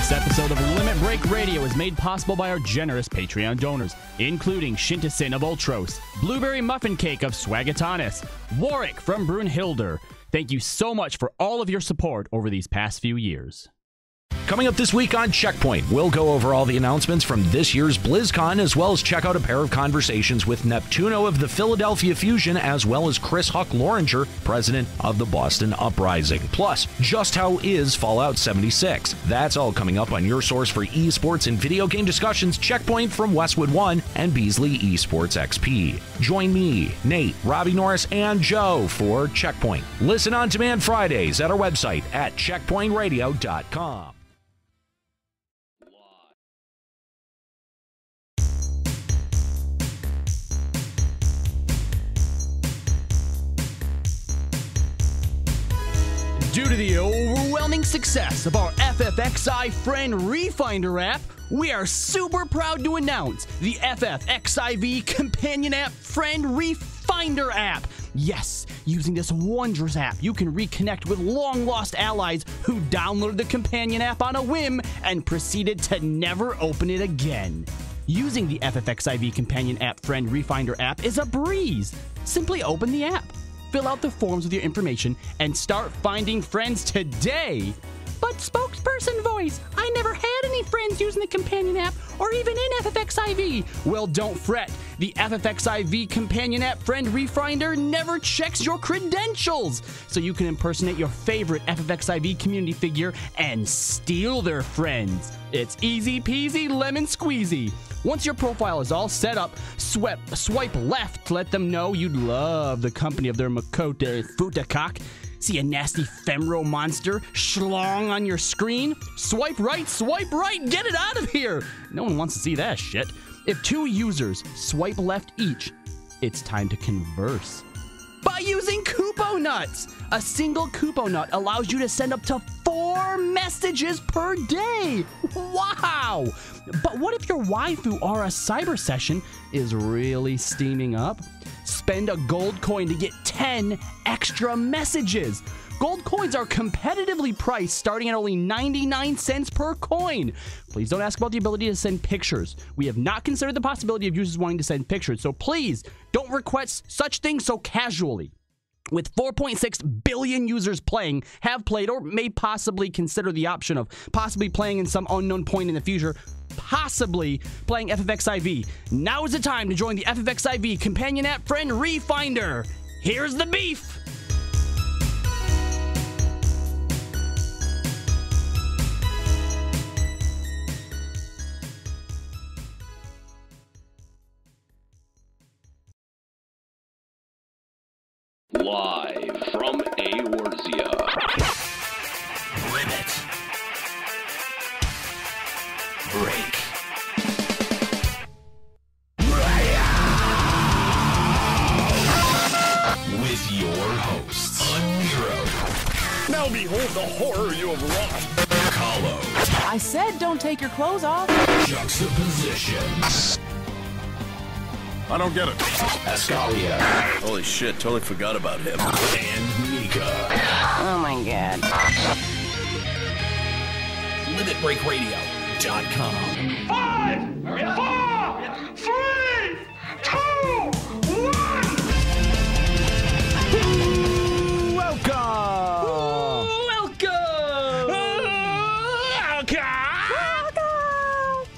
This episode of Limit Break Radio is made possible by our generous Patreon donors, including Shintasin of Ultros, Blueberry Muffin Cake of Swagatonis, Warwick from Brunhilder. Thank you so much for all of your support over these past few years. Coming up this week on Checkpoint, we'll go over all the announcements from this year's BlizzCon, as well as check out a pair of conversations with Neptuno of the Philadelphia Fusion, as well as Chris Huck-Loringer, president of the Boston Uprising. Plus, just how is Fallout 76? That's all coming up on your source for esports and video game discussions, Checkpoint from Westwood One and Beasley Esports XP. Join me, Nate, Robbie Norris, and Joe for Checkpoint. Listen on demand Fridays at our website at checkpointradio.com. Due to the overwhelming success of our FFXI Friend Refinder app, we are super proud to announce the FFXIV Companion App Friend Refinder app. Yes, using this wondrous app, you can reconnect with long-lost allies who downloaded the Companion app on a whim and proceeded to never open it again. Using the FFXIV Companion App Friend Refinder app is a breeze. Simply open the app, fill out the forms with your information, and start finding friends today. But spokesperson voice, I never had any friends using the companion app or even in FFXIV. Well, don't fret. The FFXIV Companion App Friend Refinder never checks your credentials, so you can impersonate your favorite FFXIV community figure and steal their friends. It's easy peasy lemon squeezy. Once your profile is all set up, swipe left to let them know you'd love the company of their Makota Futakak. See a nasty femro monster schlong on your screen? Swipe right, get it out of here! No one wants to see that shit. If two users swipe left each, it's time to converse. By using Kupo Nuts! A single Kupo Nut allows you to send up to 4 messages per day! Wow! But what if your waifu or a cyber session is really steaming up? Spend a gold coin to get 10 extra messages. Gold coins are competitively priced, starting at only 99 cents per coin. Please don't ask about the ability to send pictures. We have not considered the possibility of users wanting to send pictures, so please don't request such things so casually. With 4.6 billion users playing, have played, or may possibly consider the option of possibly playing in some unknown point in the future, possibly playing FFXIV. Now is the time to join the FFXIV Companion App Friend Refinder. Here's the beef. Live from Eorzea. Limit Break. With your hosts, Unmiro. Now behold the horror you have wrought. Kahlo. I said don't take your clothes off. Juxtaposition. I don't get it. Ascalia. Holy shit, totally forgot about him. And Mika. Oh my god. LimitBreakRadio.com. 5, 4, 3, 2, 1. Welcome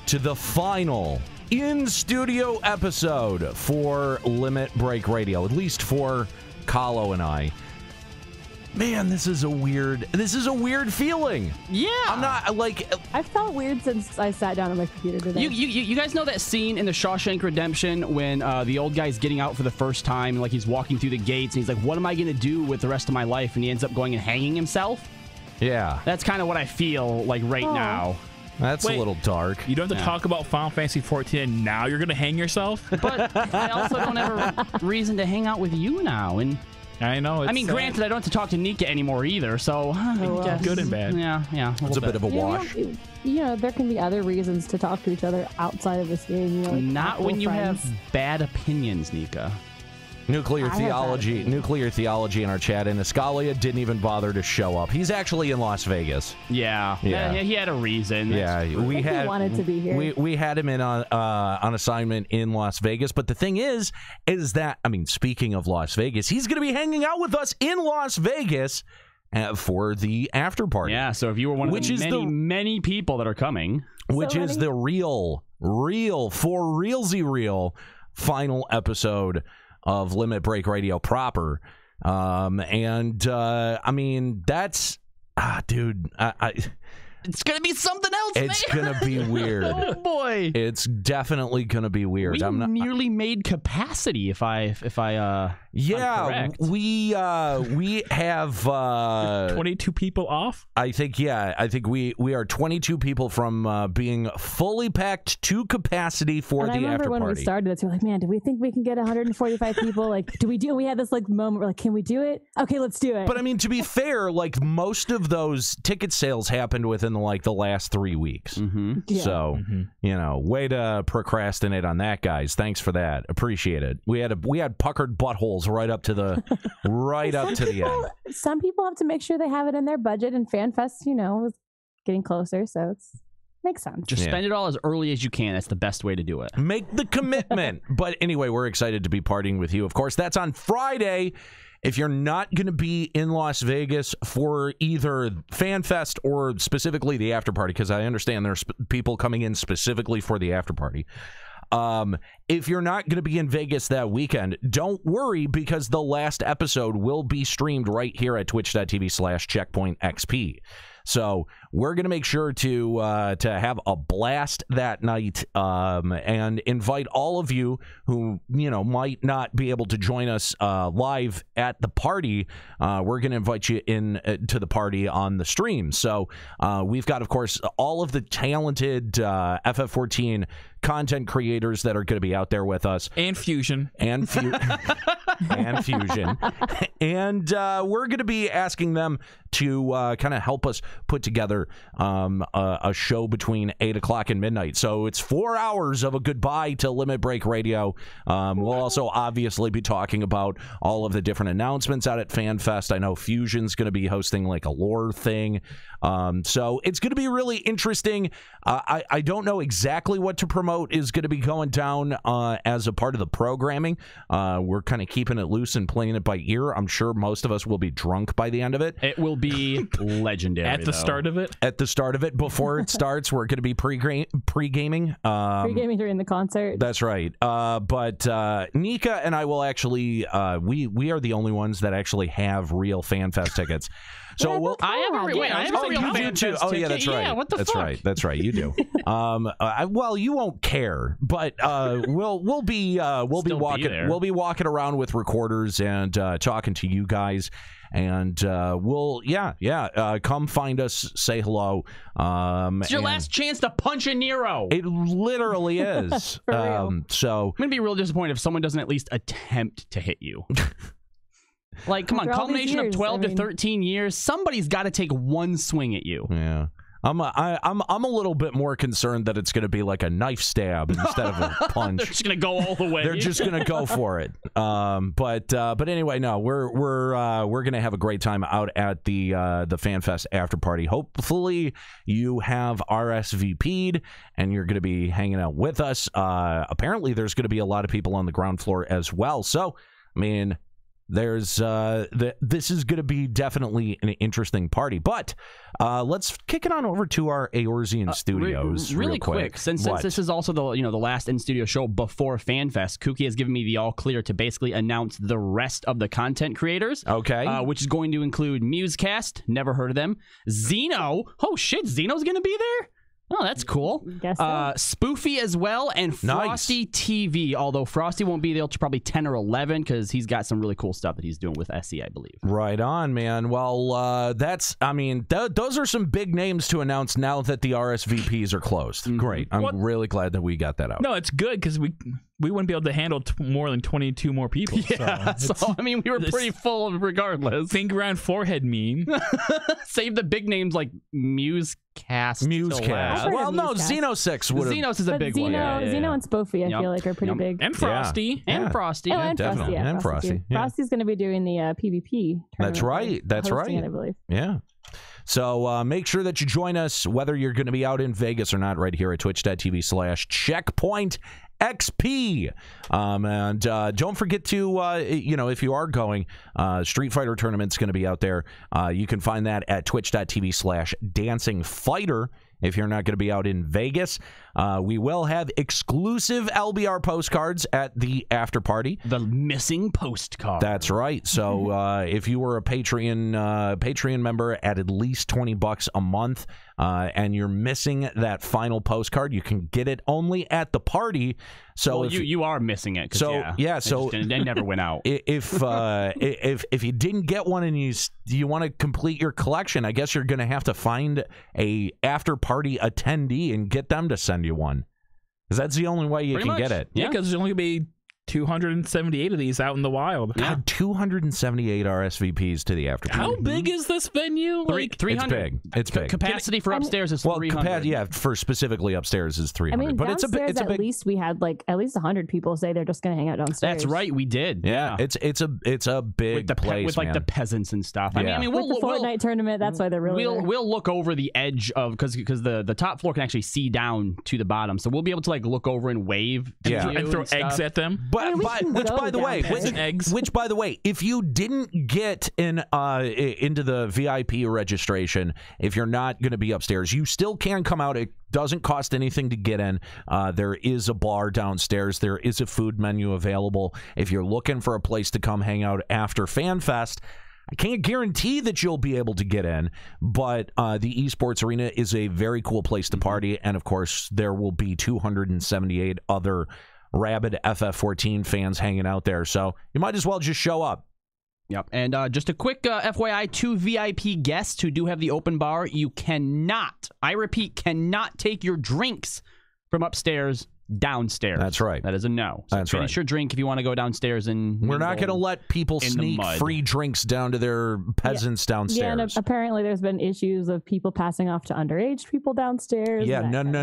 To the final in-studio episode for Limit Break Radio, at least for Kahlo and I. Man, this is a weird feeling. Yeah. I'm not, like... I felt weird since I sat down on my computer today. You guys know that scene in the Shawshank Redemption when the old guy's getting out for the first time, and like he's walking through the gates, and he's like, what am I going to do with the rest of my life? And he ends up going and hanging himself? Yeah. That's kind of what I feel like right now. That's a little dark. You don't have to talk about Final Fantasy XIV and now you're going to hang yourself? But I also don't have a reason to hang out with you now. And I know. I mean, granted, I don't have to talk to Nika anymore either, so I guess. Good and bad. Yeah. It's a bit of a wash. There can be other reasons to talk to each other outside of this game. Not when you have bad opinions, Nika. Nuclear theology in our chat, and Escalia didn't even bother to show up. He's actually in Las Vegas. Yeah. He had a reason. He wanted to be here. We had him in on assignment in Las Vegas, but the thing is that, I mean, speaking of Las Vegas, he's going to be hanging out with us in Las Vegas for the after party. Yeah, so if you were one of the many people that are coming, which is the real for realsy real final episode of Limit Break Radio proper. I mean, that's dude, it's gonna be something else. It's gonna be weird. Oh boy, it's definitely gonna be weird. We nearly made capacity. If I we have 22 people off. I think we are 22 people from being fully packed to capacity for the after party. I remember when we started this, we were like, man, do we think we can get 145 people? Like, do we do? We had this like moment where like, can we do it? Okay, let's do it. But I mean, to be fair, like most of those ticket sales happened within the last 3 weeks. Mm-hmm. Yeah. So way to procrastinate on that, guys. Thanks for that. Appreciate it. We had puckered buttholes right up to the end. Some people have to make sure they have it in their budget, and FanFest, is getting closer, so it's makes sense. Just spend it all as early as you can. That's the best way to do it. Make the commitment. But anyway, we're excited to be partying with you. Of course, that's on Friday. If you're not going to be in Las Vegas for either FanFest or specifically the after party, because I understand there's people coming in specifically for the after party. If you're not going to be in Vegas that weekend, don't worry, because the last episode will be streamed right here at twitch.tv/checkpointxp. So we're going to make sure to have a blast that night, and invite all of you who might not be able to join us live at the party. We're going to invite you in to the party on the stream. So we've got, of course, all of the talented FF14 content creators that are going to be out there with us, and Fusion, and Fusion, and we're going to be asking them to kind of help us put together a show between 8 o'clock and midnight. So it's 4 hours of a goodbye to Limit Break Radio. We'll also obviously be talking about all of the different announcements out at FanFest. I know Fusion's going to be hosting like a lore thing. So it's going to be really interesting. I don't know exactly what to promote is going to be going down as a part of the programming. We're kind of keeping it loose and playing it by ear. I'm sure most of us will be drunk by the end of it. It will be legendary. At the start of it? At the start of it, before it starts, we're going to be pre-gaming. Pre-gaming during the concert. That's right. But Nika and I will actually, we are the only ones that actually have real FanFest tickets. So I have a real FanFest ticket. Oh yeah, that's right. Yeah, what the fuck? That's right. You do. Well, you won't care, but we'll be walking around with recorders and talking to you guys. And we'll come find us, say hello. It's your last chance to punch a Nero. It literally is. So I'm gonna be real disappointed if someone doesn't at least attempt to hit you. Like, come on, culmination of 12 to 13 years. Somebody's got to take one swing at you. Yeah. I'm a little bit more concerned that it's going to be like a knife stab instead of a punch. They're just going to go all the way. They're just going to go for it. But anyway, no, we're going to have a great time out at the FanFest after party. Hopefully you have RSVP'd and you're going to be hanging out with us. Apparently there's going to be a lot of people on the ground floor as well. So, I mean, this is going to be definitely an interesting party, but let's kick it on over to our Eorzean studios really quick. Since this is also the last in studio show before FanFest, Kuki has given me the all clear to basically announce the rest of the content creators. Okay, which is going to include Musecast, never heard of them. Xeno, oh shit, Xeno's going to be there. Oh, that's cool. Guess so. Spoofy as well, and Frosty TV. Although Frosty won't be there till probably 10 or 11 because he's got some really cool stuff that he's doing with SE, I believe. Right on, man. Well, those are some big names to announce now that the RSVPs are closed. Great. I'm really glad that we got that out. No, it's good because we wouldn't be able to handle more than 22 more people. Yeah, so I mean, we were pretty full regardless. Think around forehead meme. Save the big names like Musecast. I've Well, heard no, of Musecast. Xenosix would have. Xenos is a But big Xeno, one. Xeno and Spoofy, I feel like, are pretty big. And Frosty. And Frosty. Oh, and definitely. Frosty. Yeah, And Frosty. Frosty, yeah. Frosty's going to be doing the PvP. That's tournament, right. That's hosting right. It, I believe. Yeah. So make sure that you join us, whether you're going to be out in Vegas or not, right here at twitch.tv/checkpointxp. And don't forget to, if you are going, Street Fighter tournament's going to be out there. You can find that at twitch.tv/dancingfighter. If you're not going to be out in Vegas, we will have exclusive LBR postcards at the after party. The missing postcard. That's right. So if you were a Patreon member at least $20 a month, and you're missing that final postcard, you can get it only at the party. So well, you are missing it. So it never went out. If you didn't get one and you want to complete your collection, I guess you're going to have to find a after party attendee and get them to send you one, because that's the only way you Pretty can much. get it. Yeah, because there's only going to be 278 of these out in the wild. Yeah. 278 RSVPs to the after party. How big is this venue? Like 300. It's big. Capacity for upstairs is 300. For specifically upstairs is 300. I mean, but it's a big. at least we had at least 100 people say they're just going to hang out downstairs. That's right, we did. Yeah, it's a big with the place, with like man. the peasants and stuff. Yeah. I mean, with the Fortnite tournament, that's why they're really. We'll look over the edge of because the top floor can actually see down to the bottom, so we'll be able to look over and wave. To you and throw eggs at them. But by the way, which by the way, if you didn't get into the VIP registration, if you're not going to be upstairs, you still can come out. It doesn't cost anything to get in. There is a bar downstairs. There is a food menu available. If you're looking for a place to come hang out after FanFest, I can't guarantee that you'll be able to get in, but the esports arena is a very cool place to party, and of course, there will be 278 other rabid FF14 fans hanging out there, so you might as well just show up. Yep. And just a quick FYI, 2 VIP guests who do have the open bar, you cannot, I repeat, cannot take your drinks from upstairs downstairs. That's right. That is a no. So That's finish right. your drink if you want to go downstairs and we're not going to let people sneak free drinks down to their peasants downstairs. Yeah, and apparently there's been issues of people passing off to underage people downstairs. Yeah, none of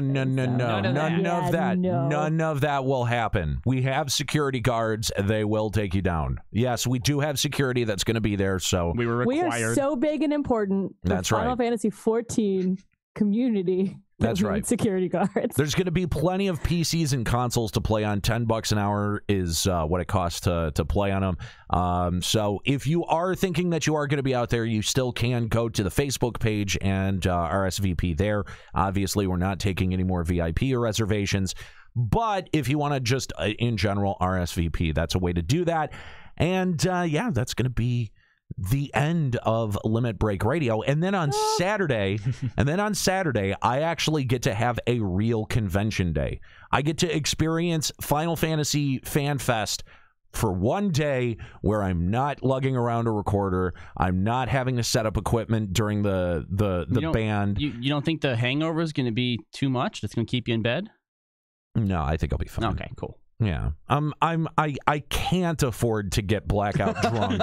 that. No. None of that will happen. We have security guards. They will take you down. Yes, we do have security that's going to be there. So we were required. We are so big and important. That's Final Fantasy 14 community. That's right. Security guards. There's going to be plenty of PCs and consoles to play on. $10 an hour is what it costs to play on them. So if you are thinking that you are going to be out there, you still can go to the Facebook page and RSVP there. Obviously, we're not taking any more VIP reservations. But if you want to just, in general, RSVP, that's a way to do that. And yeah, that's going to be the end of Limit Break Radio. And then on Saturday, I actually get to have a real convention day. I get to experience Final Fantasy Fan Fest for one day where I'm not lugging around a recorder. I'm not having to set up equipment during the band. You don't think the hangover is going to be too much? That's going to keep you in bed? No, I think I'll be fine. Okay, cool. Yeah, I can't afford to get blackout drunk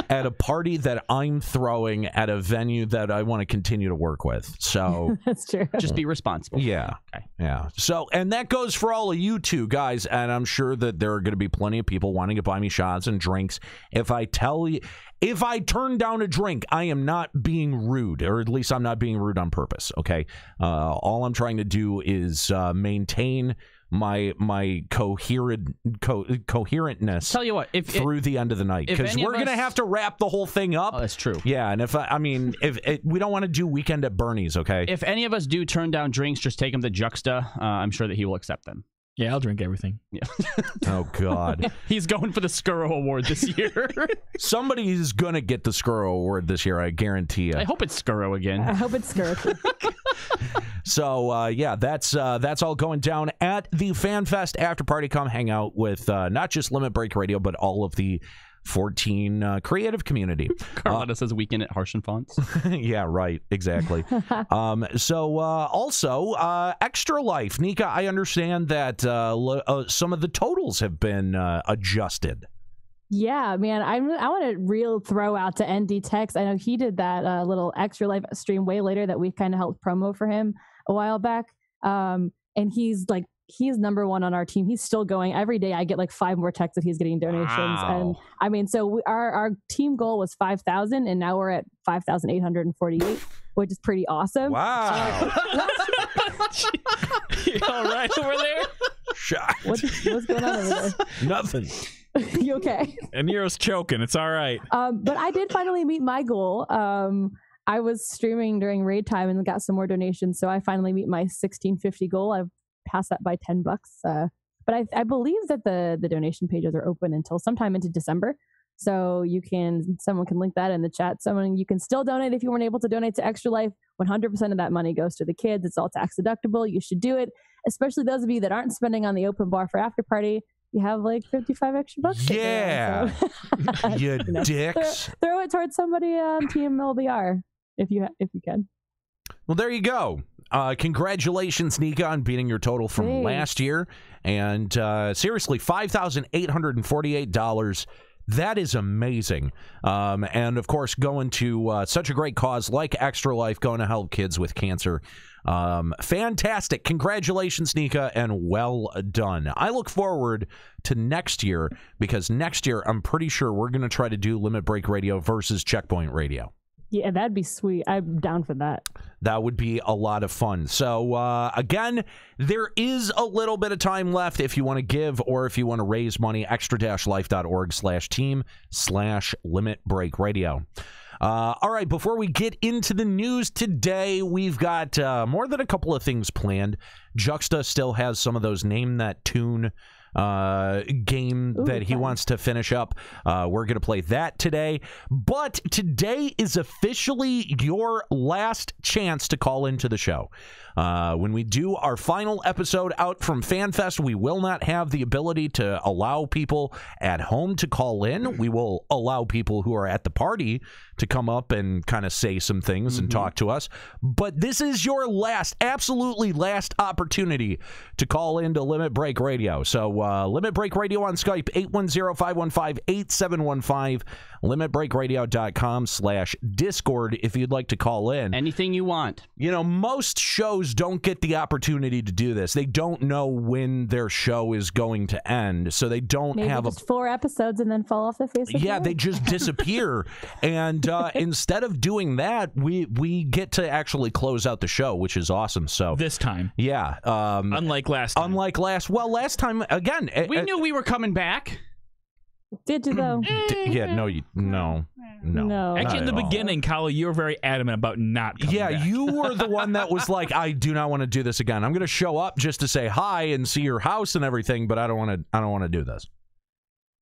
at a party that I'm throwing at a venue that I want to continue to work with. So that's true. Just be responsible. Yeah. Okay. Yeah. So, and that goes for all of you two guys. And I'm sure that there are going to be plenty of people wanting to buy me shots and drinks. If I turn down a drink, I am not being rude, or at least I'm not being rude on purpose. Okay. All I'm trying to do is maintain my coherentness. Tell you what, through the end of the night, because we're gonna have to wrap the whole thing up. Oh, that's true. Yeah, and if we don't want to do Weekend at Bernie's, okay? If any of us do turn down drinks, just take them to Juxta. I'm sure that he will accept them. Yeah, I'll drink everything. Yeah. Oh God. He's going for the Skuro Award this year. Somebody is gonna get the Skuro Award this year, I guarantee you. I hope it's Skuro again. I hope it's Skuro. So yeah, that's all going down at the FanFest after party. Come hang out with not just Limit Break Radio, but all of the creative community. Carlotta says weekend at Harsh and Fonts. Yeah, right. Exactly. Also, Extra Life. Nika, I understand that some of the totals have been adjusted. Yeah, man, I want to real throw out to ND Tex. I know he did that little Extra Life stream way later that we kind of helped promo for him a while back. And he's number one on our team. He's still going. Every day I get like 5 more texts that he's getting donations. Wow. And I mean, so our team goal was 5,000 and now we're at 5,848, which is pretty awesome. Wow. You all right over there? What's going on over there? Nothing. You okay? And Nero's choking. It's all right. But I did finally meet my goal. I was streaming during raid time and got some more donations, so I finally meet my 1650 goal. I've passed that by $10. But I believe that the donation pages are open until sometime into December. So someone can link that in the chat. You can still donate if you weren't able to donate to Extra Life. 100% of that money goes to the kids. It's all tax deductible. You should do it, especially those of you that aren't spending on the open bar for after party. You have like 55 extra bucks. Yeah. So, you dicks. Throw it towards somebody on Team LBR if you can. Well, there you go. Congratulations, Nika, on beating your total from last year. And seriously, $5,848. That is amazing. And of course, going to such a great cause like Extra Life, going to help kids with cancer. Fantastic. Congratulations, Nika, and well done. I look forward to next year because next year, I'm pretty sure we're going to try to do Limit Break Radio versus Checkpoint Radio. Yeah, that'd be sweet. I'm down for that. That would be a lot of fun. So, again, there is a little bit of time left if you want to give or if you want to raise money. extra-life.org/team/Limit Break Radio. All right, before we get into the news today, we've got more than a couple of things planned. Juxta still has some of those Name That Tune game that he wants to finish up. We're going to play that today. But today is officially your last chance to call into the show. When we do our final episode out from FanFest, we will not have the ability to allow people at home to call in. We will allow people who are at the party to come up and kind of say some things and talk to us. But this is your absolutely last opportunity to call into Limit Break Radio. So Limit Break Radio on Skype, 810-515-8715, limitbreakradio.com/Discord if you'd like to call in. Anything you want. You know, most shows don't get the opportunity to do this. They don't know when their show is going to end, so they don't have just 4 episodes and then fall off the face of the earth. they just disappear. And instead of doing that, we get to actually close out the show, which is awesome. So this time, yeah, unlike last time. Last time again, we knew we were coming back. Did you though? No. Actually, in the beginning, Kyle, you were very adamant about not coming back. You were the one that was like, I do not want to do this again. I'm going to show up just to say hi and see your house and everything, but I don't want to do this.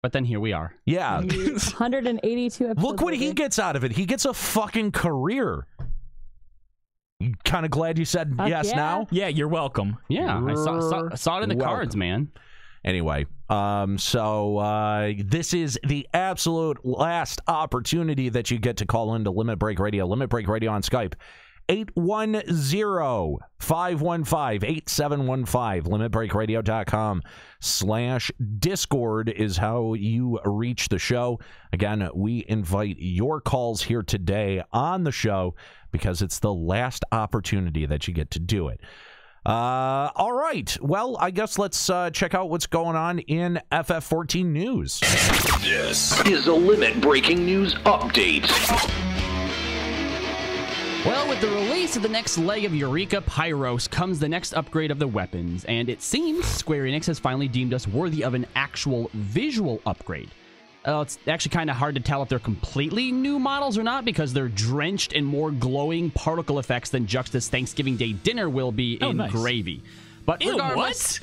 But then here we are. Yeah. 182 episodes. Look what he gets out of it. He gets a fucking career. You kind of glad you said yes now? Yeah, you're welcome. Yeah, I saw it in the cards, man. Anyway, this is the absolute last opportunity that you get to call into Limit Break Radio. Limit Break Radio on Skype, 810-515-8715. limitbreakradio.com/Discord is how you reach the show. Again, we invite your calls here today on the show because it's the last opportunity that you get to do it. All right. Well, I guess let's check out what's going on in FF14 news. This is a Limit Breaking News Update. Well, with the release of the next leg of Eureka Pyros comes the next upgrade of the weapons, and it seems Square-Enix has finally deemed us worthy of an actual visual upgrade. It's actually kind of hard to tell if they're completely new models or not because they're drenched in more glowing particle effects than Juxta's Thanksgiving Day dinner will be in gravy. But regardless,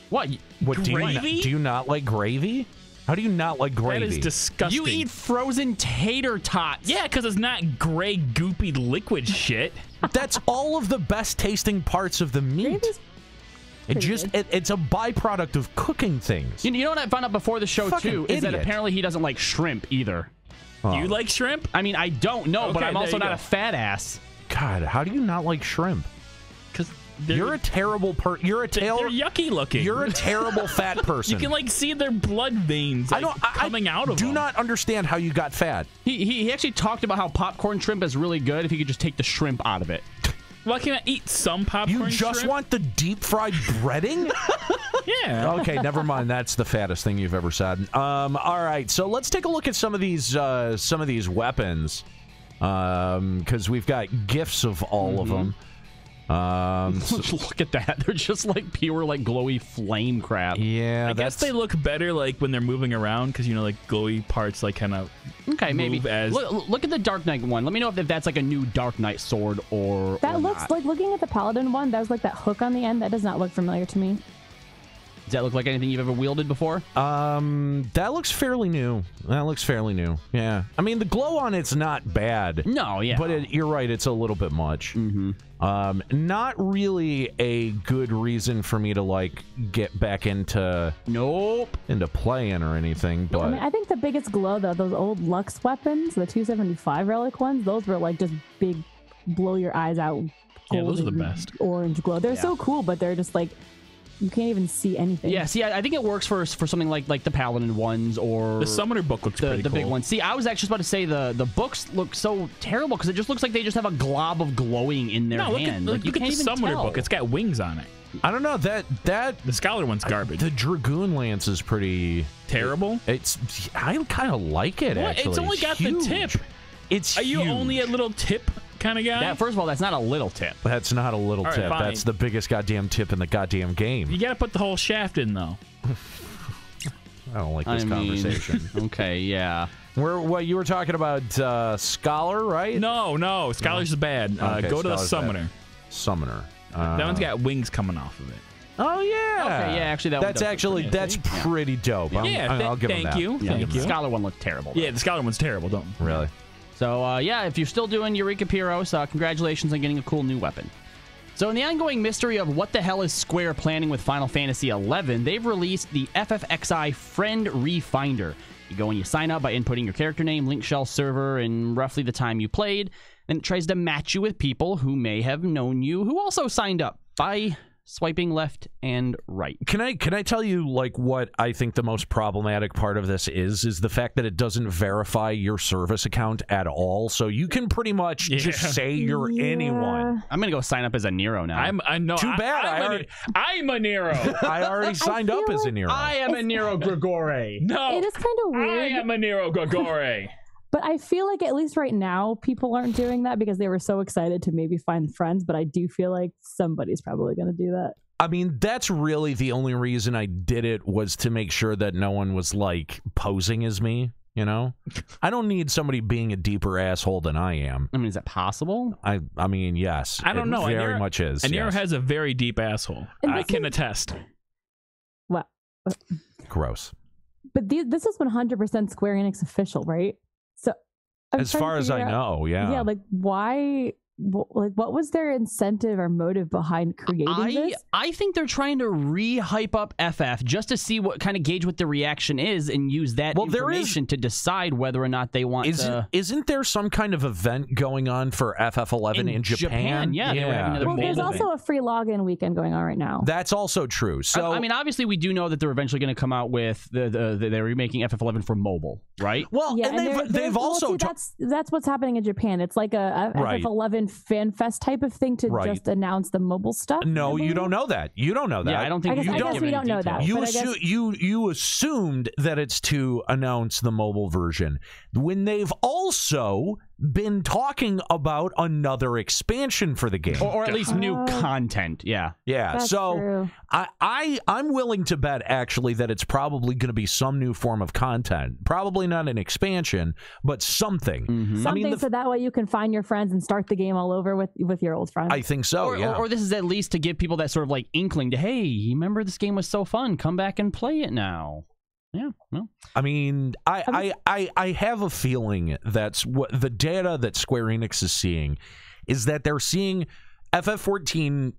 what? Gravy? Do you not like gravy? How do you not like gravy? That is disgusting. You eat frozen tater tots. Yeah, because it's not gray, goopy liquid shit. That's all of the best tasting parts of the meat. It's a byproduct of cooking things. You know what I found out before the show, Fucking too? Is that idiot. apparently he doesn't like shrimp either. Do you like shrimp? I mean, I don't know, but Okay, I'm there also you not go. a fat ass. God, how do you not like shrimp? Because You're a terrible person. they're yucky looking. You're a terrible fat person. You can like see their blood veins coming out of them. Do not understand how you got fat. He actually talked about how popcorn shrimp is really good if you could just take the shrimp out of it. Well, can I eat some popcorn You just shrimp? want the deep fried breading? Yeah. Okay, never mind. That's the fattest thing you've ever said. All right, so let's take a look at some of these weapons, because we've got gifs of all of them. Look at that. They're just like pure, like glowy flame crap. Yeah, I guess they look better like when they're moving around because, you know, like glowy parts like kind of maybe. as... Look at the Dark Knight one. Let me know if that's like a new Dark Knight sword or That looks not. like, looking at the Paladin one, that was like that hook on the end. That does not look familiar to me. Does that look like anything you've ever wielded before? That looks fairly new. Yeah. I mean, the glow on it's not bad. No, yeah. But you're right, it's a little bit much. Not really a good reason for me to, like, get back into playing or anything, but... I mean, I think the biggest glow, though, those old Lux weapons, the 275 relic ones, those were like just big, blow your eyes out. Yeah, those are the golden best. Orange glow. They're so cool, but they're just like, you can't even see anything. Yeah, see, I think it works for something like the Paladin ones or... The Summoner book looks pretty the cool. big one. See, I was actually about to say the books look so terrible because it just looks like they just have a glob of glowing in their hand. Look you at the can't even Summoner tell. book. It's got wings on it. I don't know, that The Scholar one's garbage. the Dragoon Lance is pretty... Terrible? I kind of like it, What? actually. It's only got huge. the tip. It's Are you huge. only a little tip kind of guy? First of all, that's not a little tip. That's not a little All right, tip. fine. That's the biggest goddamn tip in the goddamn game. You got to put the whole shaft in, though. I don't like this conversation. Okay, yeah. What you were talking about, Scholar, right? No. Scholar's bad. Okay, go to the Scholar's Summoner. bad. Summoner. That one's got wings coming off of it. Oh yeah. Okay, yeah. Actually, that one that's does actually look pretty, that's yeah. pretty dope. I'll give him thank that. you. Yeah, Thank the you. Scholar one looked terrible. though. Yeah, the Scholar one's terrible, don't Really? So, yeah, if you're still doing Eureka Pyros, congratulations on getting a cool new weapon. So, in the ongoing mystery of what the hell is Square planning with Final Fantasy XI, they've released the FFXI Friend Refinder. You go and you sign up by inputting your character name, link shell server, and roughly the time you played. Then it tries to match you with people who may have known you who also signed up by swiping left and right. Can I tell you, like, what I think the most problematic part of this is the fact that it doesn't verify your service account at all. So you can pretty much just say you're anyone. I'm gonna go sign up as a Nero now. Too bad. I'm a Nero. I already signed up as a Nero. I am a Nero Grigore. No. It is kind of weird. I am a Nero Grigore. But I feel like at least right now, people aren't doing that because they were so excited to maybe find friends. But I do feel like somebody's probably going to do that. I mean, that's really the only reason I did it, was to make sure that no one was, like, posing as me, you know? I don't need somebody being a deeper asshole than I am. I mean, is that possible? I mean, yes. I don't know. It very much is. A Nero yes. has a very deep asshole. And I this can is- attest. Well, Gross. but this is 100% Square Enix official, right? So I'm As trying to far as I figure out- know, yeah. Yeah, like why? Like, what was their incentive or motive behind creating this? I think they're trying to re-hype up FF just to see what kind of gauge what the reaction is and use that information to decide whether or not they want to. Isn't there some kind of event going on for FF11 in Japan? Yeah, they were having another Well, there's also a free login weekend going on right now. That's also true. So I mean, obviously, we do know that they're eventually going to come out with they're remaking FF11 for mobile, right? Well, yeah, and they've also that's what's happening in Japan. It's like a Right. FF11 fan fest type of thing to Right. just announce the mobile stuff. No, you don't know that. You don't know that. Yeah, I don't think I guess we don't know that. You but I guess- you assumed that it's to announce the mobile version when they've also been talking about another expansion for the game, or at least new content. Yeah, That's so true. I'm willing to bet actually that it's probably going to be some new form of content. Probably not an expansion, but something. Something I mean, so that way you can find your friends and start the game all over with your old friends. I think so. or this is at least to give people that sort of like inkling to, hey, you remember this game was so fun? Come back and play it now. Yeah, well, I mean, I have a feeling that's what the data that Square Enix is seeing is that they're seeing FF14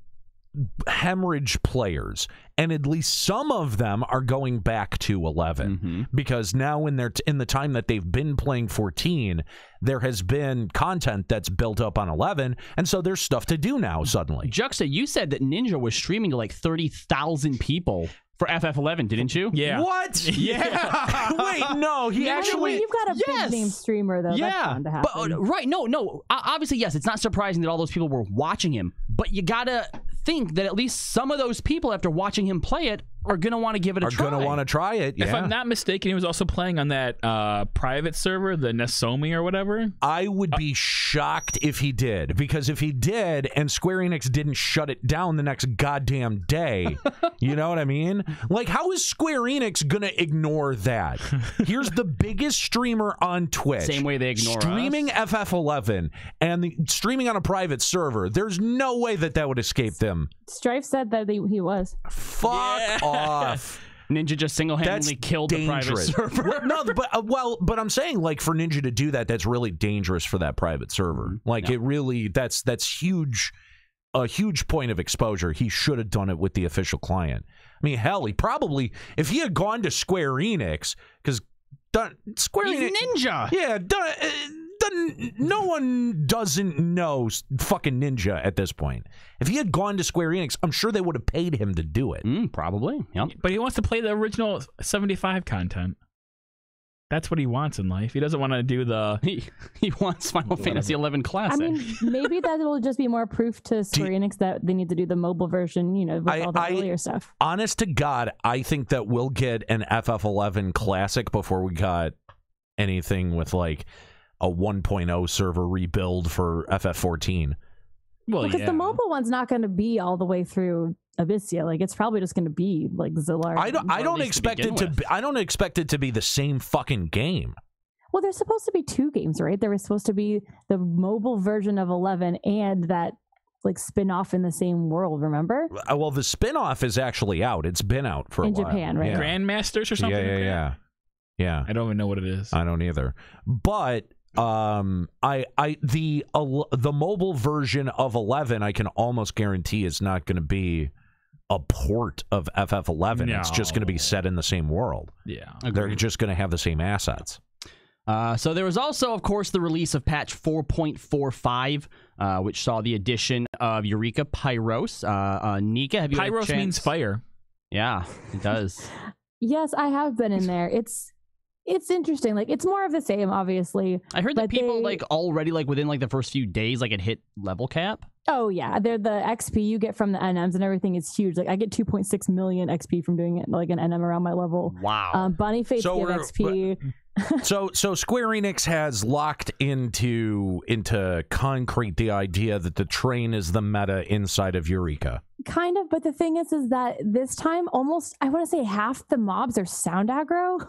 hemorrhage players, and at least some of them are going back to 11 because now in the time that they've been playing 14, there has been content that's built up on 11, and so there's stuff to do now suddenly. Juxta, you said that Ninja was streaming to like 30,000 people for FF11, didn't you? Yeah. What? Yeah. Wait, no, he actually... You've got a big name streamer, though. Yeah. That's bound to happen. But, right, no. Obviously, yes, it's not surprising that all those people were watching him, but you gotta think that at least some of those people, after watching him play it, are going to want to give it a try. Are going to want to try it, yeah. If I'm not mistaken, he was also playing on that private server, the Nesomi or whatever. I would be shocked if he did, because if he did and Square Enix didn't shut it down the next goddamn day, you know what I mean? Like, how is Square Enix going to ignore that? Here's the biggest streamer on Twitch. Same way they ignore streaming us. FF11 and streaming on a private server. There's no way that would escape them. Strife said that he was. Fuck off. Ninja just single-handedly killed the private server. No, but I'm saying, like, for Ninja to do that, that's really dangerous for that private server. Like, it really, that's huge, a huge point of exposure. He should have done it with the official client. I mean, hell, he probably, if he had gone to Square Enix, because Square Enix, Ninja. Yeah, no one doesn't know fucking Ninja at this point. If he had gone to Square Enix, I'm sure they would have paid him to do it. Probably, yep. But he wants to play the original 75 content. That's what he wants in life. He doesn't want to do the... He wants Final Fantasy XI Classic. I mean, maybe that will just be more proof to Square Enix that they need to do the mobile version, you know, with all the earlier stuff. Honest to God, I think that we'll get an FF11 Classic before we got anything with, like, a 1.0 server rebuild for FF14. Well, because the mobile one's not going to be all the way through Abyssia. Like, it's probably just going to be like Zillar. I don't expect it to be. I don't expect it to be the same fucking game. Well, there's supposed to be two games, right? There was supposed to be the mobile version of 11 and that like spin-off in the same world. Remember? Well, the spin-off is actually out. It's been out for a while. In Japan, right? Yeah. Grandmasters or something. Yeah. I don't even know what it is. I don't either. But the mobile version of 11, I can almost guarantee is not going to be a port of FF11. No. It's just going to be set in the same world. Yeah. They're just going to have the same assets. So there was also, of course, the release of patch 4.45, which saw the addition of Eureka Pyros. Nika, have you had a chance? Pyros means fire. Yeah, it does. Yes, I have been in there. It's interesting. Like, it's more of the same, obviously. I heard that people like already like within like the first few days like it hit level cap. Oh yeah, they're the XP you get from the NMs and everything is huge. Like, I get 2.6 million XP from doing it like an NM around my level. Wow. Bunny Fates give XP. So Square Enix has locked into concrete the idea that the train is the meta inside of Eureka. Kind of, but the thing is that this time almost, I want to say half the mobs are sound aggro.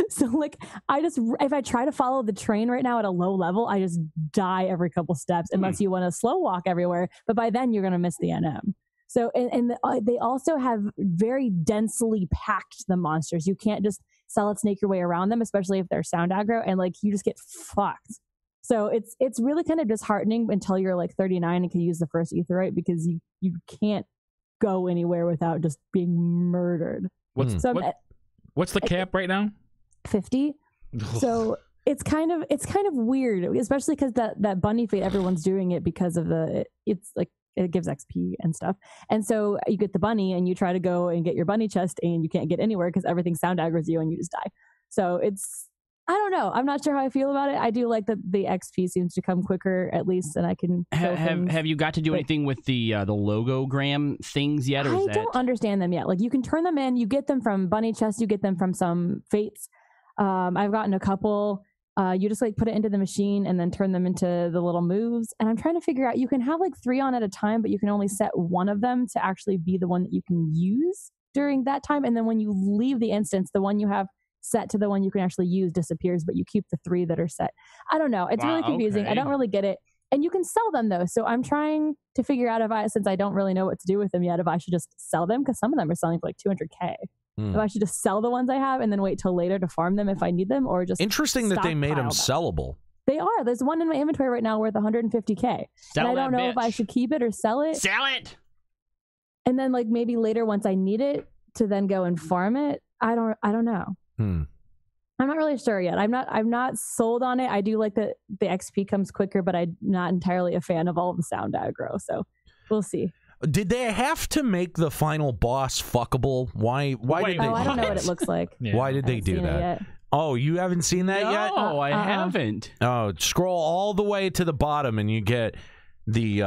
So like, if I try to follow the train right now at a low level, I just die every couple steps unless you want to slow walk everywhere. But by then you're going to miss the NM. So, they also have very densely packed the monsters. You can't just solid snake your way around them, especially if they're sound aggro, and like you just get fucked. So it's really kind of disheartening until you're like 39 and can use the first Aetheryte, because you can't go anywhere without just being murdered. What's the cap right now? 50. So it's kind of weird, especially because that bunny fate, everyone's doing it because of it's like it gives XP and stuff, and so you get the bunny and you try to go and get your bunny chest and you can't get anywhere because everything sound aggro's you and you just die. So I don't know. I'm not sure how I feel about it. I do like that the XP seems to come quicker, at least, and I can have you got to do anything with the logogram things yet? Or I don't understand them yet. Like, you can turn them in. You get them from bunny chests. You get them from some fates. I've gotten a couple. You just like put it into the machine and then turn them into the little moves. And I'm trying to figure out, you can have like 3 on at a time, but you can only set one of them to actually be the one that you can use during that time. And then when you leave the instance, the one you have set to the one you can actually use disappears, but you keep the 3 that are set. I don't know. It's really confusing. Okay. I don't really get it. And you can sell them though. So I'm trying to figure out since I don't really know what to do with them yet, if I should just sell them, because some of them are selling for like 200K. If I should just sell the ones I have and then wait till later to farm them if I need them, or just interesting that they made them sellable. They are. There's one in my inventory right now worth 150K. And I don't know if I should keep it or sell it. Sell it. and then like maybe later once I need it to then go and farm it. I don't know. I'm not really sure yet. I'm not sold on it. I do like that the XP comes quicker, but I'm not entirely a fan of all of the sound aggro. So we'll see. Did they have to make the final boss fuckable? Why did they? Oh, I don't know what it looks like. Yeah. Why did they do that? Oh, you haven't seen that yet? No, I haven't. Oh, scroll all the way to the bottom and you get the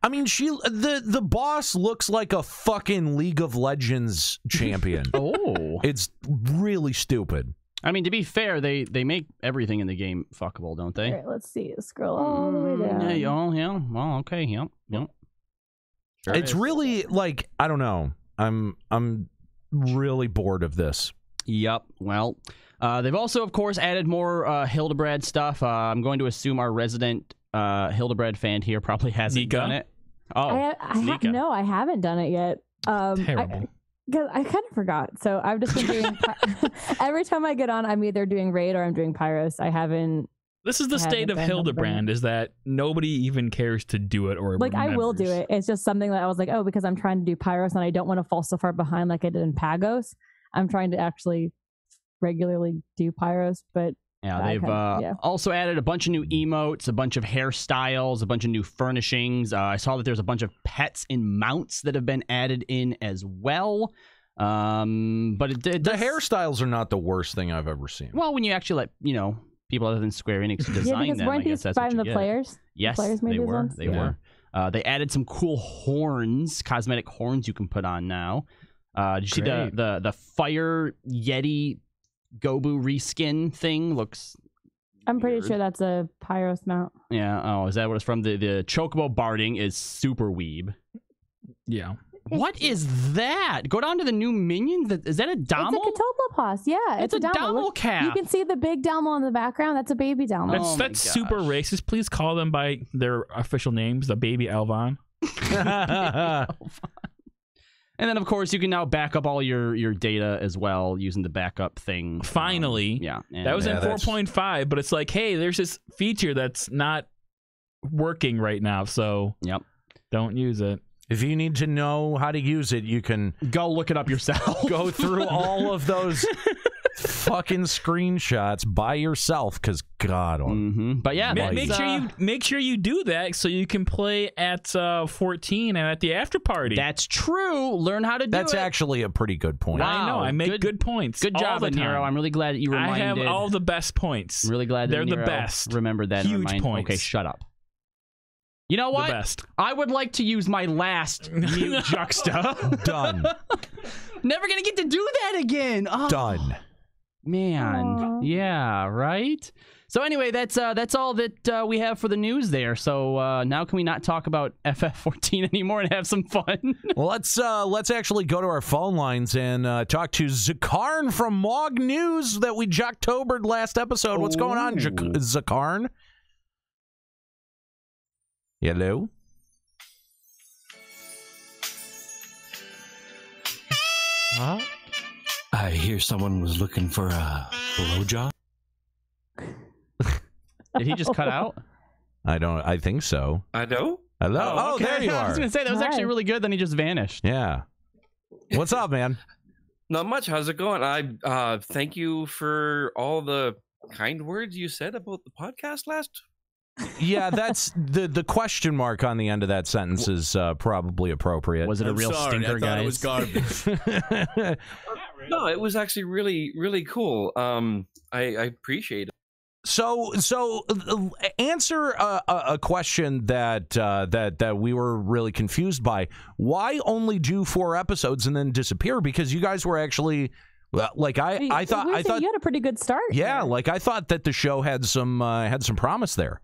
I mean, the boss looks like a fucking League of Legends champion. Oh. It's really stupid. I mean, to be fair, they make everything in the game fuckable, don't they? All right, let's see. Scroll all the way down. Yeah. Well, okay. Yep. Sure it's really like, I don't know. I'm really bored of this. Yep. Well, they've also, of course, added more Hildebrand stuff. I'm going to assume our resident Hildebrand fan here probably hasn't done it. Oh, no, I haven't done it yet. Terrible. Because I kind of forgot. So I've just been doing every time I get on, I'm either doing raid or I'm doing Pyros. I haven't. This is the state of Hildebrand, is that nobody even cares to do it or like remembers. I will do it. It's just something that I was like, oh, because I'm trying to do Pyros and I don't want to fall so far behind like I did in Pagos. I'm trying to actually regularly do Pyros, but yeah, they've also added a bunch of new emotes, a bunch of hairstyles, a bunch of new furnishings. I saw that there's a bunch of pets and mounts that have been added in as well. But the hairstyles are not the worst thing I've ever seen. Well, when you actually let people other than Square-Enix design them, I guess that's what you get. Players? Yes, players they were. They were. They added some cool horns, cosmetic horns you can put on now. Did you see the Fire Yeti Gobu reskin thing? Looks I'm pretty sure that's a Pyros mount. Yeah. Oh, is that what it's from? The Chocobo Barding is super weeb. Yeah. What is that? Go down to the new minions. Is that a Domo? It's a Catobloposs. Yeah, it's a Domo cap. You can see the big Domo in the background. That's a baby Domo. That's super racist. Please call them by their official names, the baby Elvon. And then, of course, you can now back up all your data as well using the backup thing. Finally. Yeah. That was in 4.5, but it's like, hey, there's this feature that's not working right now, so don't use it. If you need to know how to use it, you can go look it up yourself. Go through all of those fucking screenshots by yourself, because God. But yeah, make sure you do that so you can play at 14 and at the after party. That's true. Learn how to do it. That's actually a pretty good point. Wow. I know. I make good points. Good job, Nero. I'm really glad that you reminded. I have all the best points. I'm really glad that they're Nero the best. Remembered that. Huge points. Okay, shut up. You know what? The best. I would like to use my last mute Juxta. Done. Never gonna get to do that again. Oh, done. Man. Aww. Yeah, right? So anyway, that's all that we have for the news there. So now can we not talk about FF14 anymore and have some fun? Well, let's actually go to our phone lines and talk to Zakarn from Mog News that we Juxtobered last episode. What's going on, Zakarn? Hello? Huh? I hear someone was looking for a blowjob. Did he just cut out? I think so. I know. Hello? Oh, okay. There you are. I was going to say, that was actually really good, then he just vanished. Yeah. What's up, man? Not much. How's it going? I thank you for all the kind words you said about the podcast last. Yeah, that's the question mark on the end of that sentence is probably appropriate. Was it a real stinker, guys? It was garbage. No, it was actually really, really cool. I appreciate it. So answer a question that we were really confused by. Why only do 4 episodes and then disappear? Because you guys were actually like I thought you had a pretty good start. Yeah, like I thought that the show had some promise there.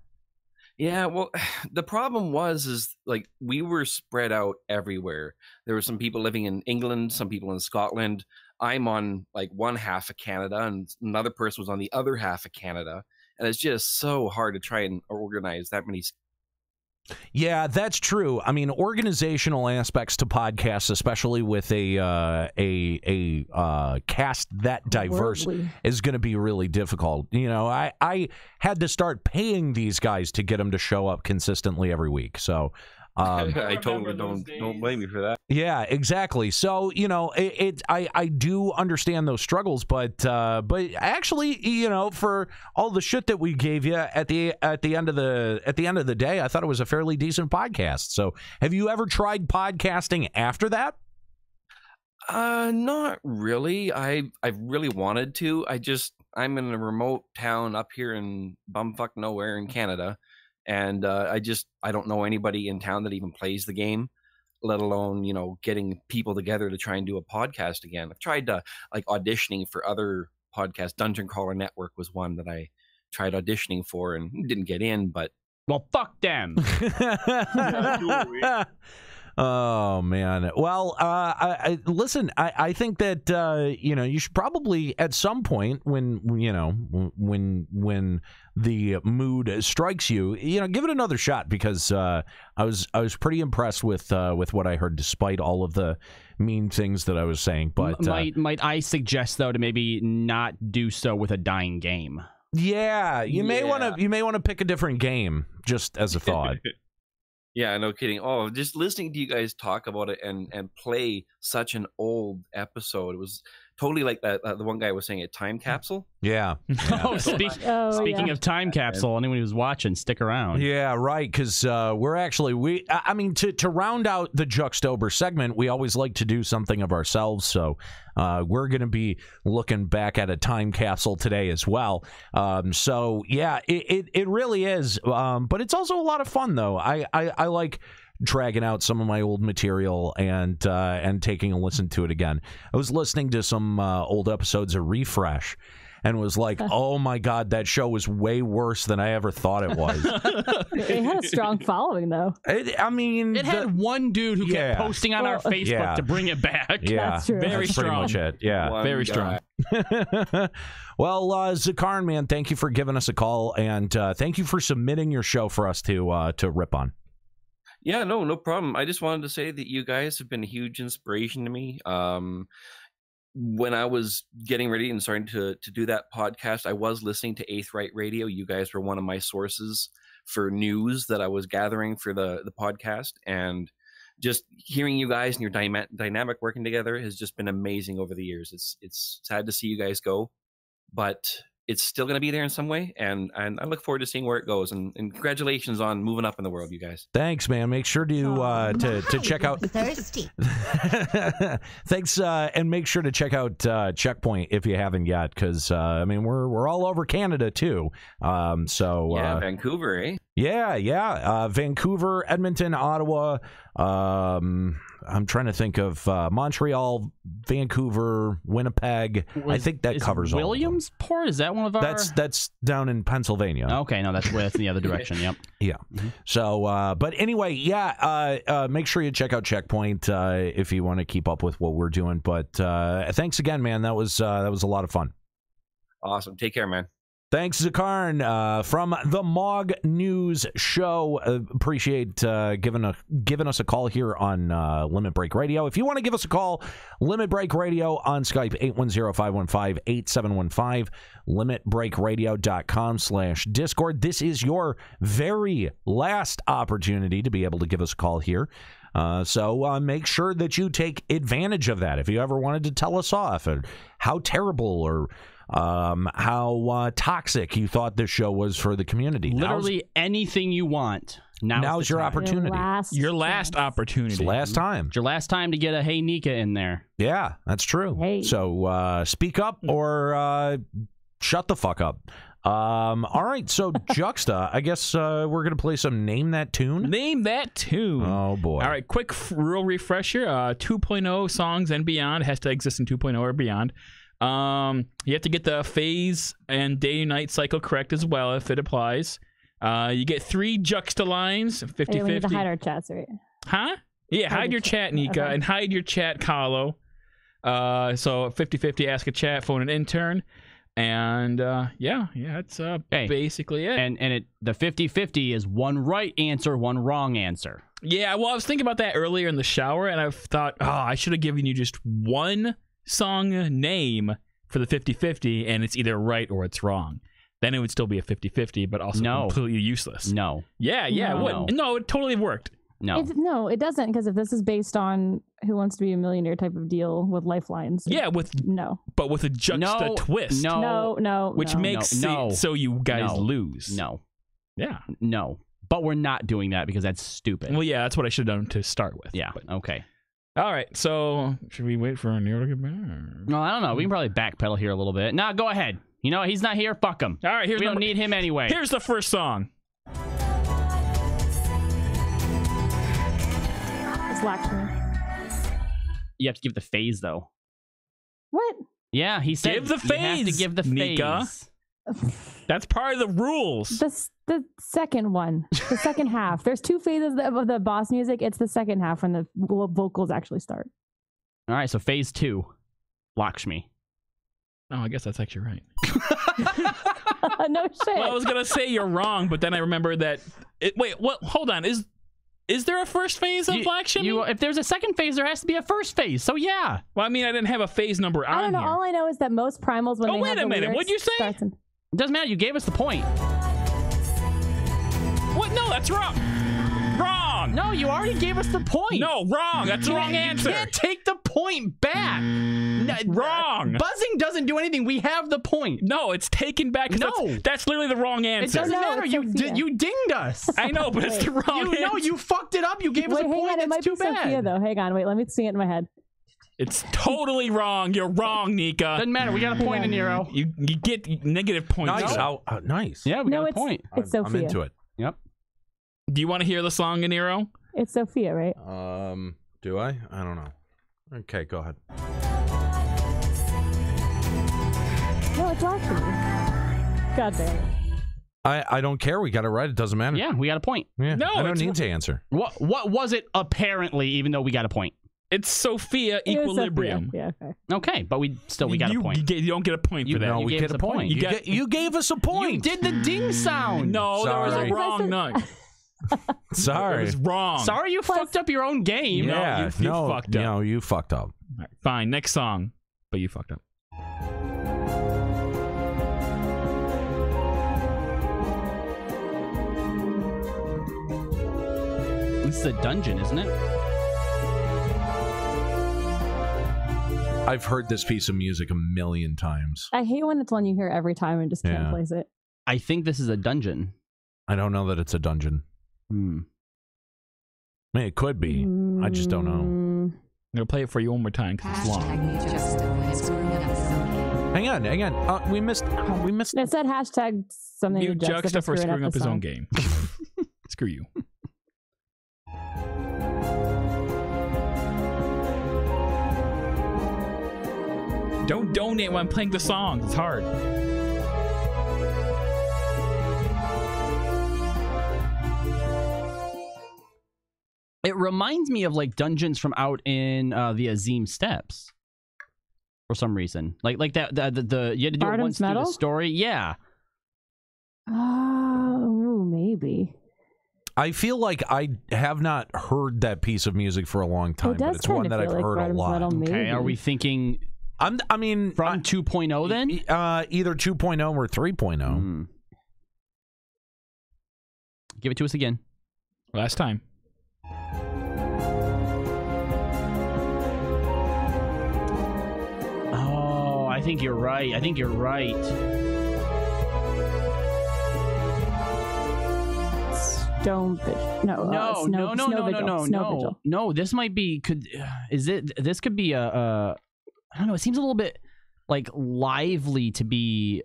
Yeah, well, the problem is like we were spread out everywhere. There were some people living in England, some people in Scotland. I'm on like one half of Canada, and another person was on the other half of Canada, and it's just so hard to try and organize that many. Yeah, that's true. I mean, organizational aspects to podcasts, especially with a cast that diverse, is going to be really difficult. You know, I had to start paying these guys to get them to show up consistently every week. So I totally don't blame you for that. Yeah, exactly. So I do understand those struggles, but actually, for all the shit that we gave you at the end of the day, I thought it was a fairly decent podcast. So, have you ever tried podcasting after that? Not really. I've really wanted to. I'm in a remote town up here in bumfuck nowhere in Canada. And I don't know anybody in town that even plays the game, let alone, getting people together to try and do a podcast again. I've tried auditioning for other podcasts. Dungeon Crawler Network was one that I tried auditioning for and didn't get in, but... Well, fuck them. Oh man. Well, listen. I think that you should probably at some point when the mood strikes you, give it another shot, because I was pretty impressed with what I heard, despite all of the mean things that I was saying. But might I suggest though to maybe not do so with a dying game? Yeah, you may want to pick a different game, just as a thought. Yeah, no kidding. Oh, just listening to you guys talk about it and play such an old episode. It was totally like that. The one guy was saying a time capsule. Yeah. Speaking of time capsule, anyone who's watching, stick around. Yeah, right. Because we're actually to round out the Juxtober segment, we always like to do something of ourselves. So we're going to be looking back at a time capsule today as well. So yeah, it really is. But it's also a lot of fun though. I like dragging out some of my old material and taking a listen to it again. I was listening to some old episodes of Refresh and was like, oh my God, that show was way worse than I ever thought it was. It had a strong following, though. It had one dude who kept posting on our Facebook to bring it back. Yeah, that's true. Very that's strong. Pretty much it. Yeah, very strong. Well, Zakarn, man, thank you for giving us a call, and thank you for submitting your show for us to rip on. Yeah, no problem. I just wanted to say that you guys have been a huge inspiration to me. When I was getting ready and starting to do that podcast, I was listening to Eighth Right Radio. You guys were one of my sources for news that I was gathering for the podcast. And just hearing you guys and your dynamic working together has just been amazing over the years. It's sad to see you guys go, but it's still going to be there in some way, and I look forward to seeing where it goes. And congratulations on moving up in the world, you guys. Thanks, man. Make sure to check out. Thirsty. Thanks, and make sure to check out Checkpoint if you haven't yet, because we're all over Canada too. Vancouver, eh? Yeah. Vancouver, Edmonton, Ottawa. I'm trying to think of Montreal, Vancouver, Winnipeg. I think that covers all. Williamsport? Is that one of our? That's down in Pennsylvania. Okay, no, that's in the other direction. Yep. Yeah. Mm-hmm. So, but anyway, make sure you check out Checkpoint if you want to keep up with what we're doing. But thanks again, man. That was a lot of fun. Awesome. Take care, man. Thanks, Zakarn, from the Mog News Show. Appreciate giving us a call here on Limit Break Radio. If you want to give us a call, Limit Break Radio on Skype, 810-515-8715, limitbreakradio.com/Discord. This is your very last opportunity to be able to give us a call here. So make sure that you take advantage of that. If you ever wanted to tell us off, or how terrible or how toxic you thought this show was for the community. Literally anything you want. Now's your opportunity. Your last opportunity. It's the last time. It's your last time to get a Hey Nika in there. Yeah, that's true. Hey. So speak up or shut the fuck up. All right, so Juxta, I guess we're going to play some Name That Tune. Name That Tune. Oh, boy. All right, quick real refresher. 2.0 songs and beyond. It has to exist in 2.0 or beyond. You have to get the phase and day-night cycle correct as well, if it applies. You get 3 Juxta lines, 50-50. We need to hide our chats, right? Huh? Yeah, hide your chat, Nika, and hide your chat, Kahlo. So 50-50, ask a chat, phone an intern. And that's basically it. And the 50-50 is one right answer, one wrong answer. Yeah, well, I was thinking about that earlier in the shower, and I thought, I should have given you just one song name for the 50-50, and it's either right or it's wrong. Then it would still be a 50-50, but also completely useless. No. Yeah, it would. No, it totally worked. No. No, it doesn't, because if this is based on Who Wants to Be a Millionaire type of deal with lifelines. Yeah, but with a Juxta twist. No. Which makes it so you guys lose. No. Yeah. No. But we're not doing that because that's stupid. Well, yeah, that's what I should have done to start with. Yeah. Okay. All right. So should we wait for Nero to get back? No, I don't know. We can probably backpedal here a little bit. Nah, go ahead. You know what? He's not here. Fuck him. All right. We don't need him anyway. Here's the first song. It's Lakshmi. You have to give the phase, though. What? Yeah, he said give the phase. You have to give the Nika. phase. That's part of the rules. The second one. The second half. There's two phases of the boss music. It's the second half when the vocals actually start. All right, so phase 2. Lakshmi. Oh, I guess that's actually right. No shit. Well, I was going to say you're wrong, but then I remembered that... Wait, what? Hold on. Is there a first phase of Lakshmi? If there's a second phase, there has to be a first phase. So yeah. Well, I mean, I didn't have a phase number on I don't know. here. All I know is that most primals when they wait have a the minute. lyrics, What'd you say? It doesn't matter. You gave us the point. What? No, that's wrong. Wrong. No, you already gave us the point. No, wrong. That's the wrong answer. You can't take the point back. Wrong. Buzzing doesn't do anything. We have the point. No, it's taken back. No. That's literally the wrong answer. It doesn't matter. You dinged us. I know, but it's the wrong answer. No, you fucked it up. You gave us a point. It might It's too be Sophia, bad. though. Hang on. Wait, let me sing it in my head. It's totally wrong. You're wrong, Nika. Doesn't matter. We got a point in Nero. You get negative points. Nice. Nice. Yeah, we got a point. It's Sophia. I'm into it. Yep. Do you want to hear the song in Nero? It's Sophia, right? Do I? I don't know. Okay, go ahead. No, it's Lakshmi. God damn it. I don't care. We got it right. It doesn't matter. Yeah, we got a point. Yeah. No, I don't it's need to answer. What was it apparently, even though we got a point? It's Sophia It was Equilibrium. Sophia. Yeah, okay. Okay, but we got a point. You don't get a point for that. No, we gave get us a a point. point. You gave us a point. You did the ding sound. No, there was a Sorry. wrong note. Sorry. It was wrong. Sorry you fucked up your own game. Yeah, you fucked up. No, you fucked up. All right, fine, next song. But you fucked up. This is a dungeon, isn't it? I've heard this piece of music a million times. I hate when it's one you hear every time and just can't place it. I think this is a dungeon. I don't know that it's a dungeon. I mean, it could be. I just don't know. I'm going to play it for you one more time because it's long. Hang on. We missed. It said hashtag something to Juxta for screwing up his song. own game. Screw you. Don't donate when I'm playing the songs. It's hard. It reminds me of like dungeons from out in the Azim Steppes. For some reason. Like that the you had to do it once through the story. Yeah. Oh, maybe. I feel like I have not heard that piece of music for a long time, but it's one that I've heard a lot. Okay, are we thinking I mean from 2.0 then? Either 2.0 or 3.0. Give it to us again. Last time. Oh, I think you're right. Stone Vigil. No, this might be this could be a I don't know, it seems a little bit like lively to be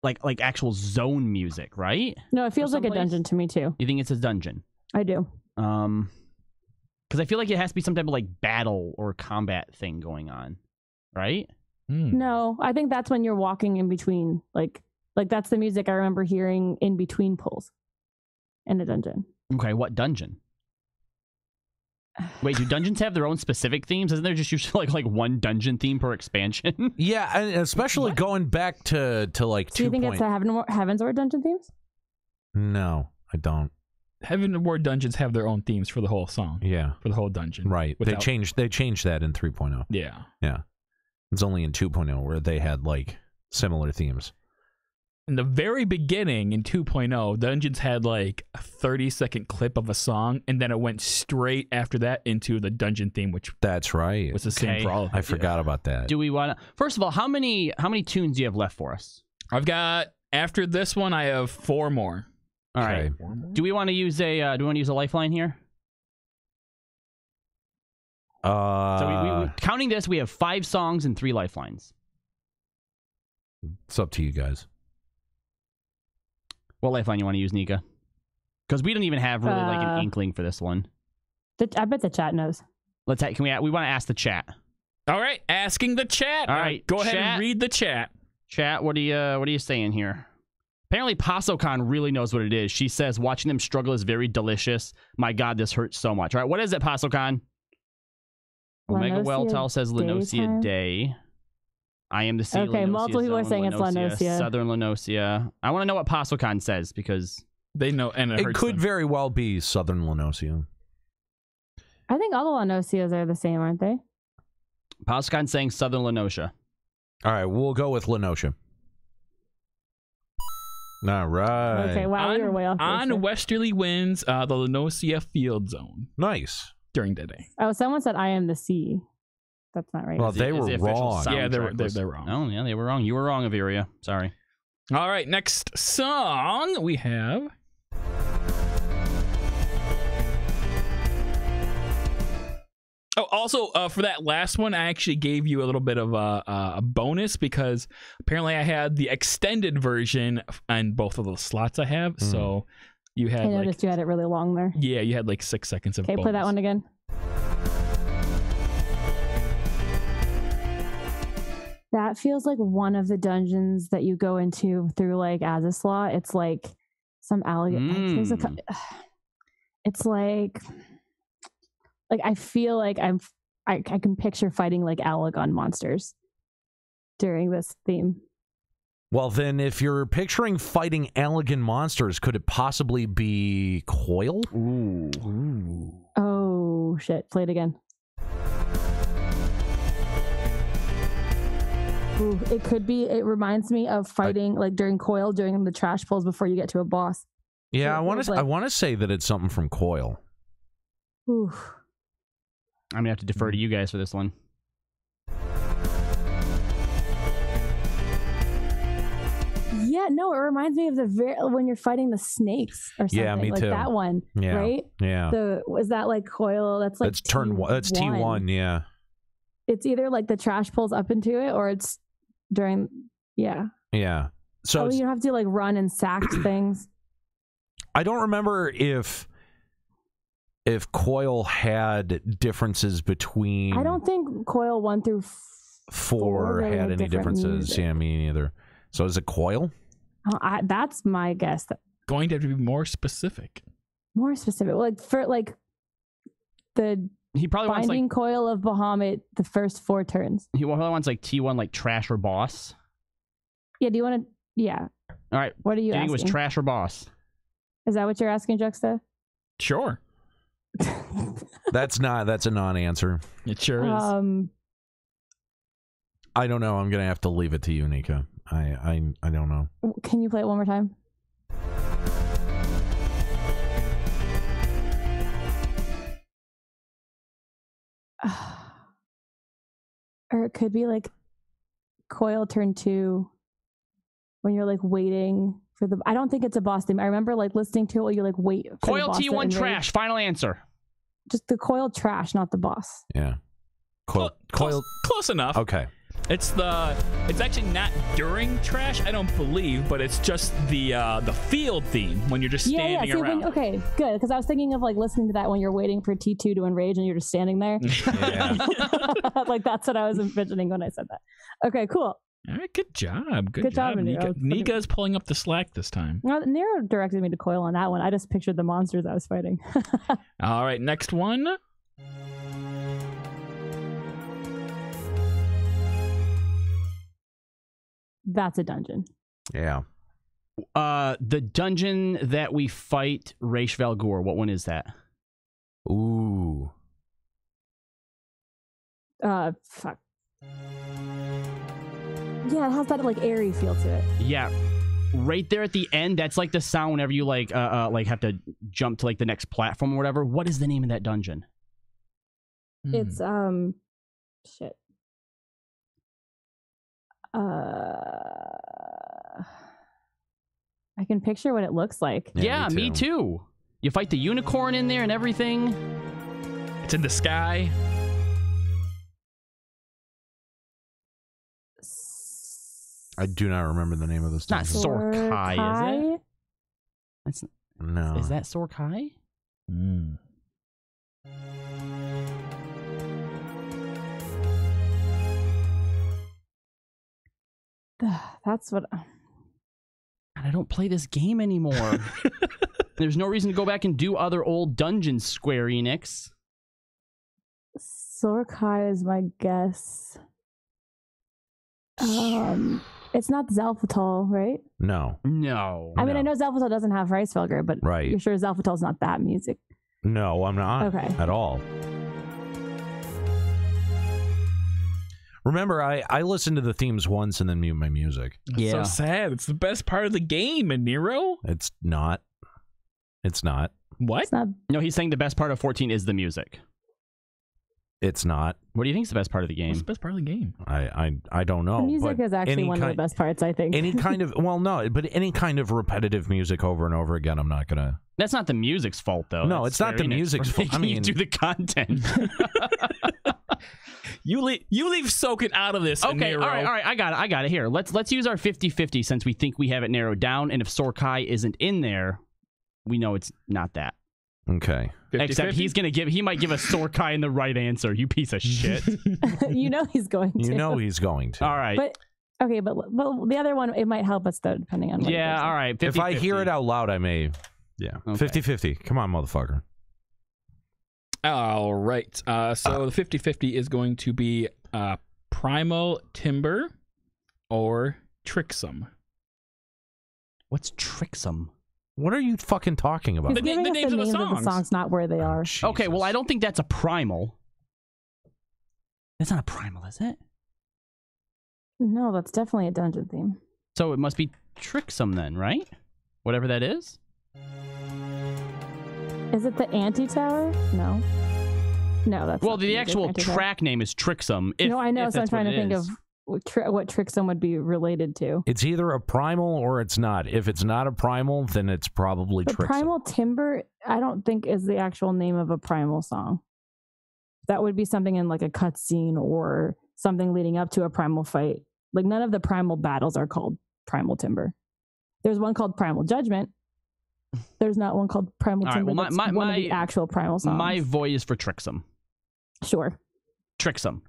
like actual zone music, right? No, it feels like a dungeon to me too. You think it's a dungeon? I do. Because I feel like it has to be some type of like battle or combat thing going on, right? No, I think that's when you're walking in between. Like that's the music I remember hearing in between pulls in a dungeon. Okay, what dungeon? Wait, do dungeons have their own specific themes? Isn't there just usually like one dungeon theme per expansion? Yeah, and especially going back to like 2. Do you think it's a Heaven's Ward dungeon themes? No, I don't. Heaven and Ward dungeons have their own themes for the whole song. Yeah. For the whole dungeon. Right. They changed that in 3.0. Yeah. Yeah. It's only in 2.0 where they had like similar themes. in the very beginning in 2.0, Dungeons had like a 30-second clip of a song, and then it went straight after that into the dungeon theme, which that's right. was the same for all of it. I forgot about that. Do we want to? First of all, how many tunes do you have left for us? I've got after this one, I have 4 more. All right. Do we want to use a lifeline here? So we counting this, we have 5 songs and 3 lifelines. It's up to you guys. What lifeline you want to use, Nika? Because we don't even have really like an inkling for this one. I bet the chat knows. We want to ask the chat. All right, asking the chat. All right, go ahead and read the chat. Chat, what are you saying here? Apparently, PasoCon really knows what it is. She says watching them struggle is very delicious. My God, this hurts so much. All right, what is it, PasoCon? Omega Welltel says Lenosia Day. I am the sea. Okay, Lenosia multiple people are saying it's Lenosia. Southern Lenosia. I want to know what PasoCon says because they know, and it could very well be Southern Lenosia. I think all the Lenosias are the same, aren't they? PasoCon saying Southern Lenosia. All right, we'll go with Lenosia. All right. Okay, wow, we were way off. On westerly winds, the Lenosia Field Zone. Nice. During the day. Oh, someone said I am the sea. That's not right. Well, they were wrong. Yeah, they're wrong. Oh, yeah, they were wrong. You were wrong, Averia. Sorry. All right, next song we have. Oh, also, for that last one, I actually gave you a little bit of a bonus because apparently I had the extended version on both of those slots I have. So you had. I noticed you had it really long there. Yeah, you had like 6 seconds of bonus. Okay, play that one again. That feels like one of the dungeons that you go into through like as a slot. It's like some alligator. It's like I feel like I can picture fighting like Alagon monsters during this theme. Well, then, if you're picturing fighting Alagon monsters, could it possibly be Coil? Ooh. Oh shit! Play it again. Ooh, it could be. It reminds me of fighting like during Coil, during the trash pulls before you get to a boss. Yeah, so I want to say that it's something from Coil. Ooh. I'm gonna have to defer to you guys for this one. Yeah, no, it reminds me of when you're fighting the snakes or something. Yeah, me like too. That one, yeah. right? Yeah. Was that like Coil? That's like turn one. That's T1. Yeah. It's either like the trash pulls up into it, or it's during. Yeah. Yeah. So you have to like run and sack things. I don't remember if Coil had differences between. I don't think Coil 1 through 4 really had any differences. Music. Yeah, me neither. So is it Coil? That's my guess. Going to have to be more specific. More specific, like for like the he probably wants like Coil of Bahamut the first 4 turns. He probably wants like T1 like trash or boss. Yeah. Do you want to? Yeah. All right. What are you asking? It was trash or boss. Is that what you're asking, Juxta? Sure. That's a non-answer. It sure is. I don't know. I'm gonna have to leave it to you, Nika. I don't know. Can you play it one more time? Or it could be like Coil turn 2 when you're like waiting for the. I don't think it's a boss theme. I remember like listening to it while you like wait. For Coil the boss T1 trash. Final answer. Just the Coil trash, not the boss. Yeah. Coil. Close enough. Okay. It's actually not during trash, I don't believe, but it's just the field theme when you're just standing around. Okay, good. Because I was thinking of like listening to that when you're waiting for T2 to enrage and you're just standing there. Yeah. Like that's what I was envisioning when I said that. Okay, cool. All right, good job. Good job. Nika's pulling up the slack this time. Well, Nero directed me to Coil on that one. I just pictured the monsters I was fighting. All right, next one. That's a dungeon. Yeah. The dungeon that we fight Raish Valgor. What one is that? Ooh. Fuck. Yeah, it has that like airy feel to it. Yeah. right there at the end, that's like the sound whenever you like have to jump to like the next platform or whatever. What is the name of that dungeon? It's shit. I can picture what it looks like. Yeah, me too. You fight the unicorn in there and everything. It's in the sky. I do not remember the name of this. It's not Sorkai, is it? That's, no. Is that Sorkai? That's what. I don't play this game anymore. There's no reason to go back and do other old dungeons, Square-Enix. Sorkai is my guess. It's not Zalphatal, right? No. No. I mean, I know Zalphatal doesn't have Reisfelger, but you're sure Zalphatal's not that music. No, I'm not. Okay. At all. Remember, I listened to the themes once and then mute my music. Yeah. So sad. It's the best part of the game, and Nero? It's not. It's not. What? It's not. No, he's saying the best part of 14 is the music. It's not. What do you think is the best part of the game? What's the best part of the game? I don't know. The music is actually one of the best parts, I think. Any kind of, well, no, but any kind of repetitive music over and over again, I'm not going to. That's not the music's fault, though. No, That's it's not the music's fault. I mean, do the content. You leave Soken out of this. Okay, Nero. all right, I got it. Here, let's use our 50-50 since we think we have it narrowed down, and if Sorkai isn't in there, we know it's not that. Okay. 50-50? Except he might give us Sorkai in the right answer, you piece of shit. You know he's going to. You know he's going to. All right. But okay, but the other one, it might help us though, depending on what yeah, all right. 50-50. If I hear it out loud, I may. Yeah. Okay. 50-50. Come on, motherfucker. All right. So the 50-50 is going to be Primal Timber or Trixum. What's Trixum? What are you fucking talking about? He's giving us the names of the songs, not where they are. Okay, well, I don't think that's a primal. That's not a primal, is it? No, that's definitely a dungeon theme. So it must be Trixum then, right? Whatever that is? Is it the Anti-Tower? No. No, that's well, not the actual track name is Trixum. No, I know, so I'm trying to think of what Trixum would be related to. It's either a primal or it's not. If it's not a primal, then it's probably Trixum. Primal Timber, I don't think is the actual name of a primal song. That would be something in like a cutscene or something leading up to a primal fight. Like none of the primal battles are called Primal Timber. There's one called Primal Judgment. There's not one called Primal Timber. Well, that's one of the actual primal songs. My vote is for Trixum. Sure. Trixum.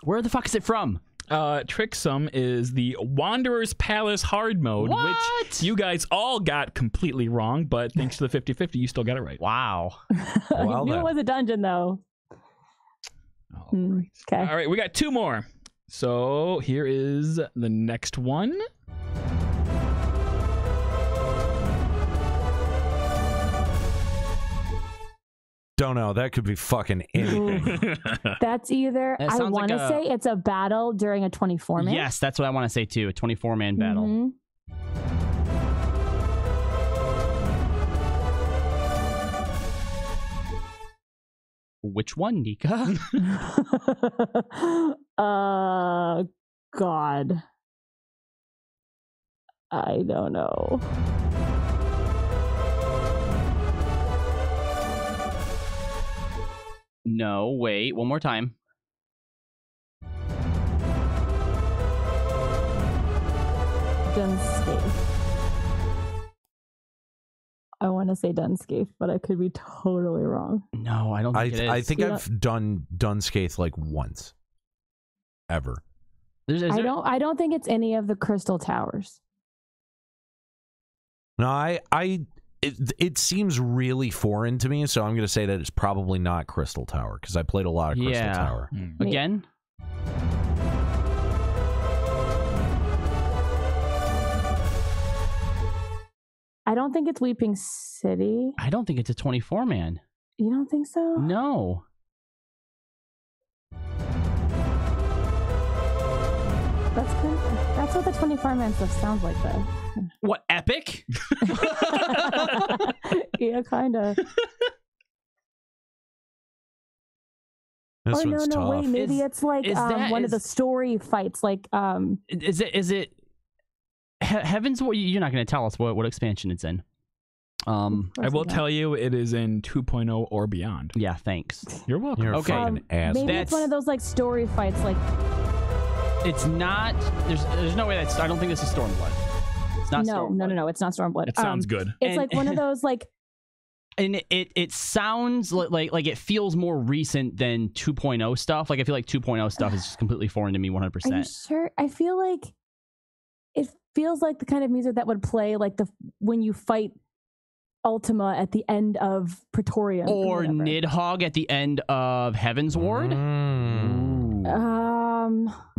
Where the fuck is it from? Trixum is the Wanderer's Palace hard mode, which you guys all got completely wrong, but thanks to the 50-50, you still got it right. Wow. I knew it was a dungeon, though. All right. Okay. All right, we got two more. So here is the next one. Don't know. That could be fucking anything. That's either, I want to say it's a battle during a 24-man. Yes, that's what I want to say too. A 24-man battle. Mm-hmm. Which one, Nika? God. I don't know. No, wait. One more time. Dunscape. I want to say Dunscape, but I could be totally wrong. No, I don't think it is. I think I've done Dunscape like once. Ever. I don't think it's any of the Crystal Towers. No, it seems really foreign to me, so I'm going to say that it's probably not Crystal Tower, because I played a lot of Crystal Tower. Again? I don't think it's Weeping City. I don't think it's a 24-man. You don't think so? No. That's That's what the 24-man stuff sounds like, though. What, epic? Yeah, kind of. This Or one's no, tough. wait, maybe it's like one of the story fights, like Is it Heaven's? You're not going to tell us what expansion it's in. I will tell you, it is in 2.0 or beyond. Yeah, thanks. You're welcome. You're Okay. fucking ass. maybe it's one of those like story fights, like It's not. There's no way that's. I don't think this is Stormblood. It's not. no, it's not Stormblood. It sounds good. It's like one of those like. And it sounds like it feels more recent than 2.0 stuff. Like I feel like 2.0 stuff is just completely foreign to me 100%. Are you sure? I feel like it feels like the kind of music that would play like when you fight Ultima at the end of Praetorian Or Nidhogg at the end of Heaven's Ward.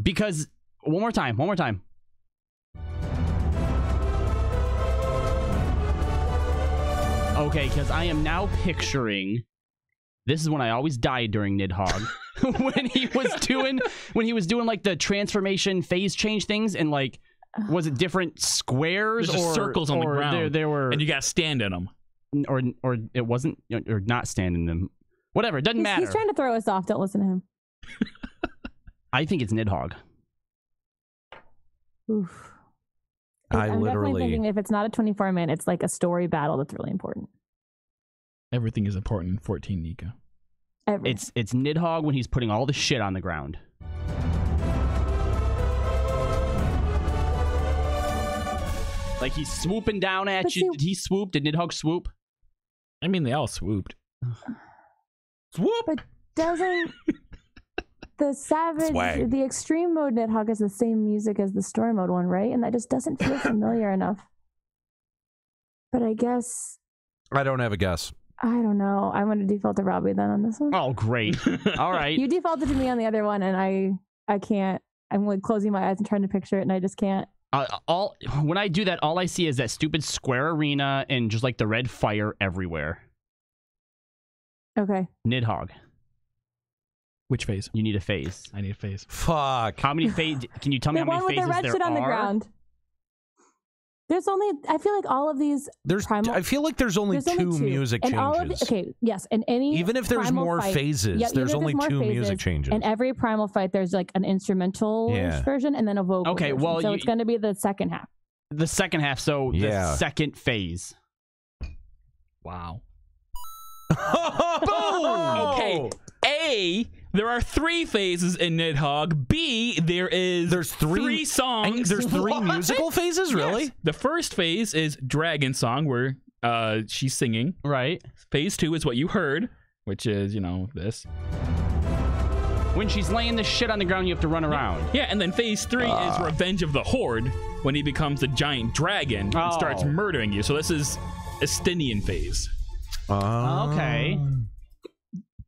Because one more time. Okay, because I am now picturing. This is when I always died during Nidhogg. when he was doing like the transformation phase change things, and like, was it different squares There's just circles on the ground? There were, and you got to stand in them. or it wasn't, or not standing them. Whatever, it doesn't matter. He's trying to throw us off. Don't listen to him. I think it's Nidhogg. Oof. I'm definitely thinking if it's not a 24-man, it's like a story battle that's really important. Everything is important in 14, Nika. It's Nidhogg when he's putting all the shit on the ground. Like he's swooping down at you. Did he swoop? Did Nidhogg swoop? I mean, they all swooped. Swoop! But doesn't the Savage, Swag. the extreme mode Nidhogg has the same music as the story mode one, right? And that just doesn't feel familiar enough. But I guess... I don't have a guess. I don't know. I'm going to default to Robbie then on this one. Oh, great. All right. You defaulted to me on the other one, and I can't. I'm like closing my eyes and trying to picture it, and I just can't. When I do that, all I see is that stupid square arena and just like the red fire everywhere. Okay. Nidhogg. Which phase? You need a phase. I need a phase. Fuck. How many phase? Can you tell me The how many one with phases the red there shit on the are? ground. There's only, I feel like all of these I feel like there's only two music and changes. all of okay, yes, and any Even if there's primal more fight, phases, yeah, there's even if only more two phases, music changes. And every primal fight, there's like an instrumental version and then a vocal. Okay, version. well, so it's going to be the second half. The second half, so the second phase. Wow. Boom! Okay. A, there are 3 phases in Nidhogg. B, there's three songs. There's 3 musical phases, really? Yes. The first phase is Dragon Song, where she's singing. Right. Phase 2 is what you heard, which is, this. When she's laying the shit on the ground, you have to run around. Yeah, and then phase 3 is Revenge of the Horde, when he becomes a giant dragon and starts murdering you. So this is Estinian phase. Okay.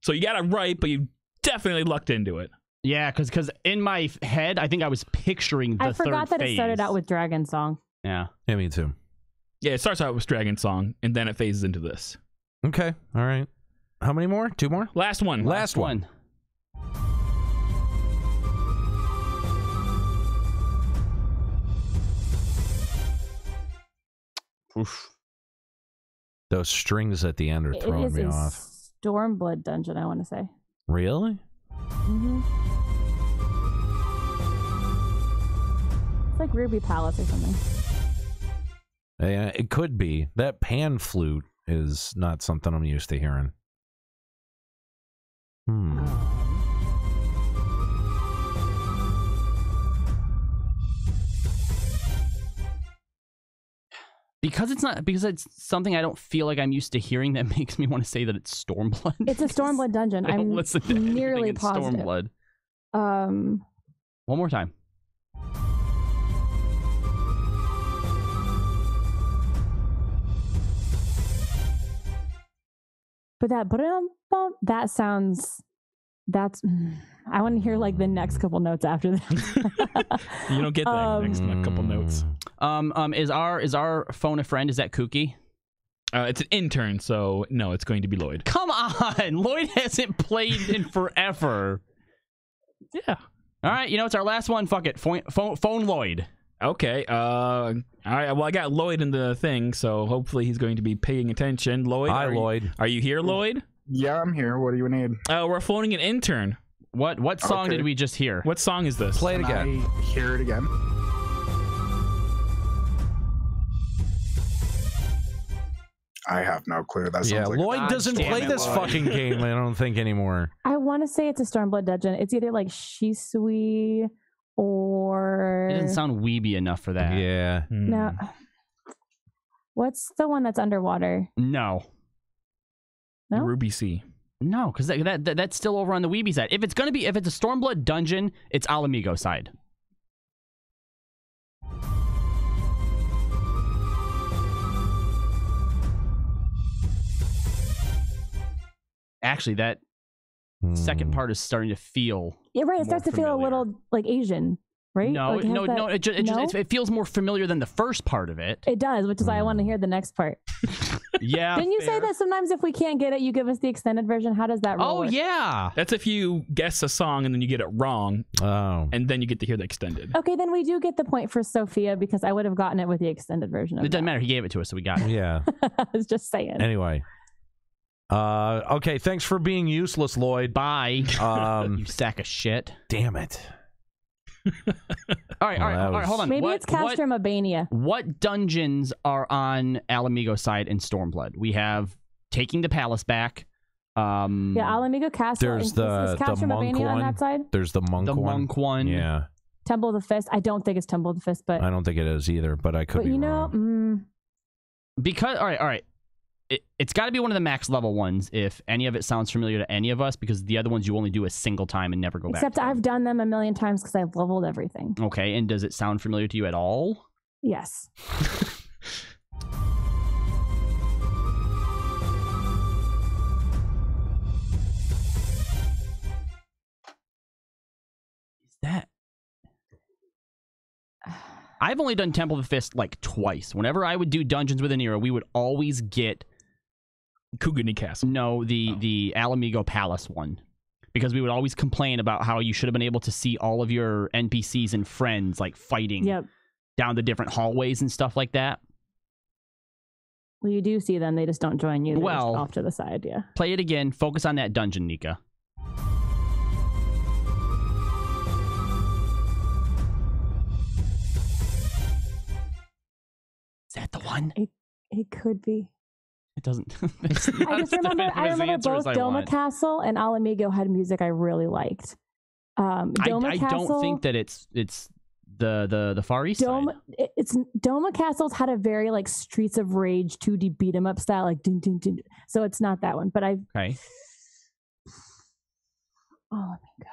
So you got it right, but you definitely lucked into it. Yeah, because in my head, I think I was picturing the I forgot third that phase. it started out with Dragon Song. Yeah. Yeah, me too. Yeah, it starts out with Dragon Song, and then it phases into this. Okay. All right. How many more? 2 more? Last one. Last one. Oof. Those strings at the end are throwing me off. Stormblood dungeon, I want to say. Really? Mm-hmm. It's like Ruby Palace or something. Yeah, it could be. That pan flute is not something I'm used to hearing. Because it's something I don't feel like I'm used to hearing, that makes me want to say that it's Stormblood. It's a Stormblood dungeon. I don't I'm listen to nearly anything in positive. Stormblood. One more time. But that sounds. I want to hear like the next couple notes after that. You don't get that next couple notes. Is our phone a friend? Is that Kooky? It's an intern, so no, it's going to be Lloyd. Come on, Lloyd hasn't played in forever. Yeah. All right, it's our last one. Fuck it, phone Lloyd. Okay. All right. Well, I got Lloyd in the thing, so hopefully he's going to be paying attention. Lloyd. Hi, Lloyd. Are you here, Lloyd? Yeah, I'm here. What do you need? We're phoning an intern. What song did we just hear? What song is this? Play it again. I hear it again. I have no clue. That sounds like Lloyd doesn't play this fucking game, I don't think, anymore. I want to say it's a Stormblood Dungeon. It's either like Shisui or... It doesn't sound weeby enough for that. Yeah. No. What's the one that's underwater? No. No? Ruby Sea. No, because that's still over on the weeby side. If it's a Stormblood Dungeon, it's Alamigo side. Actually, that second part is starting to feel. Yeah, right. It starts to feel a little like Asian, right? No, like no. It feels more familiar than the first part of it. It does, which is why I want to hear the next part. Yeah. Didn't you say that sometimes if we can't get it, you give us the extended version? How does that roll? Oh, yeah. That's if you guess a song and then you get it wrong. Oh. And then you get to hear the extended. Okay, then we do get the point for Sophia because I would have gotten it with the extended version of It doesn't matter. He gave it to us, so we got it. Yeah. I was just saying. Anyway. Okay, thanks for being useless, Lloyd. Bye. You sack of shit. Damn it. All right, hold on. Maybe it's Castrum Albania. What dungeons are on Alamigo side in Stormblood? We have taking the palace back. Yeah, Alamigo Castle. There's the Castrum monk Albania one. on that side. There's the monk one. The monk one. Yeah. Temple of the Fist. I don't think it's Temple of the Fist, but I don't think it is either, but I could be wrong. Because all right. It's got to be one of the max level ones if any of it sounds familiar to any of us, because the other ones you only do a single time and never go back. Except I've done them a million times because I've leveled everything. Okay, and does it sound familiar to you at all? Yes. Is that? I've only done Temple of the Fist like twice. Whenever I would do Dungeons with an Era, we would always get Kugani Castle. No, the Alamigo Palace one. Because we would always complain about how you should have been able to see all of your NPCs and friends like fighting down the different hallways and stuff like that. Well, you do see them. They just don't join you. They're Well, just off to the side, yeah. Play it again. Focus on that dungeon, Nika. Is that the one? It could be. It doesn't. I just remember. I remember both Doma Castle and Alamigo had music I really liked. Doma Castle. I don't think that it's the Far East side. It's Doma Castle's had a very like Streets of Rage 2D beat 'em up style, like dun, dun, dun. So it's not that one, but I. Okay. Oh, let me go.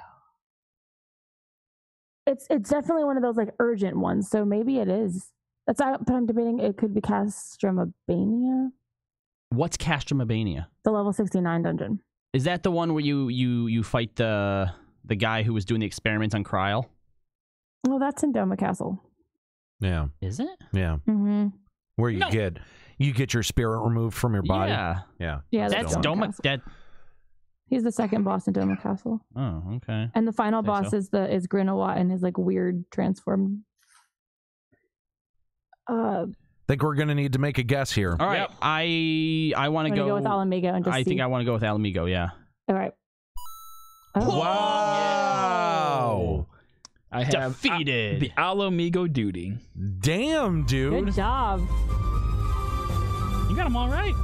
It's definitely one of those like urgent ones, so maybe it is. But I'm debating it could be Castrum Albania. What's Castrum Albania? The level 69 dungeon. Is that the one where you fight the guy who was doing the experiments on Kryl? Well, that's in Doma Castle. Yeah. Is it? Yeah. Mm-hmm. Where you get your spirit removed from your body. Yeah. Yeah. Yeah, that's Doma. He's the second boss in Doma Castle. Oh, okay. And the final boss is Grinawat and his like weird transformed. Think we're gonna need to make a guess here. All right. Yep. I want to go with Alamigo and just I think I want to go with Alamigo. Yeah. All right. Oh. Wow. I have defeated the Alamigo duty. Damn, dude. Good job. You got them all right.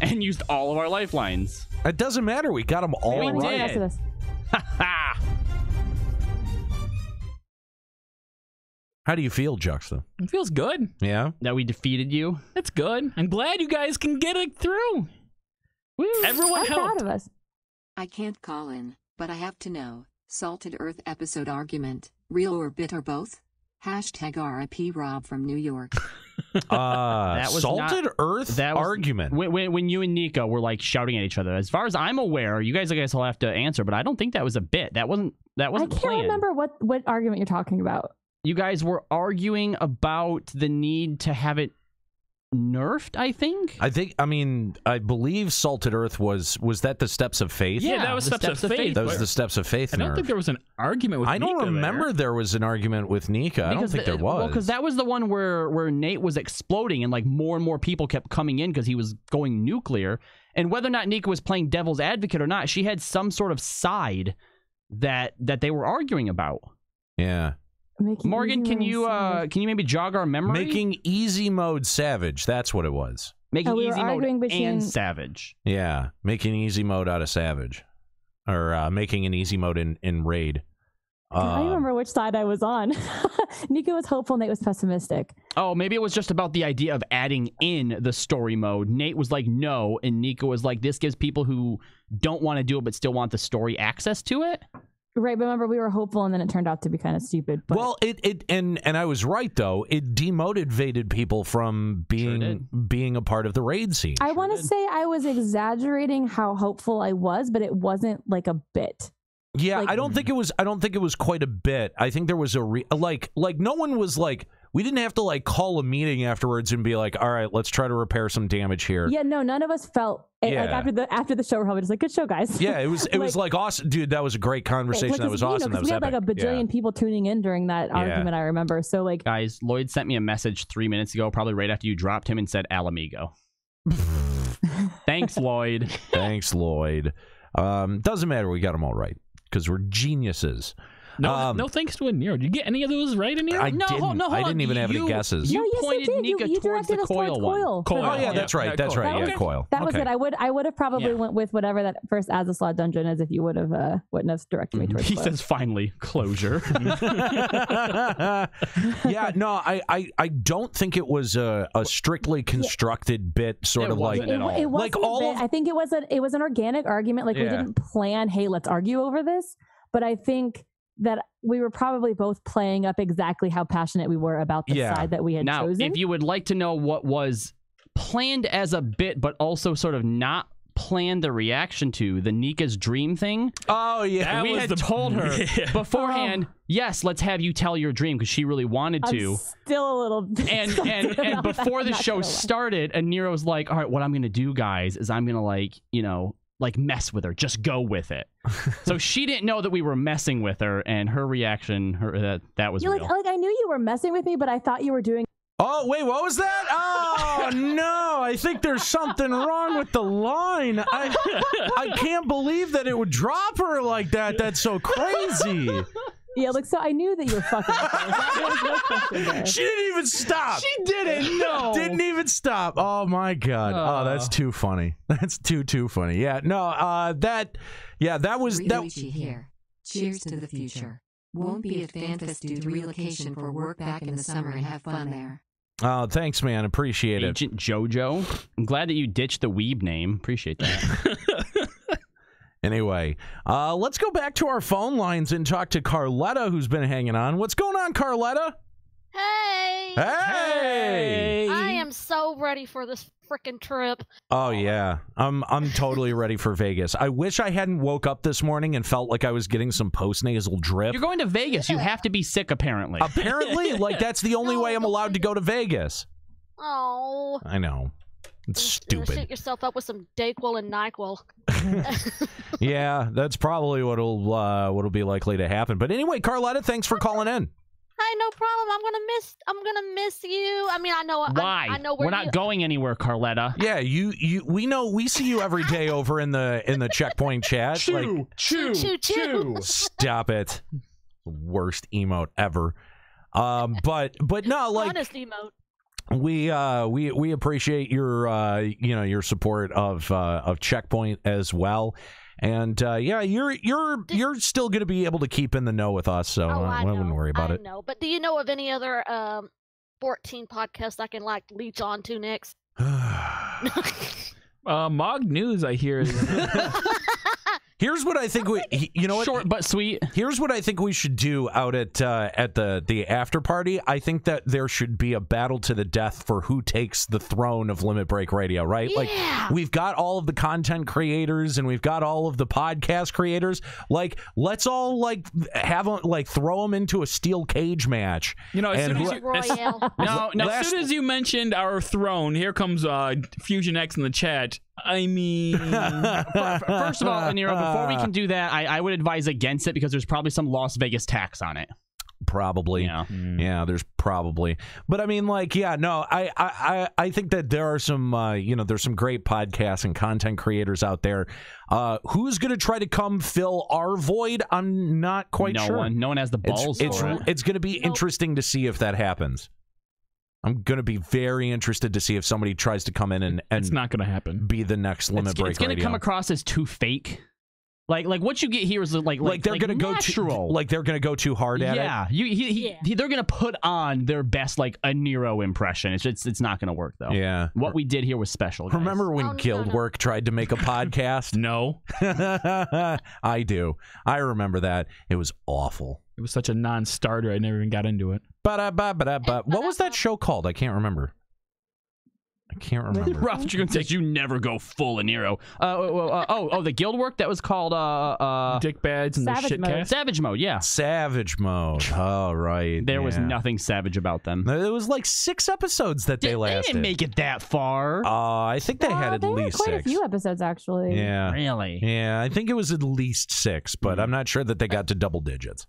And used all of our lifelines. It doesn't matter. We got them all We right. did. How do you feel, Juxta? It feels good. Yeah? That we defeated you? That's good. I'm glad you guys can get it through. Woo. Everyone I'm helped. proud of us. I can't call in, but I have to know. Salted Earth episode argument, real or bit or both? Hashtag RIP Rob from New York. That was Salted Earth argument. When you and Nika were like shouting at each other. As far as I'm aware, you guys will have to answer, but I don't think that was a bit. That wasn't I can't planned. remember what argument you're talking about. You guys were arguing about the need to have it nerfed, I think. I believe Salted Earth was that the Steps of Faith? Yeah, that was Steps of Faith. That was the Steps of Faith. I don't think there was an argument with Nika. I don't remember there was an argument with Nika. I don't think there was. Well, because that was the one where Nate was exploding and like more and more people kept coming in because he was going nuclear. And whether or not Nika was playing devil's advocate or not, she had some sort of side that they were arguing about. Yeah. Morgan, can you maybe jog our memory? Making easy mode savage. That's what it was. Making easy mode and savage. Yeah, making easy mode out of savage, or making an easy mode in raid. I don't remember which side I was on. Nika was hopeful, Nate was pessimistic. Oh, maybe it was just about the idea of adding in the story mode. Nate was like, no, and Nika was like, this gives people who don't want to do it but still want the story access to it. Right, but remember, we were hopeful, and then it turned out to be kind of stupid. But... Well, and I was right though. It demotivated people from being a part of the raid scene. I want to say I was exaggerating how hopeful I was, but it wasn't like a bit. Yeah, like, I don't think it was quite a bit. I think there was like no one was like, we didn't have to like call a meeting afterwards and be like, all right, let's try to repair some damage here. Yeah, no, none of us felt like after the show we're probably just like, good show, guys. Yeah, it was like awesome, dude. That was a great conversation. That was awesome. That was we had like a bajillion people tuning in during that argument. I remember. So like, guys, Lloyd sent me a message 3 minutes ago, probably right after you dropped him, and said Alamigo. Thanks, Lloyd. Thanks, Lloyd. Doesn't matter. We got them all right because we're geniuses. No thanks to Aniro. Did you get any of those right, Aniro? I didn't even have any guesses. You pointed Nika towards the coil one. Coil. Oh yeah, that's right. That's right. Yeah, coil. That was it. I would have probably went with whatever that first Azaslaw dungeon is if you wouldn't have directed me towards. He says finally closure. Yeah, no, I don't think it was a strictly constructed bit. Sort of like it wasn't like all. I think it was an organic argument. Like we didn't plan. Hey, let's argue over this. But I think that we were probably both playing up exactly how passionate we were about the side that we had chosen. Now, if you would like to know what was planned as a bit, but also sort of not planned the reaction to, the Nika's dream thing. Oh, yeah. We had told her beforehand, yes, let's have you tell your dream, because she really wanted to. I'm still a little bit and before the show started, Aniro was like, all right, what I'm going to do, guys, is I'm going to like mess with her, just go with it. So she didn't know that we were messing with her, and her reaction, that was real. Like I knew you were messing with me, but I thought you were doing. Oh wait, what was that? Oh no, I think there's something wrong with the line. I can't believe that it would drop her like that. That's so crazy. Yeah, so I knew that you were fucking with her. There was no question there. She didn't even stop. She didn't. No, didn't even stop. Oh my god. Oh, that's too funny. That's too funny. Yeah. No. That was that. Here. Cheers to the future. Won't be at FanFest due to relocation for work back in the summer and have fun there. Oh, thanks, man. Appreciate Agent Jojo. I'm glad that you ditched the weeb name. Appreciate that. Anyway, let's go back to our phone lines and talk to Carletta, who's been hanging on. What's going on, Carletta? Hey! Hey! I am so ready for this freaking trip. Oh yeah, I'm totally ready for Vegas. I wish I hadn't woke up this morning and felt like I was getting some post-nasal drip. You're going to Vegas. You have to be sick, apparently. Apparently, like that's the only way I'm allowed to go to Vegas. Oh. I know. It's stupid. Shoot yourself up with some Dayquil and NyQuil. Yeah, that's probably what'll be likely to happen. But anyway, Carletta, thanks for calling in. Hey, no problem. I'm gonna miss you. I mean, I know. Why? I know where we're not going anywhere, Carletta. Yeah, we see you every day over in the checkpoint chat. Chew. Stop it. Worst emote ever. But no, like honest emote. We appreciate your support of Checkpoint as well, and you're still going to be able to keep in the know with us, so I wouldn't worry about it. I know, but do you know of any other 14 podcasts I can like leech on to next? Mog News, I hear. Here's what I think you know what? Short but sweet. Here's what I think we should do out at the after party. I think that there should be a battle to the death for who takes the throne of Limit Break Radio, right? Yeah. Like, we've got all of the content creators and we've got all of the podcast creators. Like, let's all like have throw them into a steel cage match. You know, as soon as you mentioned our throne, here comes Fusion X in the chat. I mean, first of all, Nero, before we can do that, I would advise against it because there's probably some Las Vegas tax on it. Probably, yeah. There's probably, but I mean, like, yeah, no, I think that there are some, there's some great podcasts and content creators out there. Who's going to try to come fill our void? I'm not quite sure. No one has the balls. It's going to be interesting to see if that happens. I'm going to be very interested to see if somebody tries to come in and it's not going to happen. Be the next Limit Break Radio. It's going to come across as too fake. Like what you get here is like they're going to go too hard at it. Yeah, they're going to put on their best like a Nero impression. It's not going to work though. Yeah, what we did here was special. Guys. Remember when Guildwork tried to make a podcast? No, I do. I remember that. It was awful. It was such a non-starter. I never even got into it. What was that show called? I can't remember. Ralph, you're gonna say you never go full in Nero. The Guildwork that was called Dick Bads and the Shitcast. Savage Mode, yeah. Savage Mode. Oh, right. There was nothing savage about them. It was like 6 episodes that they lasted. They didn't make it that far. I think they had at least quite 6. a few episodes actually. Yeah. Really? Yeah, I think it was at least 6, but I'm not sure that they got to double digits.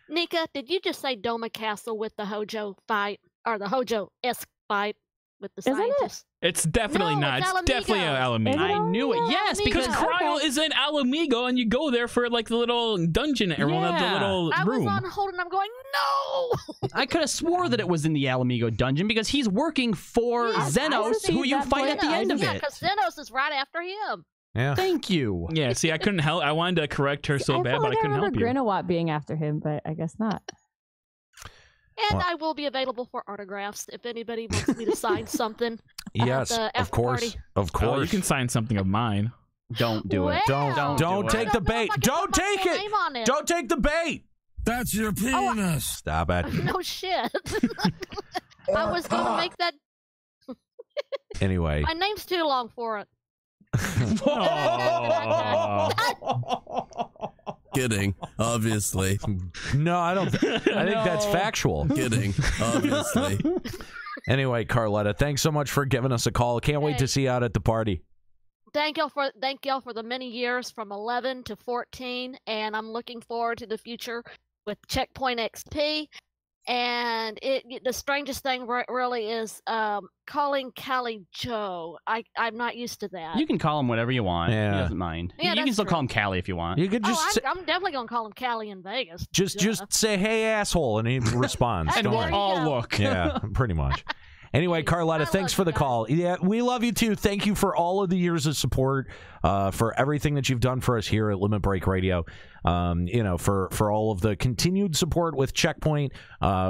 Nika, did you just say Doma Castle with the Hojo fight or the Hojo-esque fight? With the scientists. It's definitely not. It's definitely an Alamigo. I knew it. Yes, because Cryo is in Alamigo, and you go there for like the little dungeon or one of the little I room. was on hold, and I'm going, no. I could have swore that it was in the Alamigo dungeon because he's working for Xenos, who you fight at the end of it. Yeah, because Xenos is right after him. Yeah. Thank you. Yeah. See, I couldn't help. I wanted to correct her so bad, but I couldn't help you. I remember Grinawat being after him, but I guess not. And I will be available for autographs if anybody wants me to sign something. Yes, of course. Party. Of course. You can sign something of mine. Don't do it. Don't take the bait. Don't take it. Don't take the bait. That's your penis. Stop it. No shit. I was going to make that. Anyway. My name's too long for it. Kidding, obviously. No, I don't. I think that's factual. Kidding, obviously. Anyway, Carletta, thanks so much for giving us a call. Can't wait to see you out at the party. Thank y'all for the many years from 11 to 14, and I'm looking forward to the future with Checkpoint XP. And the strangest thing really is calling Callie Joe. I'm not used to that. You can call him whatever you want. Yeah. He doesn't mind. Yeah, you can still call him Callie if you want. You could just I'm definitely gonna call him Callie in Vegas. Just say, "Hey, asshole," and he responds. And we'll all look. Yeah, pretty much. Anyway, Carletta, thanks for the call. Yeah, we love you too. Thank you for all of the years of support, for everything that you've done for us here at Limit Break Radio. For all of the continued support with Checkpoint.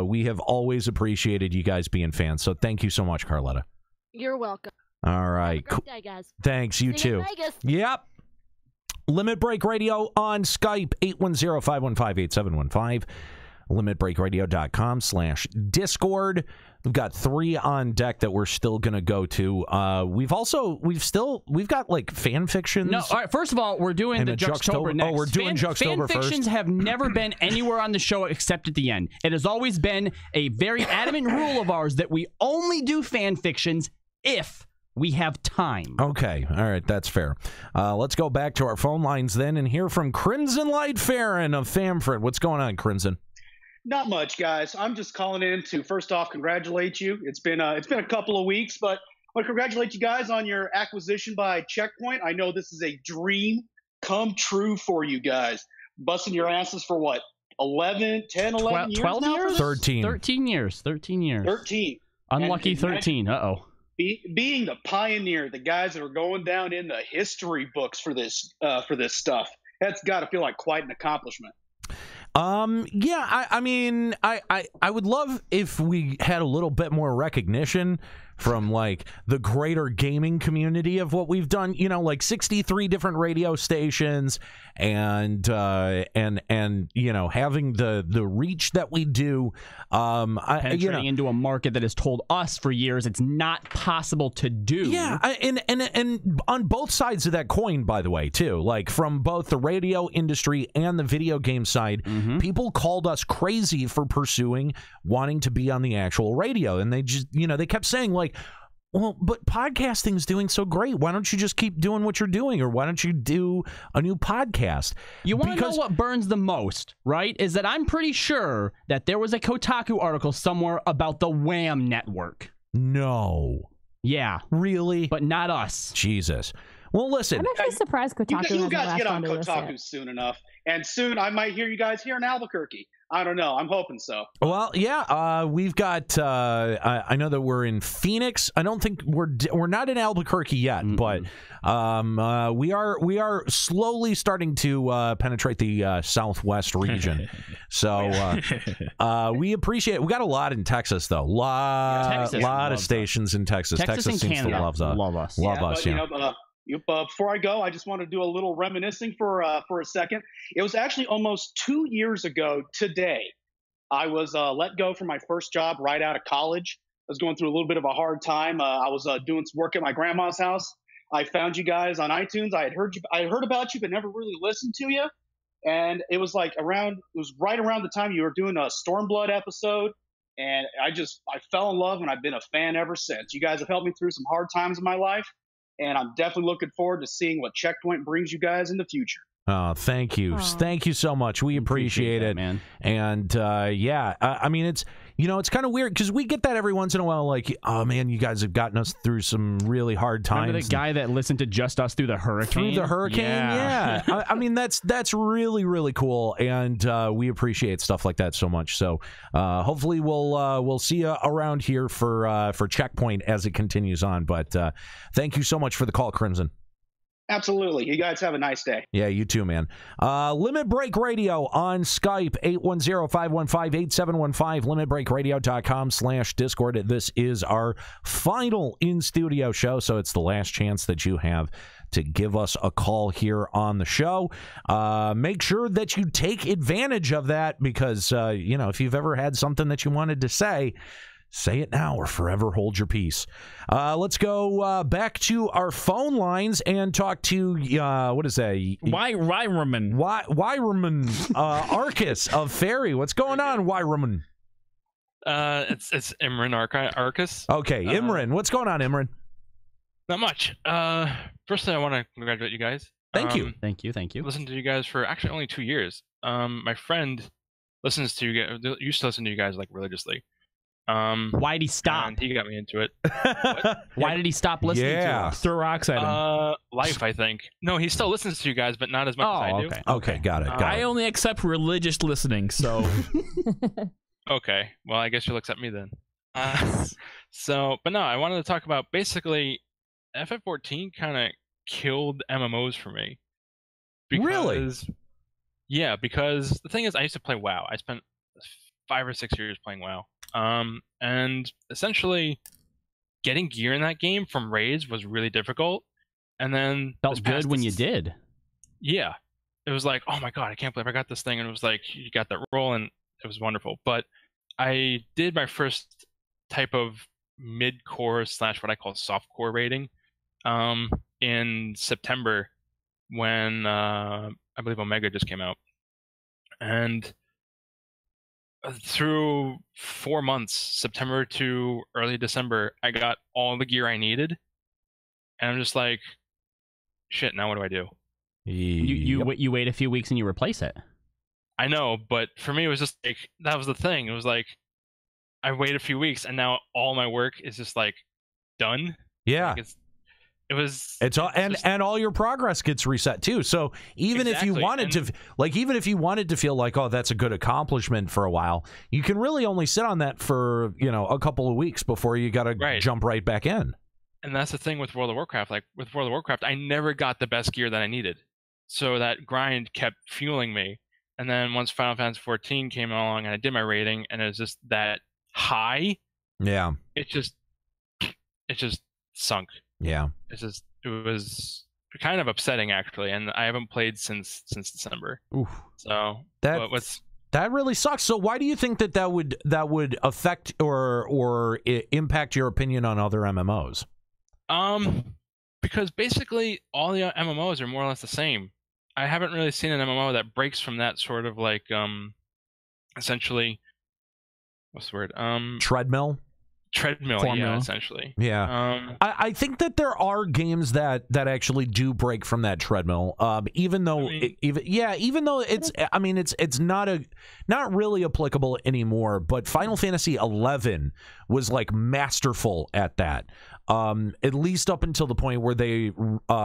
We have always appreciated you guys being fans. So thank you so much, Carletta. You're welcome. All right. Have a great day, guys. Thanks. You See you too. in Vegas. Yep. Limit Break Radio on Skype, 810-515-8715. LimitBreakRadio.com/Discord. We've got 3 on deck that we're still gonna go to. We've got like fan fictions. No, all right. First of all, we're doing the Juxtober next. Oh, we're doing Juxtober fan fictions first. have never been anywhere on the show except at the end. It has always been a very adamant rule of ours that we only do fan fictions if we have time. Okay, all right, that's fair. Let's go back to our phone lines then and hear from Crimson Light Farron of Famford. What's going on, Crimson? Not much, guys. I'm just calling in to first off congratulate you. It's been a couple of weeks, but I want to congratulate you guys on your acquisition by Checkpoint. I know this is a dream come true for you guys. Busting your asses for what? 11 years 12 now? years? 13 years. 13. Unlucky And 13. Uh-oh. Being the pioneer, the guys that are going down in the history books for this stuff, that's got to feel like quite an accomplishment. Yeah, I mean, I would love if we had a little bit more recognition from like the greater gaming community of what we've done, you know, like 63 different radio stations and you know, having the reach that we do, penetrating into a market that has told us for years it's not possible to do. Yeah, and on both sides of that coin, by the way, too, like from both the radio industry and the video game side, people called us crazy for pursuing wanting to be on the actual radio, and they just, you know, they kept saying like, well, but podcasting's doing so great. Why don't you just keep doing what you're doing, or why don't you do a new podcast? You want to know what burns the most, right? Is that I'm pretty sure that there was a Kotaku article somewhere about the Wham network. No. Yeah. Really? But not us. Jesus. Well, listen. I'm actually surprised Kotaku You hasn't guys latched get on onto this yet. Kotaku soon enough, and soon I might hear you guys here in Albuquerque. I don't know. I'm hoping so. Well, yeah, we've got. I know that we're in Phoenix. I don't think we're not in Albuquerque yet, but we are slowly starting to penetrate the Southwest region. So we appreciate it. We got a lot in Texas, though. Lot of stations in Texas. Texas and seems Canada to love us. Love us. You know, before I go, I just want to do a little reminiscing for a second. It was actually almost 2 years ago today. I was let go from my first job right out of college. I was going through a little bit of a hard time. I was doing some work at my grandma's house. I found you guys on iTunes. I heard about you, but never really listened to you. And it was like it was right around the time you were doing a Stormblood episode. And I fell in love, and I've been a fan ever since. You guys have helped me through some hard times in my life. And I'm definitely looking forward to seeing what Checkpoint brings you guys in the future. Thank you. Thank you so much. We appreciate it, man. And I mean, it's, you know, it's kind of weird because we get that every once in a while, like, oh man, you guys have gotten us through some really hard times. Remember the guy that listened to Just Us through the hurricane? Yeah. I mean, that's really, really cool, and we appreciate stuff like that so much. So hopefully we'll see you around here for Checkpoint as it continues on. But thank you so much for the call, Crimson. Absolutely. You guys have a nice day. Yeah, you too, man. Limit Break Radio on Skype, 810-515-8715, limitbreakradio.com/Discord. This is our final in-studio show, so it's the last chance that you have to give us a call here on the show. Make sure that you take advantage of that because, you know, if you've ever had something that you wanted to say it now or forever hold your peace. Let's go back to our phone lines and talk to, what is that? Wyraman. Arcus of Fairy. What's going on, Wyraman? It's Imran Arcus. Okay, Imran. What's going on, Imran? Not much. Firstly, I want to congratulate you guys. Thank you. Thank you. Listened to you guys for actually only 2 years. My friend listens to you guys, used to listen to you guys like religiously. Why'd he stop? And he got me into it. Why did he stop listening to us? Throw rocks at him. Life, I think. No, he still listens to you guys, but not as much as I do. Okay, got it. I only accept religious listening, so. Okay, well, I guess you'll accept me then. But no, I wanted to talk about basically FF14 kind of killed MMOs for me. Really? Yeah, because the thing is, I used to play WoW. I spent 5 or 6 years playing WoW. And essentially getting gear in that game from raids was really difficult. And then felt good when you did. Yeah. It was like, oh my god, I can't believe I got this thing. And it was like, you got that roll, and it was wonderful. But I did my first type of mid-core / what I call soft-core raiding in September when I believe Omega just came out. And through 4 months, September to early December, I got all the gear I needed, and I'm just like, shit. Now what do I do? You wait a few weeks and you replace it. I know, but for me, it was just like that was the thing. It was like I wait a few weeks, and now all my work is just like done. Yeah. Like and all your progress gets reset too. So even if you wanted to feel like, oh, that's a good accomplishment for a while, you can really only sit on that for, you know, a couple of weeks before you got to jump right back in. And that's the thing with World of Warcraft. Like with World of Warcraft, I never got the best gear that I needed. So that grind kept fueling me. And then once Final Fantasy XIV came along and I did my rating and it was just that high. Yeah. It just it just sunk. Yeah. It was kind of upsetting actually, and I haven't played since December. Oof. So that really sucks. So why do you think that would affect or impact your opinion on other MMOs? Because basically all the MMOs are more or less the same. I haven't really seen an MMO that breaks from that sort of like essentially, what's the word? Treadmill, formula. Yeah, essentially. Yeah. I think that there are games that actually do break from that treadmill. Even though even though it's not really applicable anymore, but Final Fantasy XI was like masterful at that. At least up until the point where they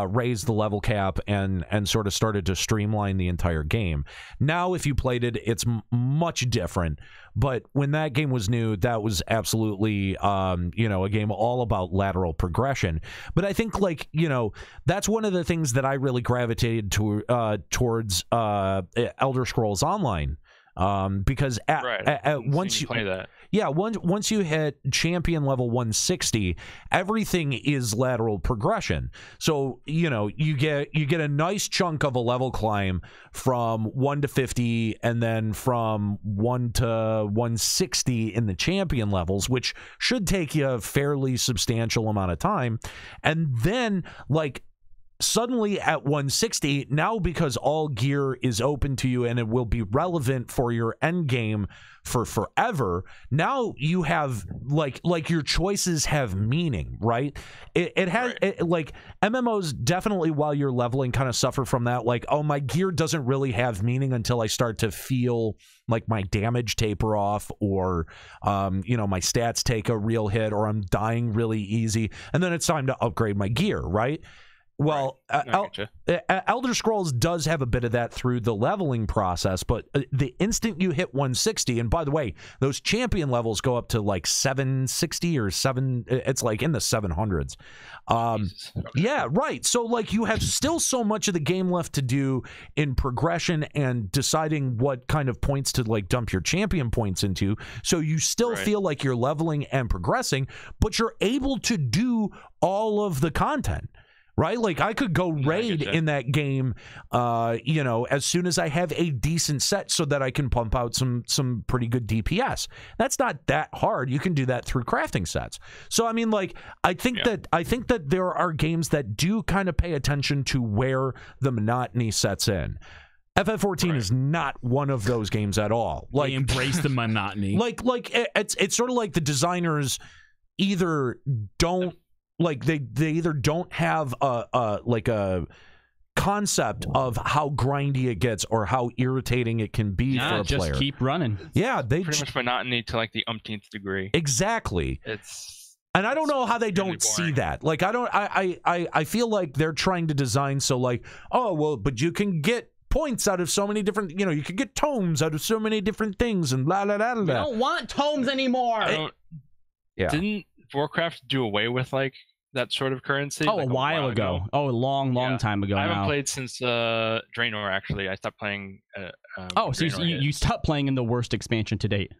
raised the level cap and sort of started to streamline the entire game. Now, if you played it, it's much different. But when that game was new, that was absolutely, a game all about lateral progression. But I think, that's one of the things that I really gravitated towards Elder Scrolls Online. Because once you play that, once you hit champion level 160, everything is lateral progression. So you get a nice chunk of a level climb from 1 to 50, and then from 1 to 160 in the champion levels, which should take you a fairly substantial amount of time, and then suddenly at 160, now because all gear is open to you and it will be relevant for your end game for forever, now you have your choices have meaning, right? It has MMOs definitely, while you're leveling, kind of suffer from that. My gear doesn't really have meaning until I start to feel like my damage taper off, or my stats take a real hit, or I'm dying really easy, and then it's time to upgrade my gear, right? Well, Elder Scrolls does have a bit of that through the leveling process, but the instant you hit 160, and by the way, those champion levels go up to 760 or 7, it's in the 700s. Yeah, right. So you have still so much of the game left to do in progression and deciding what kind of points to dump your champion points into. So you still feel like you're leveling and progressing, but you're able to do all of the content. Right? I could go raid in that game, as soon as I have a decent set so that I can pump out some pretty good DPS. That's not that hard. You can do that through crafting sets. So, I think that there are games that do kind of pay attention to where the monotony sets in. FF14 is not one of those games at all. They embrace the monotony. It's sort of like the designers either don't they either don't have a concept of how grindy it gets or how irritating it can be for a player. Just keep running. Yeah, they pretty much monotony to the umpteenth degree. Exactly. And I don't know how they don't see that. I feel like they're trying to design so but you can get points out of so many different, you can get tomes out of so many different things and blah blah blah blah. We don't want tomes anymore. Didn't Warcraft do away with that sort of currency? A while ago. A long time ago. I haven't played since Draenor. Actually, I stopped playing. So you stopped playing in the worst expansion to date.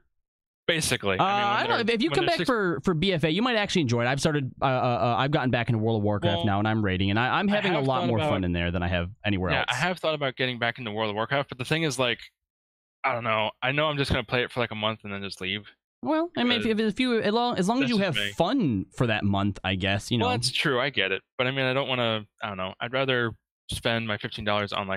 Basically, I don't know. If you come back for BFA, you might actually enjoy it. I've started. I've gotten back into World of Warcraft now, and I'm raiding, and I'm having a lot more fun in there than I have anywhere else. I have thought about getting back into World of Warcraft, but the thing is, I don't know. I know I'm just gonna play it for a month and then just leave. Well, if you as long as you have fun for that month, I guess, Well, that's true. I get it, but I don't want to. I don't know. I'd rather spend my $15 on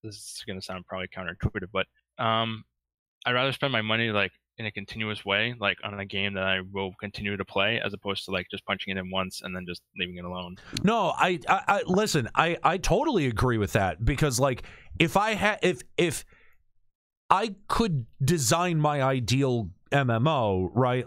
this is gonna sound probably counterintuitive, but I'd rather spend my money in a continuous way, on a game that I will continue to play, as opposed to just punching it in once and then just leaving it alone. No, I listen. I totally agree with that, because if I could design my ideal MMO, right?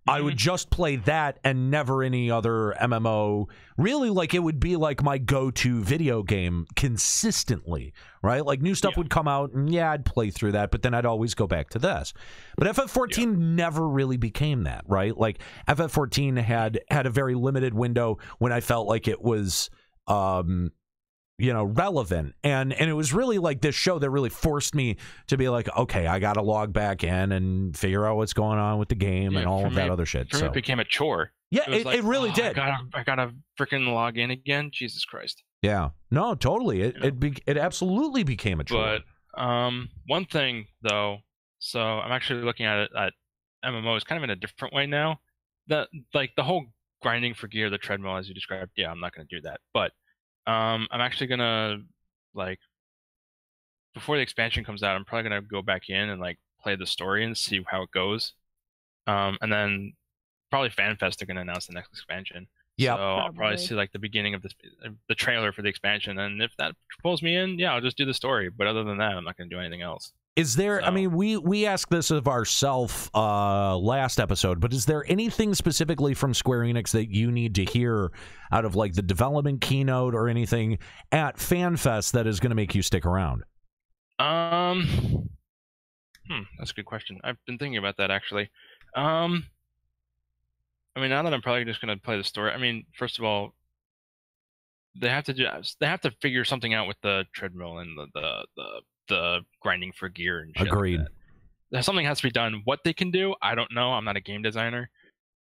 I would just play that and never any other MMO. Really, it would be my go-to video game consistently, right? New stuff would come out, and I'd play through that, but then I'd always go back to this. But FF14 never really became that, right? FF14 had a very limited window when I felt like it was relevant. And it was really like this show that really forced me to be like, okay, I got to log back in and figure out what's going on with the game and all of that other shit. So it became a chore. Yeah, it really did. I gotta freaking log in again. Jesus Christ. Yeah, no, totally. It absolutely became a chore. But one thing though, so I'm actually looking at it at MMOs kind of in a different way now. That like the whole grinding for gear, the treadmill as you described. Yeah, I'm not gonna do that. But I'm actually gonna like before the expansion comes out, I'm probably gonna go back in and like play the story and see how it goes. And then probably FanFest they're gonna announce the next expansion. Yeah, so I'll probably see like the beginning of the trailer for the expansion, and if that pulls me in, yeah, I'll just do the story. But other than that, I'm not gonna do anything else. Is there? So, I mean, we asked this of ourselves last episode, but is there anything specifically from Square Enix that you need to hear out of like the development keynote or anything at FanFest that is going to make you stick around? That's a good question. I've been thinking about that actually. I mean, now that I'm probably just going to play the story. I mean, first of all, they have to figure something out with the treadmill and the grinding for gear and shit. Agreed. Like that. Something has to be done. What they can do, I don't know. I'm not a game designer.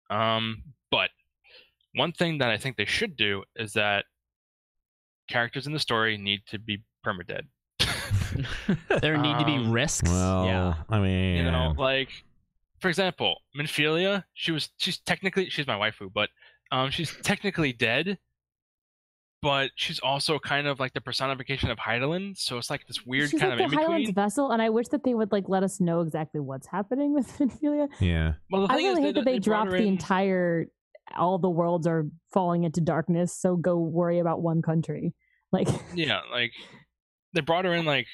But one thing that I think they should do is that characters in the story need to be permadead. There need to be risks. Well, yeah. I mean, like for example, Minfilia, she's my waifu, but she's technically dead, but she's also kind of like the personification of Heidelin, so it's like this weird kind of in between. Heidelin's vessel, and I wish that they would like let us know exactly what's happening with Minfilia. Yeah. Well, the I thing really is hate that they dropped the entire. All the worlds are falling into darkness, so go worry about one country. Like yeah, like they brought her in like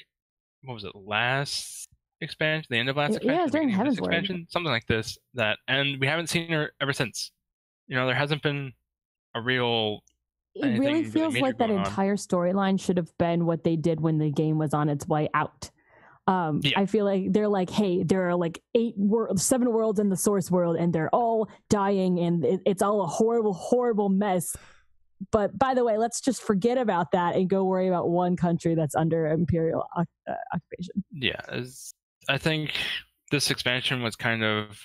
what was it last expansion, the end of last expansion, yeah, during Heaven's expansion, something like this. And we haven't seen her ever since. There hasn't been a real. It really feels like that entire storyline should have been what they did when the game was on its way out. I feel like they're like, hey, there are like 7 worlds in the source world, and they're all dying, and it's all a horrible, horrible mess. But by the way, let's just forget about that and go worry about one country that's under imperial occupation. Yeah, I think this expansion was kind of,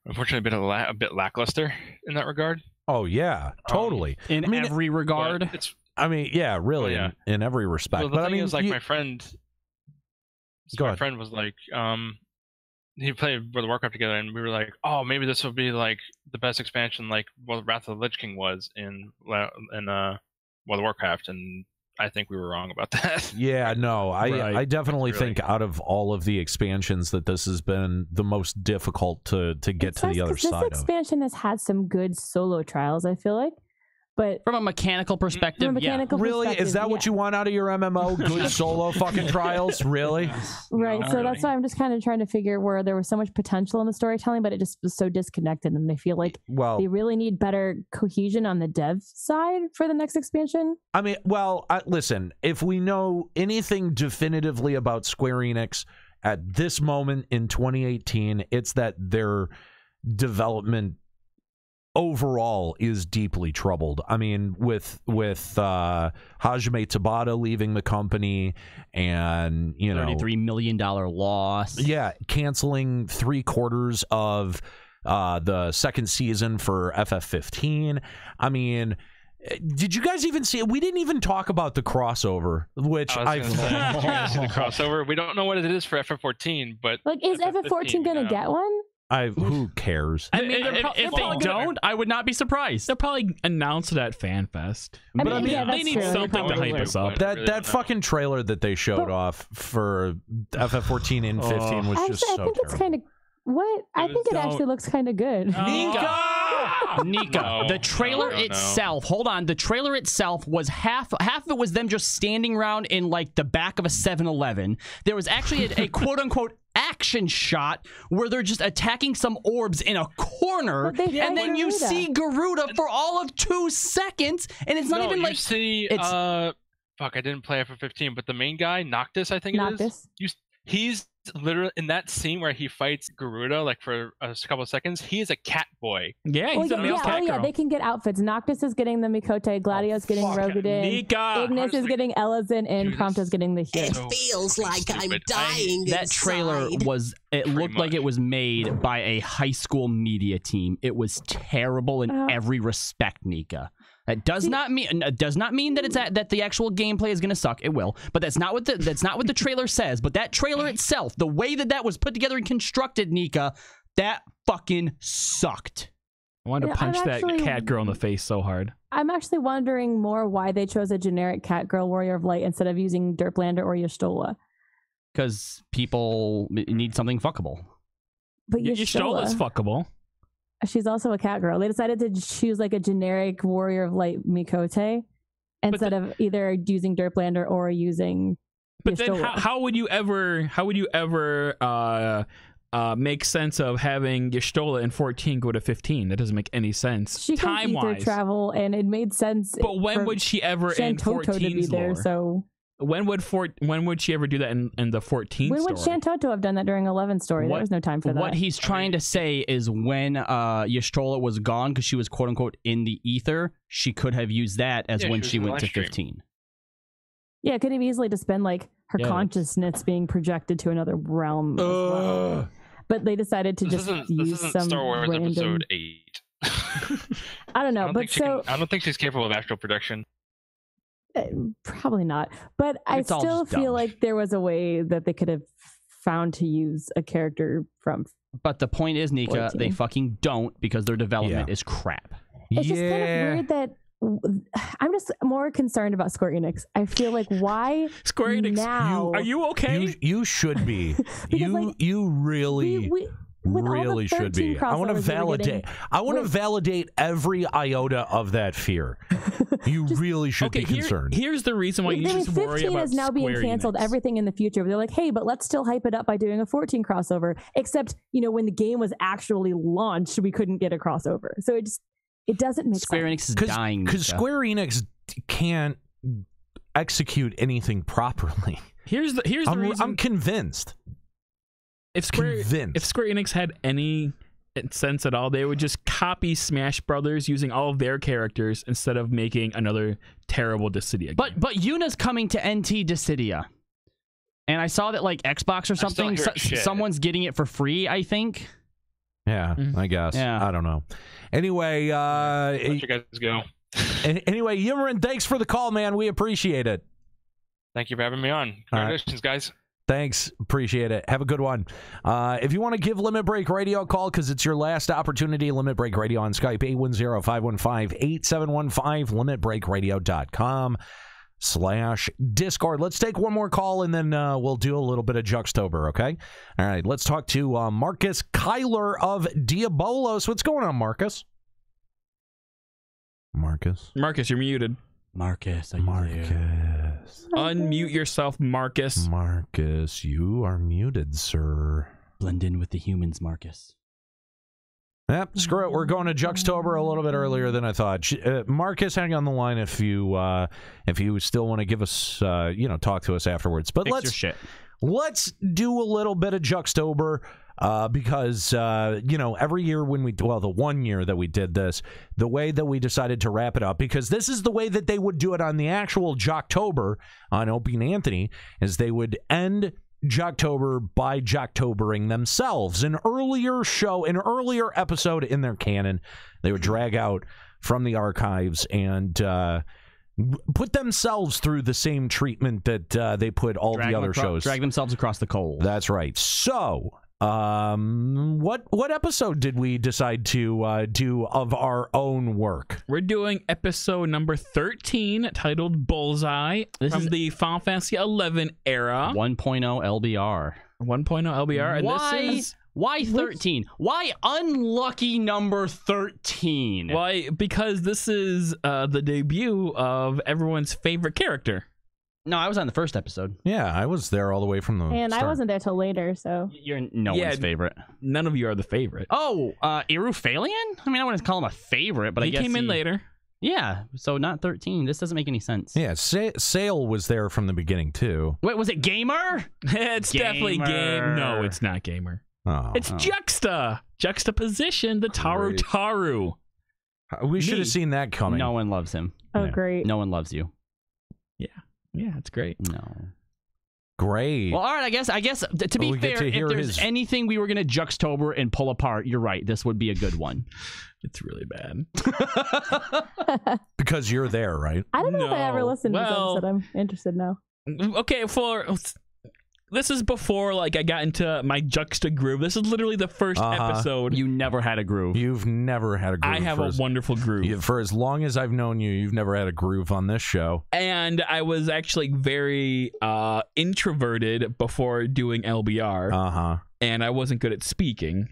unfortunately, a bit lackluster in that regard. Oh yeah, totally. In every regard. Yeah, really, in every respect. Well, the thing is, like my friend was like, he played World of Warcraft together, and we were like, oh, maybe this will be like the best expansion, like what Wrath of the Lich King was in World of Warcraft, and I think we were wrong about that. Yeah, no, I definitely think out of all of the expansions that this has been the most difficult to get to the other side of. This expansion has had some good solo trials, I feel like. But from a mechanical perspective, really, is that what you want out of your MMO? Good solo fucking trials, really? Right. So that's why I'm just kind of trying to figure where there was so much potential in the storytelling, but it just was so disconnected, and I feel like they really need better cohesion on the dev side for the next expansion. I mean, listen, if we know anything definitively about Square Enix at this moment in 2018, it's that their development overall is deeply troubled. I mean, with Hajime Tabata leaving the company, and $33 million loss. Yeah, canceling 3/4 of the second season for FF15. I mean, did you guys even see it? We didn't even talk about the crossover, which the crossover. We don't know what it is for FF14, but like, is FF14 gonna get one? Who cares? I mean, if they don't, I would not be surprised. They'll probably announce it at FanFest. But they need something to hype us up. That fucking trailer that they showed off for FF14 and 15 was just so terrible. It's kind of I think it actually looks kind of good. Nika, the trailer itself. Hold on, the trailer itself was half of it was them just standing around in like the back of a 7-Eleven. There was actually a quote unquote action shot where they're just attacking some orbs in a corner, and then you see Garuda for all of 2 seconds, and it's not even like you see. Fuck, I didn't play FF15, but the main guy, Noctis, I think it is. He's literally in that scene where he fights Garuda, like for a couple of seconds. He is a cat boy. Yeah, he's a male cat girl. They can get outfits. Noctis is getting the Mikote, Gladio's getting Rogadin, Nika. Ignis is getting Elazin, and Prompto's getting the Hero. It feels like I'm dying. That trailer looked like it was made by a high school media team. It was terrible in every respect, Nika. That does not mean that the actual gameplay is going to suck. It will, but that's not what the trailer says. But that trailer itself, the way that was put together and constructed, Nika, that fucking sucked. I wanted to punch that cat girl in the face so hard. I'm actually wondering more why they chose a generic cat girl warrior of light instead of using Derplander or Y'shtola. Because people need something fuckable. But Y'shtola's fuckable. She's also a cat girl. They decided to choose like a generic warrior of light Mikote instead of either using Derplander or using. But then how would you ever make sense of having Y'shtola in 14 go to 15? That doesn't make any sense. She can ether travel, and it made sense. But when would she ever in 14's lore? So when would she ever do that in the 14 story? When would Shantoto have done that during 11 story? There was no time for that. What he's trying to say is when Y'shtola was gone because she was quote unquote in the ether, she could have used that as when she went to 15. Yeah, it could have easily just been like her consciousness being projected to another realm as well. But they decided to use some Star Wars random... Episode 8. I don't know, I don't think she's capable of astral projection. Probably not, but I still feel like there was a way that they could have found to use a character from. But the point is, Nika, 14. They fucking don't because their development is crap. It's just kind of weird that I'm just more concerned about Square-Enix. I feel like why Square-Enix now? Are you okay? You should be. you really. Really should be. I want to validate. I want to validate every iota of that fear. You really should be concerned. Here's the reason why you should worry about 15 is now being canceled. Everything in the future, they're like, hey, but let's still hype it up by doing a 14 crossover. Except, when the game was actually launched, we couldn't get a crossover. So it doesn't make Square sense. Enix is dying because Square Enix can't execute anything properly. Here's the reason. I'm convinced. If Square Enix had any sense at all, they would just copy Smash Brothers using all of their characters instead of making another terrible Dissidia game. But Yuna's coming to NT Dissidia. And I saw that like Xbox or something, someone's getting it for free, I think. Yeah, I guess. Yeah. I don't know. Anyway, let you guys go. Anyway, Yimmerin, thanks for the call, man. We appreciate it. Thank you for having me on. Congratulations, guys. Thanks. Appreciate it. Have a good one. If you want to give Limit Break Radio a call because it's your last opportunity, Limit Break Radio on Skype, 810-515-8715, limitbreakradio.com/Discord. Let's take one more call and then we'll do a little bit of Juxtober, okay? All right, let's talk to Marcus Kyler of Diabolos. What's going on, Marcus? Marcus, you're muted. Marcus, unmute yourself, Marcus. Marcus, you are muted, sir. Blend in with the humans, Marcus. Yep, screw it. We're going to Juxtober a little bit earlier than I thought. Marcus, hang on the line if you still want to give us, talk to us afterwards. But let's do a little bit of Juxtober. Because, every year the 1 year that we did this, the way that we decided to wrap it up, because this is the way that they would do it on the actual Juxtober on Opie and Anthony, is they would end Juxtober by Juxtobering themselves. An earlier episode in their canon, they would drag out from the archives and put themselves through the same treatment that they put all the other shows. Drag themselves across the coals. That's right. So... what episode did we decide to do of our own work? We're doing episode number 13, titled Bullseye, from the Final Fantasy XI era. 1.0 LBR. 1.0 LBR. And Why 13? Why unlucky number 13? Why? Because this is the debut of everyone's favorite character. No, I was on the first episode. Yeah, I was there all the way from the And start. I wasn't there till later, so... You're no one's favorite. None of you are the favorite. Oh, Irufalian? I mean, I wouldn't call him a favorite, but I guess he came in later. Yeah, so not 13. This doesn't make any sense. Yeah, Sale was there from the beginning too. Wait, was it Gamer? It's definitely Game. No, it's not Gamer. Oh. It's Juxta. Juxtaposition, the Taru Great. Taru. We should have seen that coming. No one loves him. Oh, great. No one loves you. Yeah, it's great. No. Great. Well, all right, I guess to be we get fair, to hear if there's his- anything we were going to Juxtober and pull apart, you're right. This would be a good one. It's really bad. Because you're there, right? I don't know if I ever No. listened to this Well- episode. I'm interested now. Okay, this is before like I got into my Juxta groove. This is literally the first episode. You never had a groove. You've never had a groove. I have for a wonderful groove. For as long as I've known you, you've never had a groove on this show. And I was actually very introverted before doing LBR. And I wasn't good at speaking.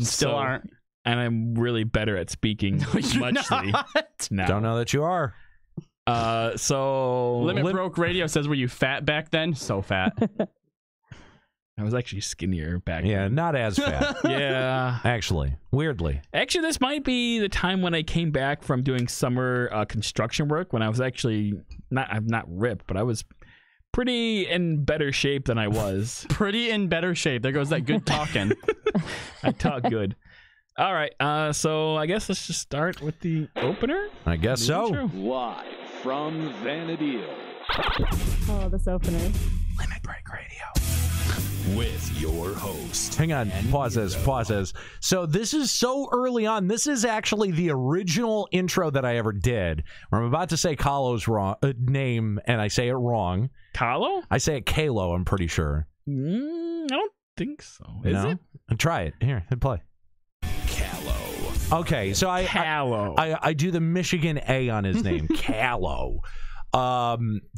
Still aren't. And I'm really better at speaking muchly now. Don't know that you are. So Limit Broke Radio says, were you fat back then? So fat. I was actually skinnier back Yeah, then. not as fat. Yeah. Actually, weirdly. Actually, this might be the time when I came back from doing summer construction work when I was actually I'm not ripped, but I was pretty in better shape than I was. Pretty in better shape. There goes that good talking. I talk good. All right, so I guess let's just start with the opener. I guess so. Intro. Live from Vanadil. Oh, this opener. Limit Break Radio. With your host. Hang on. Pause this. So this is so early on. This is actually the original intro that I ever did. Where I'm about to say Kahlo's name, and I say it wrong. Kahlo? I say it Kalo, I'm pretty sure. I don't think so. Is No? it? Try it. Here, hit play. Okay, so I do the Michigan A on his name, Callow.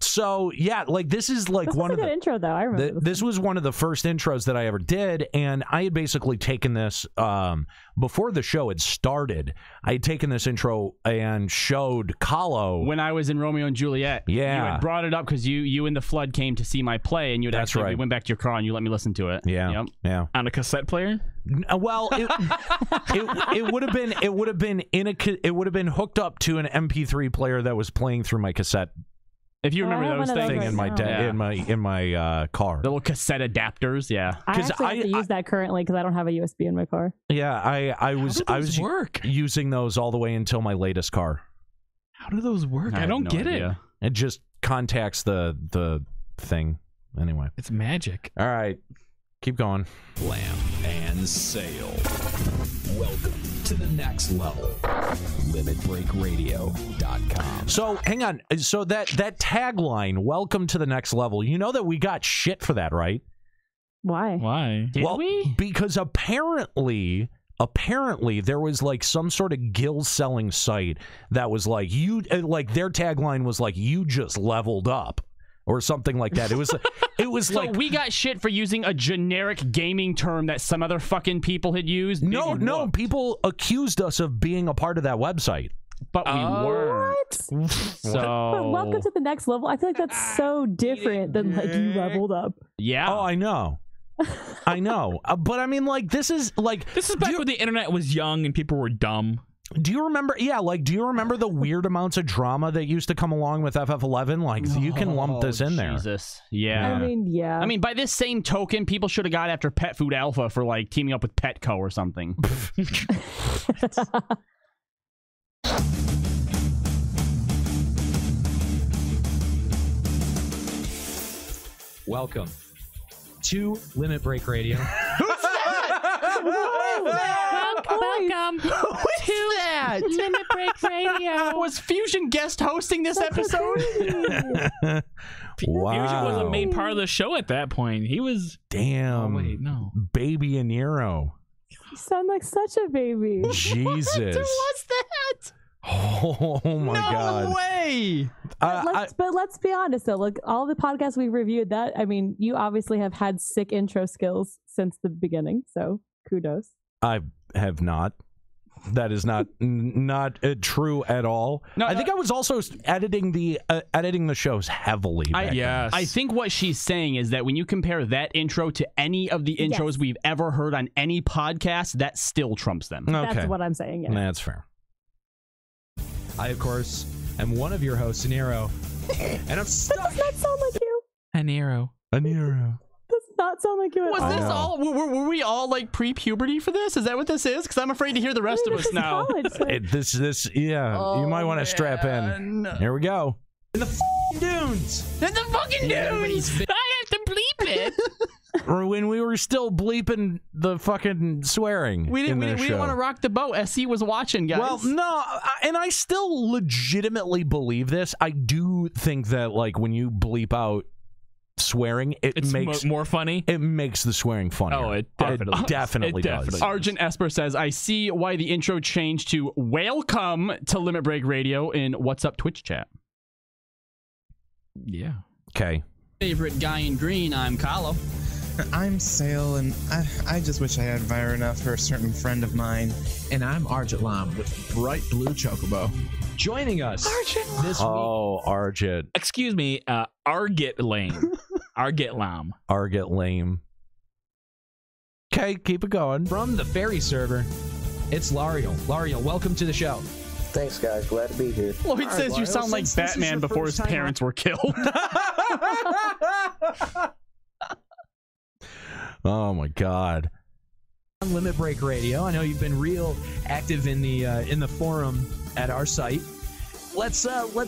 So yeah, like this is like This one was of a good the intro, though. I remember this was one of the first intros that I ever did, and I had basically taken this before the show had started. I had taken this intro and showed Kahlo when I was in Romeo and Juliet. Yeah. You had brought it up because you and the Flood came to see my play, and That's right. We went back to your car and you let me listen to it. Yeah. Yep. Yeah. On a cassette player? Well, it would have been hooked up to an MP3 player that was playing through my cassette. If you remember those things thing in my car, the little cassette adapters, yeah. I actually have to use that currently because I don't have a USB in my car. Yeah, I was using those all the way until my latest car. How do those work? I don't get it. It just contacts the thing. Anyway, it's magic. All right, keep going. Lamp and sail. Welcome to the next level. LimitBreakRadio.com. So hang on. So that tagline, "Welcome to the next level." You know that we got shit for that, right? Why? Why? Well, because apparently there was like some sort of guild selling site that was like their tagline was like "you just leveled up" or something like that. It was so like we got shit for using a generic gaming term that some other fucking people had used. No, people accused us of being a part of that website. But we weren't. But welcome to the next level. I feel like that's so different than like you leveled up. Yeah. Oh, I know. I know. But I mean, like, this is back when the internet was young and people were dumb. Do you remember? Yeah, like, do you remember the weird amounts of drama that used to come along with FF11? Like, you can lump this in there. Jesus. Yeah. I mean, yeah. I mean, by this same token, people should have got after Pet Food Alpha for like teaming up with Petco or something. Welcome to Limit Break Radio. Welcome to that Limit Break Radio. Was Fusion guest hosting this episode? Wow. Fusion was a main part of the show at that point. He was. Damn. Oh, wait, no. Baby and Nero. You sound like such a baby. Jesus. What's that? Oh my God. No way. But let's be honest though. Look, all the podcasts we reviewed, that I mean, you obviously have had sick intro skills since the beginning. So kudos. I have not. That is not true at all. No, I think I was also editing the shows heavily. I think what she's saying is that when you compare that intro to any of the intros we've ever heard on any podcast, that still trumps them. Okay. That's what I'm saying. Yeah. That's fair. I, of course, am one of your hosts, Nero. And I'm stuck. That does not sound like you. Nero. Does not sound like you at all. Was this all? Were we all like pre-puberty for this? Is that what this is? Because I'm afraid to hear the rest of us now. Yeah, you might want to strap in. Here we go. In the dunes. In the fucking dunes. I have to bleep it. Or when we were still bleeping the fucking swearing. We didn't want to rock the boat. SC was watching, guys. Well, no, and I still legitimately believe this. I do think that like when you bleep out swearing, it makes more funny. It makes the swearing funnier. Oh, it definitely does. Argent Esper says, I see why the intro changed to welcome to Limit Break Radio in What's Up Twitch chat. Yeah. Okay. Favorite guy in green, I'm Kahlo. I'm Sale, and I just wish I had fire enough for a certain friend of mine. And I'm Argent Lam with bright blue chocobo. Joining us this week. Argent. Excuse me, Argit Lame. Argit Lam. Argit Lame. Okay, keep it going. From the ferry server, it's Lariel. Lariel, welcome to the show. Thanks, guys. Glad to be here. Lloyd says you sound like Batman before his parents were killed. Oh my God. On Limit Break Radio, I know you've been real active in the forum at our site. Let's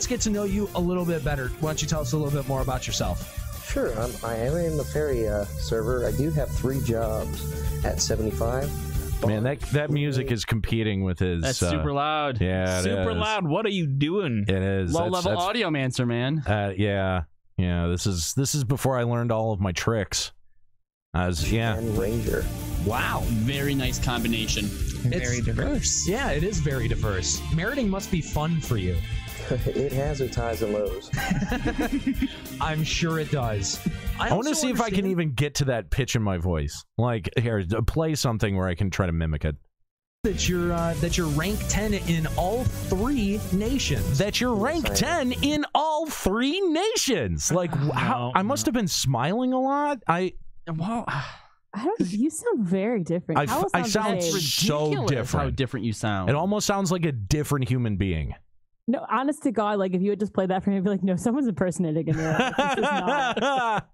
get to know you a little bit better. Why don't you tell us a little bit more about yourself? Sure. I am in the ferry server. I do have 3 jobs at 75. Man, that music is competing with his. That's super loud. Yeah, super loud. What are you doing? It is low-level audiomancer, man. Yeah. This is before I learned all of my tricks. And Ranger. Wow, very nice combination. Very diverse. Yeah, it is very diverse. Meriting must be fun for you. It has its highs and lows. I'm sure it does. I want to see if I can even get to that pitch in my voice. Like, here, play something where I can try to mimic it. That you're rank 10 in all 3 nations. That you're rank 10 in all 3 nations. Like, how I must have been smiling a lot. You sound very different. I sound so different. How different you sound. It almost sounds like a different human being. No, honest to God, like if you had just played that for me, I'd be like, no, someone's impersonating him. Like, this is not.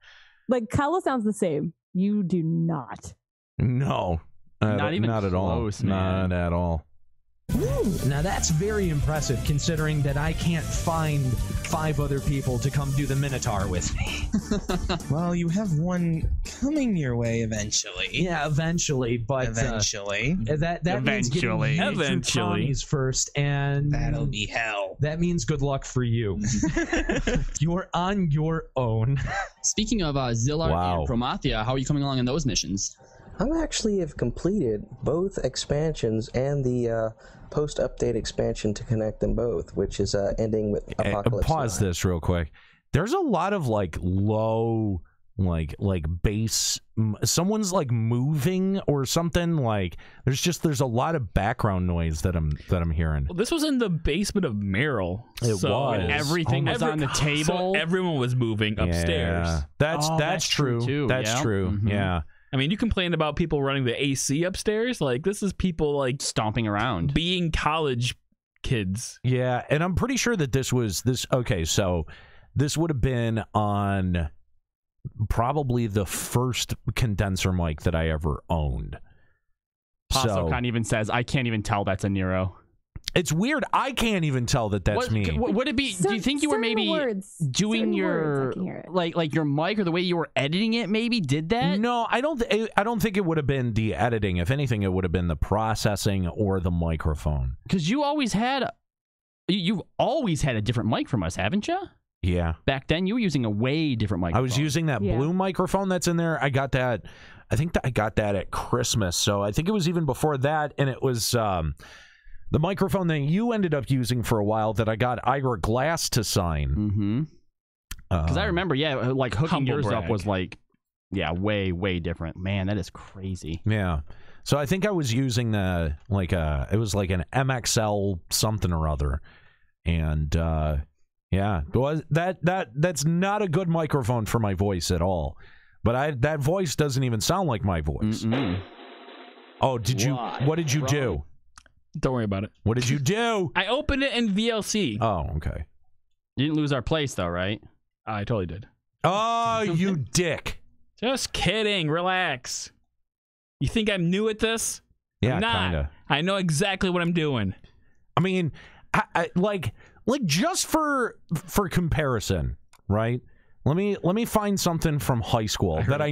Like, Kylo sounds the same. You do not. No. Not even not at close, all. Man. Not at all. Now that's very impressive, considering that I can't find 5 other people to come do the Minotaur with me. Well, you have one coming your way eventually. Yeah, eventually, but eventually. That means getting Tommy's first, and that'll be hell. That means good luck for you. You're on your own. Speaking of Zillar and Promathia, how are you coming along in those missions? I actually have completed both expansions and the post-update expansion to connect them both, which is ending with Apocalypse. Pause this real quick. There's a lot of like low, like bass. Someone's like moving or something. Like there's a lot of background noise that I'm hearing. Well, this was in the basement of Merrill. It was. Everything was on the table. So everyone was moving upstairs. Yeah. That's true. Too. That's true. Mm-hmm. Yeah. I mean, you complained about people running the AC upstairs. Like, this is people, like, stomping around. Being college kids. Yeah, and I'm pretty sure that okay, so this would have been on probably the first condenser mic that I ever owned. Pasokon even says, I can't even tell that's a Nero. It's weird. I can't even tell that that's me. Would it be? Do you think you were maybe doing your like your mic or the way you were editing it? Maybe did that? No, I don't think it would have been the editing. If anything, it would have been the processing or the microphone. Because you've always had a different mic from us, haven't you? Yeah. Back then, you were using a way different microphone. I was using that blue microphone that's in there. I got that. I think that I got that at Christmas. So I think it was even before that, and it was. The microphone that you ended up using for a while that I got Ira Glass to sign. Mm-hmm. Because I remember, like hooking yours up was like, way, way different. Man, that is crazy. Yeah. So I think I was using it was like an MXL something or other. And that's not a good microphone for my voice at all. But that voice doesn't even sound like my voice. Mm-mm. Oh, what did you do? Don't worry about it. What did you do? I opened it in VLC. Oh, okay. You didn't lose our place, though, right? I totally did. Oh, you dick. Just kidding. Relax. You think I'm new at this? Yeah, I'm not. kinda. I know exactly what I'm doing. I mean, like just for comparison, right? Let me find something from high school that I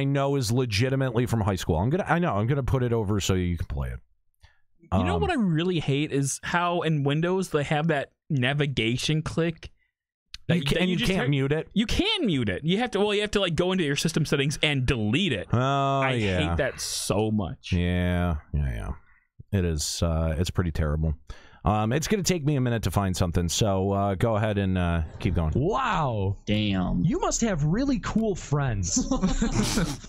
know is legitimately from high school. I'm gonna put it over so you can play it. You know what I really hate is how in Windows they have that navigation click. You can't mute it. You can mute it. You have to like go into your system settings and delete it. Oh, I hate that so much. Yeah. It is. It's pretty terrible. It's going to take me a minute to find something, so go ahead and keep going. Wow. Damn. You must have really cool friends.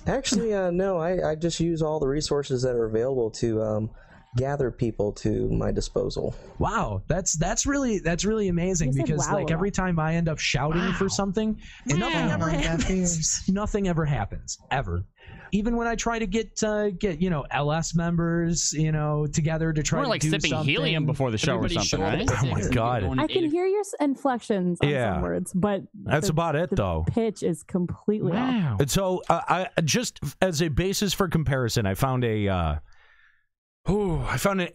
Actually, no. I just use all the resources that are available to gather people to my disposal. Wow, that's really amazing, because like every time I end up shouting for something, and nothing ever happens. Nothing ever happens ever. Even when I try to get LS members together to try We're to like do sipping something. helium before the show or something, right? Oh my god! I can hear your inflections on some words, but that's about it, though. Pitch is completely off. And so, I just as a basis for comparison, I found an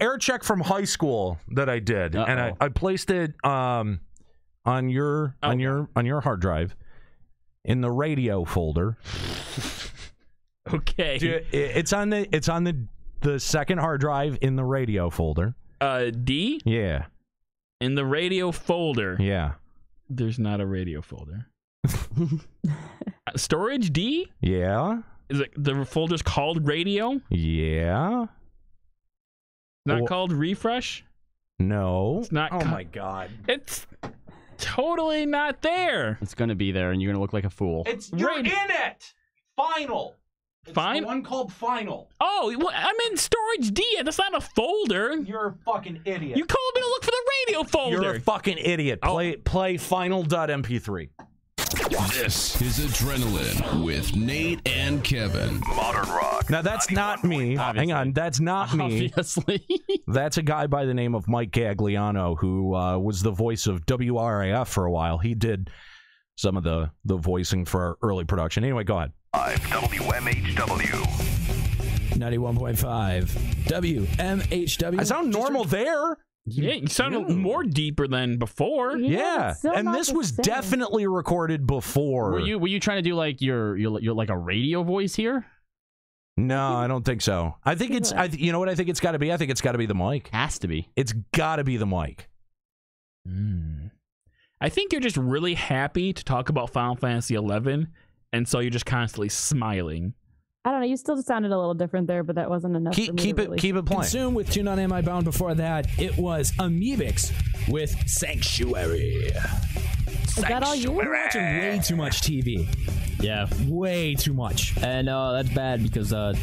air check from high school that I did, and I placed it on your hard drive in the radio folder. Okay. It's on the second hard drive in the radio folder. D? Yeah. In the radio folder. Yeah. There's not a radio folder. Storage D? Yeah. Is it the folder's called radio? Yeah. Not called refresh? No. It's not. Oh my god. It's totally not there. It's gonna be there, and you're gonna look like a fool. You're in it. Final. Fine. The one called Final. Oh, well, I'm in storage D. That's not a folder. You're a fucking idiot. You told me to look for the radio folder. You're a fucking idiot. Play Final.mp3. This is Adrenaline with Nate and Kevin. Modern Rock. Now, that's not me. Obviously. Hang on. That's not me. Obviously. That's a guy by the name of Mike Gagliano, who was the voice of WRAF for a while. He did some of the voicing for our early production. Anyway, go ahead. WMHW. 91.5 WMHW. I sound normal there. Yeah, you sounded more deeper than before. Yeah, and this was definitely recorded before. Were you trying to do like your like a radio voice here? No, I don't think so. I think it's you know what I think it's got to be? I think it's got to be the mic. Has to be. It's got to be the mic. I think you're just really happy to talk about Final Fantasy XI, and so you're just constantly smiling. I don't know. You still sounded a little different there, but that wasn't enough. Keep it playing. Consume with Tune On Am I Bound. Before that, it was Amoebix with Sanctuary. Is that all you? We're watching way too much TV. Yeah, way too much. And that's bad because it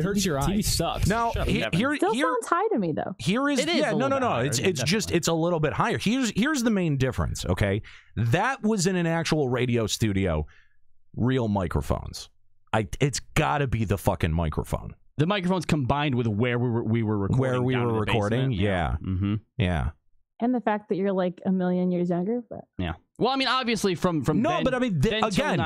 hurts your eyes. TV sucks. Now, here still sounds high to me though. Here is no. It's a little bit higher. Here's the main difference. Okay, that was in an actual radio studio, real microphones. It's got to be the fucking microphone. The microphones combined with where we were recording. Where we were recording, yeah. Mm-hmm. Yeah. And the fact that you're like a million years younger, but yeah. Well, I mean, obviously from no, then, but I mean, again,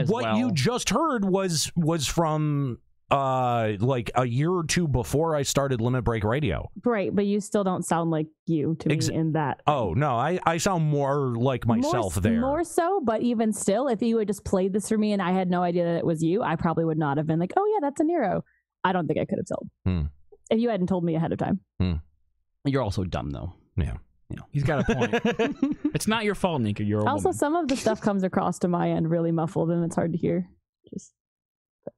what you just heard was from like a year or two before I started Limit Break Radio. Right, but you still don't sound like you to me in that. Oh no, I sound more like myself there. More so, but even still, if you had just played this for me and I had no idea that it was you, I probably would not have been like, oh yeah, that's a Nero. I don't think I could have told if you hadn't told me ahead of time. You're also dumb though. Yeah. He's got a point. It's not your fault, Nika. You're a woman. Some of the stuff comes across to my end really muffled and it's hard to hear.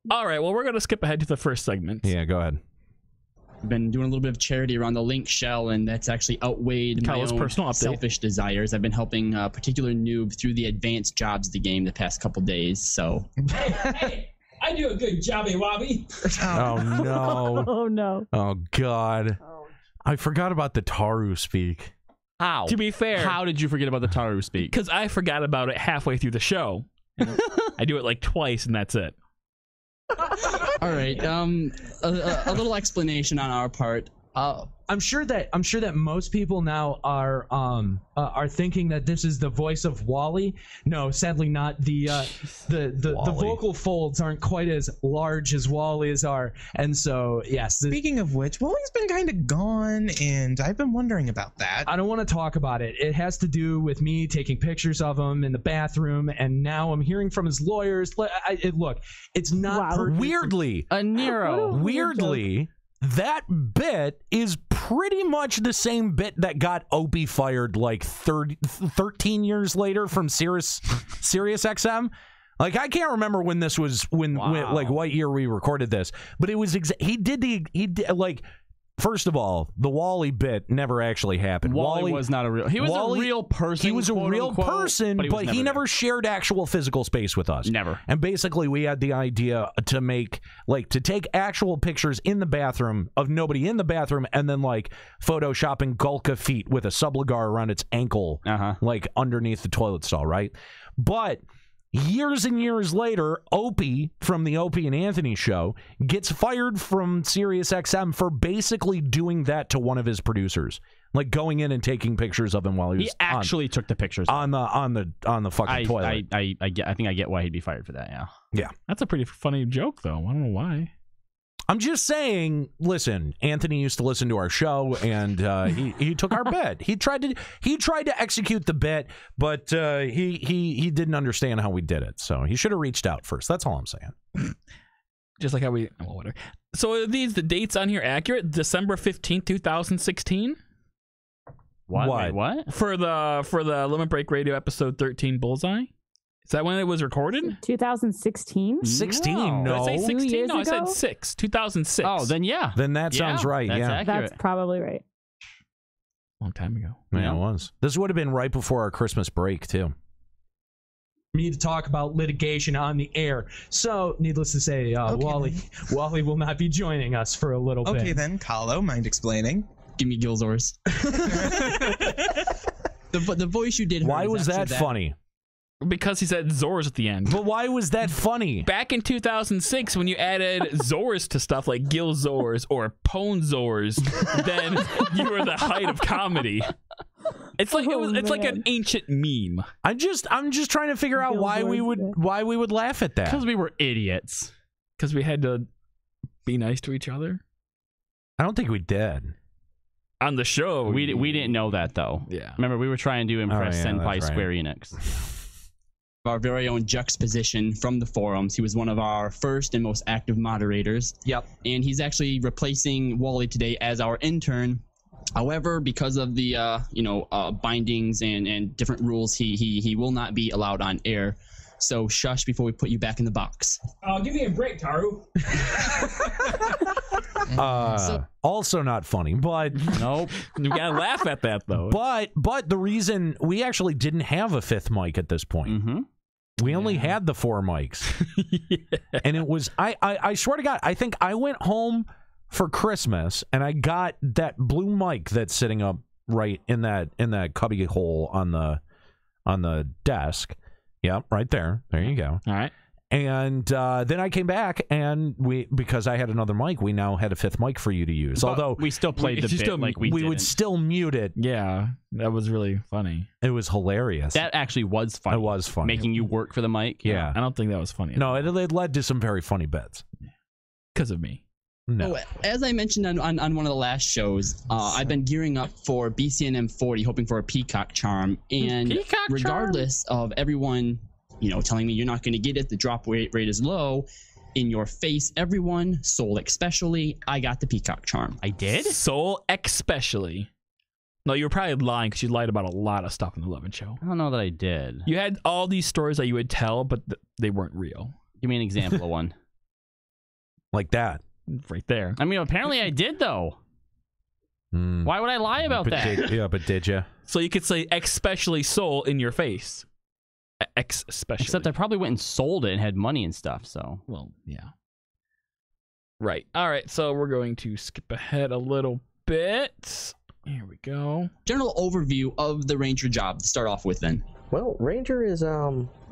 All right, well, we're going to skip ahead to the first segment. Yeah, go ahead. I've been doing a little bit of charity around the Link shell, and that's actually outweighed my own personal update. Selfish desires. I've been helping a particular noob through the advanced jobs of the game the past couple days, so... Hey, I do a good jobby wobby. Oh, no. Oh, no. Oh, God. I forgot about the Taru speak. How? To be fair... How did you forget about the Taru speak? Because I forgot about it halfway through the show. I do it like twice, and that's it. All right. A little explanation on our part. I'm sure that most people now are thinking that this is the voice of Wally. No, sadly not. The vocal folds aren't quite as large as Wally's are, and so yes. Speaking of which, Wally's been kind of gone, and I've been wondering about that. I don't want to talk about it. It has to do with me taking pictures of him in the bathroom, and now I'm hearing from his lawyers. Look, it's not perfect. Weirdly, Nero. Weirdly. That bit is pretty much the same bit that got Opie fired like 13 years later from Sirius XM. Like, I can't remember when this was, when like what year we recorded this, but it was he did like. First of all, the Wally bit never actually happened. Wally was not a real. He was a real person. He was a real person, but he never shared actual physical space with us. Never. And basically, we had the idea to take actual pictures in the bathroom of nobody in the bathroom, and then like photoshopping Gulka feet with a subligar around its ankle, like underneath the toilet stall, right? But years and years later, Opie from the Opie and Anthony show gets fired from Sirius XM for basically doing that to one of his producers, like going in and taking pictures of him while he was actually took the pictures on the fucking toilet. I think I get why he'd be fired for that. Yeah. That's a pretty funny joke, though. I don't know why. I'm just saying, listen, Anthony used to listen to our show, and he took our bit. He tried to execute the bit, but he didn't understand how we did it. So he should have reached out first. That's all I'm saying. Just like how we whatever. So are the dates on here accurate? December 15th, 2016? What? Wait, what? For the Limit Break Radio episode 13 Bullseye? Is that when it was recorded? 2016? 16? No. Did I say 16? 2 years No, I said ago? 6. 2006. Oh, then yeah. Then that sounds right. That's yeah. accurate. That's probably right. Long time ago. Yeah, it was. This would have been right before our Christmas break, too. We need to talk about litigation on the air. So, needless to say, Wally will not be joining us for a little bit. Okay, then, Kahlo, mind explaining? Give me Gilzors. the voice you did. Why was that funny? Because he said Zors at the end. But why was that funny? Back in 2006, when you added Zors to stuff like Gil Zors or Pone Zors, then you were the height of comedy. It's like it's like an ancient meme. I'm just trying to figure out why we would laugh at that. Because we were idiots. Because we had to be nice to each other. I don't think we did. On the show, we didn't know that though. Yeah. Remember, we were trying to impress Senpai Square-Enix. Our very own Juxposition from the forums. He was one of our first and most active moderators. Yep. And he's actually replacing Wally today as our intern. However, because of the bindings and different rules, he will not be allowed on air. So shush before we put you back in the box. Give me a break, Taru. Also not funny, but nope. You gotta laugh at that though. But the reason we actually didn't have a fifth mic at this point. We only had the 4 mics. And it was I swear to God, I think I went home for Christmas and I got that blue mic that's sitting up right in that cubby hole on the desk. Yep, right there. There you go. All right. And then I came back, and because I had another mic, we now had a 5th mic for you to use. But although we still played the bit like we would still mute it. Yeah, that was really funny. It was hilarious. That actually was funny. It was funny. Making you work for the mic. Yeah. I don't think that was funny. No, it led to some very funny bits. Because of me. No. Oh, as I mentioned on one of the last shows, I've been gearing up for BCNM 40, hoping for a Peacock Charm. And regardless of everyone telling me you're not going to get it, the drop rate is low, in your face, everyone, Soul especially, I got the Peacock Charm. I did? Soul especially. No, you were probably lying because you lied about a lot of stuff in the 11 show. I don't know that I did. You had all these stories that you would tell, but they weren't real. Give me an example of one. Like that. Right there. I mean, apparently I did, though. Why would I lie about that? But did you? So you could say, especially Soul in your face. Especially. Except I probably went and sold it and had money and stuff, so. Well, yeah. Right. All right, so we're going to skip ahead a little bit. Here we go. General overview of the Ranger job to start off with then. Well, Ranger is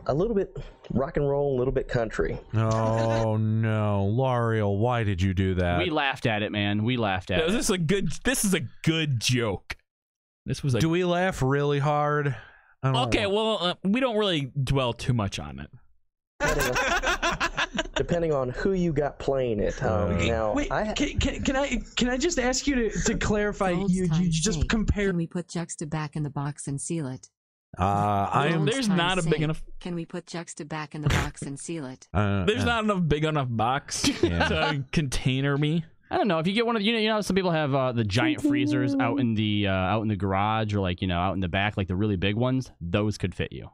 a little bit rock and roll, a little bit country. Oh no, L'Oreal, why did you do that? We laughed at it, man. We laughed at it. This is a good joke. This was. Do we laugh really hard? Okay, well, we don't really dwell too much on it. Depending on who you got playing it. Now, wait, can I just ask you to clarify? You just compare. Can we put Juxta back in the box and seal it? There's not a big enough. Can we put Juxta back in the box and seal it? There's not enough big enough box to container me. I don't know if you get one of you know some people have the giant freezers out in the garage or like out in the back, like the really big ones. Those could fit you.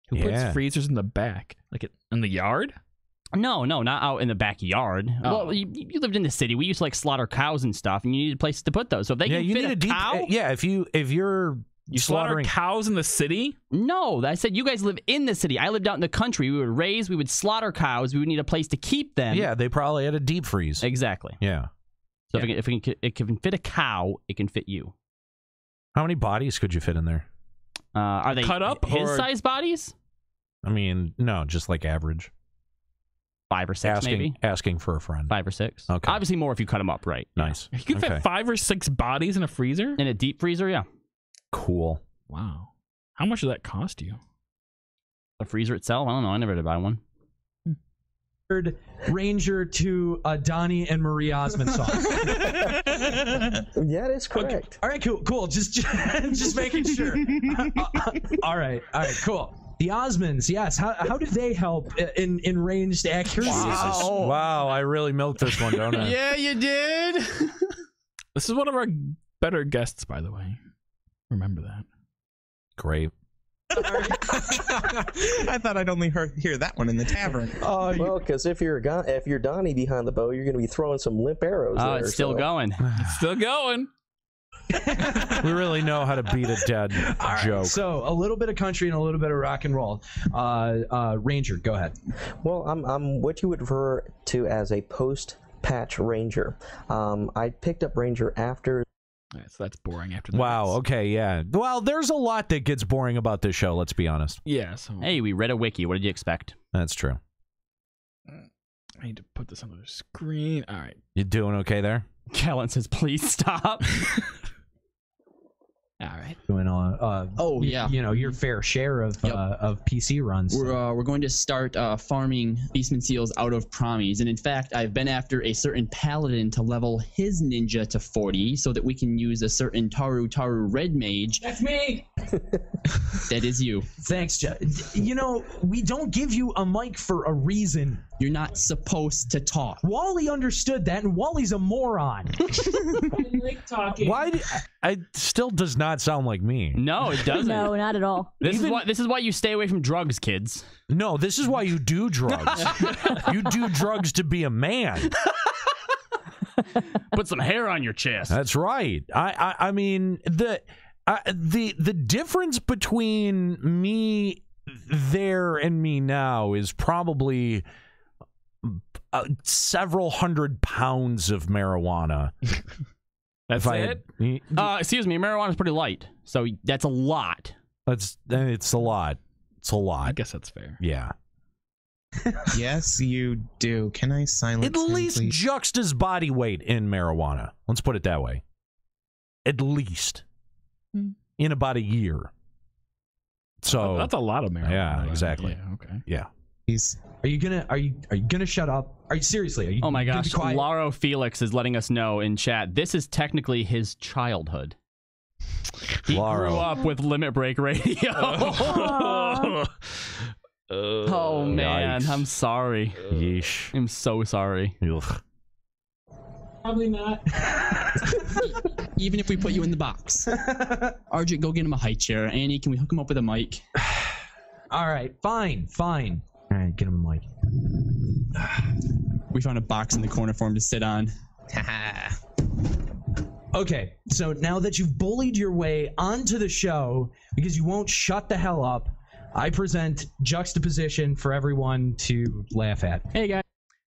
Who puts freezers in the back, like in the yard? No, not out in the backyard. Oh. Well, you lived in the city. We used to like slaughter cows and stuff, and you needed places to put those. So if they can fit a cow, if you're slaughter cows in the city? No, I said you guys live in the city. I lived out in the country. We would slaughter cows. We would need a place to keep them. Yeah, they probably had a deep freeze. Exactly. Yeah. So if it can fit a cow, it can fit you. How many bodies could you fit in there? Are they cut up his size bodies? I mean, no, just like average. 5 or 6, maybe. Asking for a friend. 5 or 6. Okay. Obviously more if you cut them up right. Nice. You can fit 5 or 6 bodies in a freezer? In a deep freezer, yeah. Cool. Wow. How much does that cost you? The freezer itself? I don't know. I never did buy one. Ranger to a Donnie and Marie Osmond song. Yeah, that's correct. Okay. All right, cool. Just making sure. All right, cool. The Osmonds, yes. How do they help in ranged accuracy? Wow, I really milked this one, don't I? Yeah, you did. This is one of our better guests, by the way. Remember that. Great. I thought I'd only hear that one in the tavern. Well, because if you're Donnie behind the bow, you're going to be throwing some limp arrows. Oh, there, it's still going. It's still going. We really know how to beat a dead joke. So a little bit of country and a little bit of rock and roll. Ranger, go ahead. Well, I'm what you would refer to as a post-patch Ranger. I picked up Ranger after. So that's boring after that. Wow, okay, yeah. Well, there's a lot that gets boring about this show, let's be honest. Yeah. So hey, we read a wiki. What did you expect? That's true. I need to put this on the screen. All right. You doing okay there? Kellen says, please stop. All right. Doing your fair share of PC runs. We're going to start farming Beastman Seals out of Promies, and in fact, I've been after a certain paladin to level his ninja to 40, so that we can use a certain Taru Red Mage. That's me. That is you. Thanks, Jeff. We don't give you a mic for a reason. You're not supposed to talk. Wally understood that, and Wally's a moron. I like talking. Why? It still does not sound like me. No, it doesn't. No, not at all. This is why you stay away from drugs, kids. No, this is why you do drugs. You do drugs to be a man. Put some hair on your chest. That's right. I mean the difference between me there and me now is probably several hundred pounds of marijuana. That's it? Excuse me, marijuana's pretty light, so that's a lot. It's a lot. It's a lot. I guess that's fair. Yeah. Yes, you do. Can I silence At least please? Juxta's body weight in marijuana. Let's put it that way. At least. In about a year. So that's a lot of marijuana. Yeah, exactly. Yeah, okay. Yeah. Are you gonna shut up? Are you seriously? Are you? Oh my gonna gosh, be quiet? Laro Felix is letting us know in chat. This is technically his childhood. He grew up with Limit Break Radio. Oh man, yikes. I'm sorry. Yeesh. I'm so sorry. Ugh. Probably not. Even if we put you in the box. RJ, go get him a high chair. Annie, can we hook him up with a mic? All right, fine. All right, get him a mic. We found a box in the corner for him to sit on. Okay, so now that you've bullied your way onto the show because you won't shut the hell up, I present Juxtaposition for everyone to laugh at. Hey guys.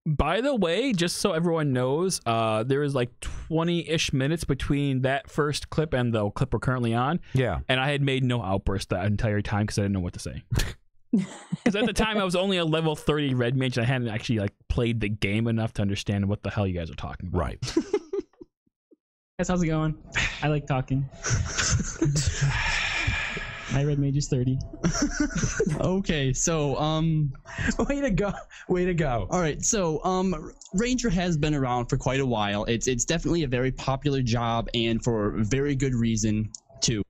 By the way, just so everyone knows, there was like 20-ish minutes between that first clip and the clip we're currently on. Yeah. And I had made no outburst that entire time because I didn't know what to say. Because at the time I was only a level 30 red mage, and I hadn't actually like played the game enough to understand what the hell you guys are talking about. Right. Guys, how's it going? I like talking. My red mage is 30. Okay, so way to go. All right, so Ranger has been around for quite a while. It's definitely a very popular job, and for very good reason too.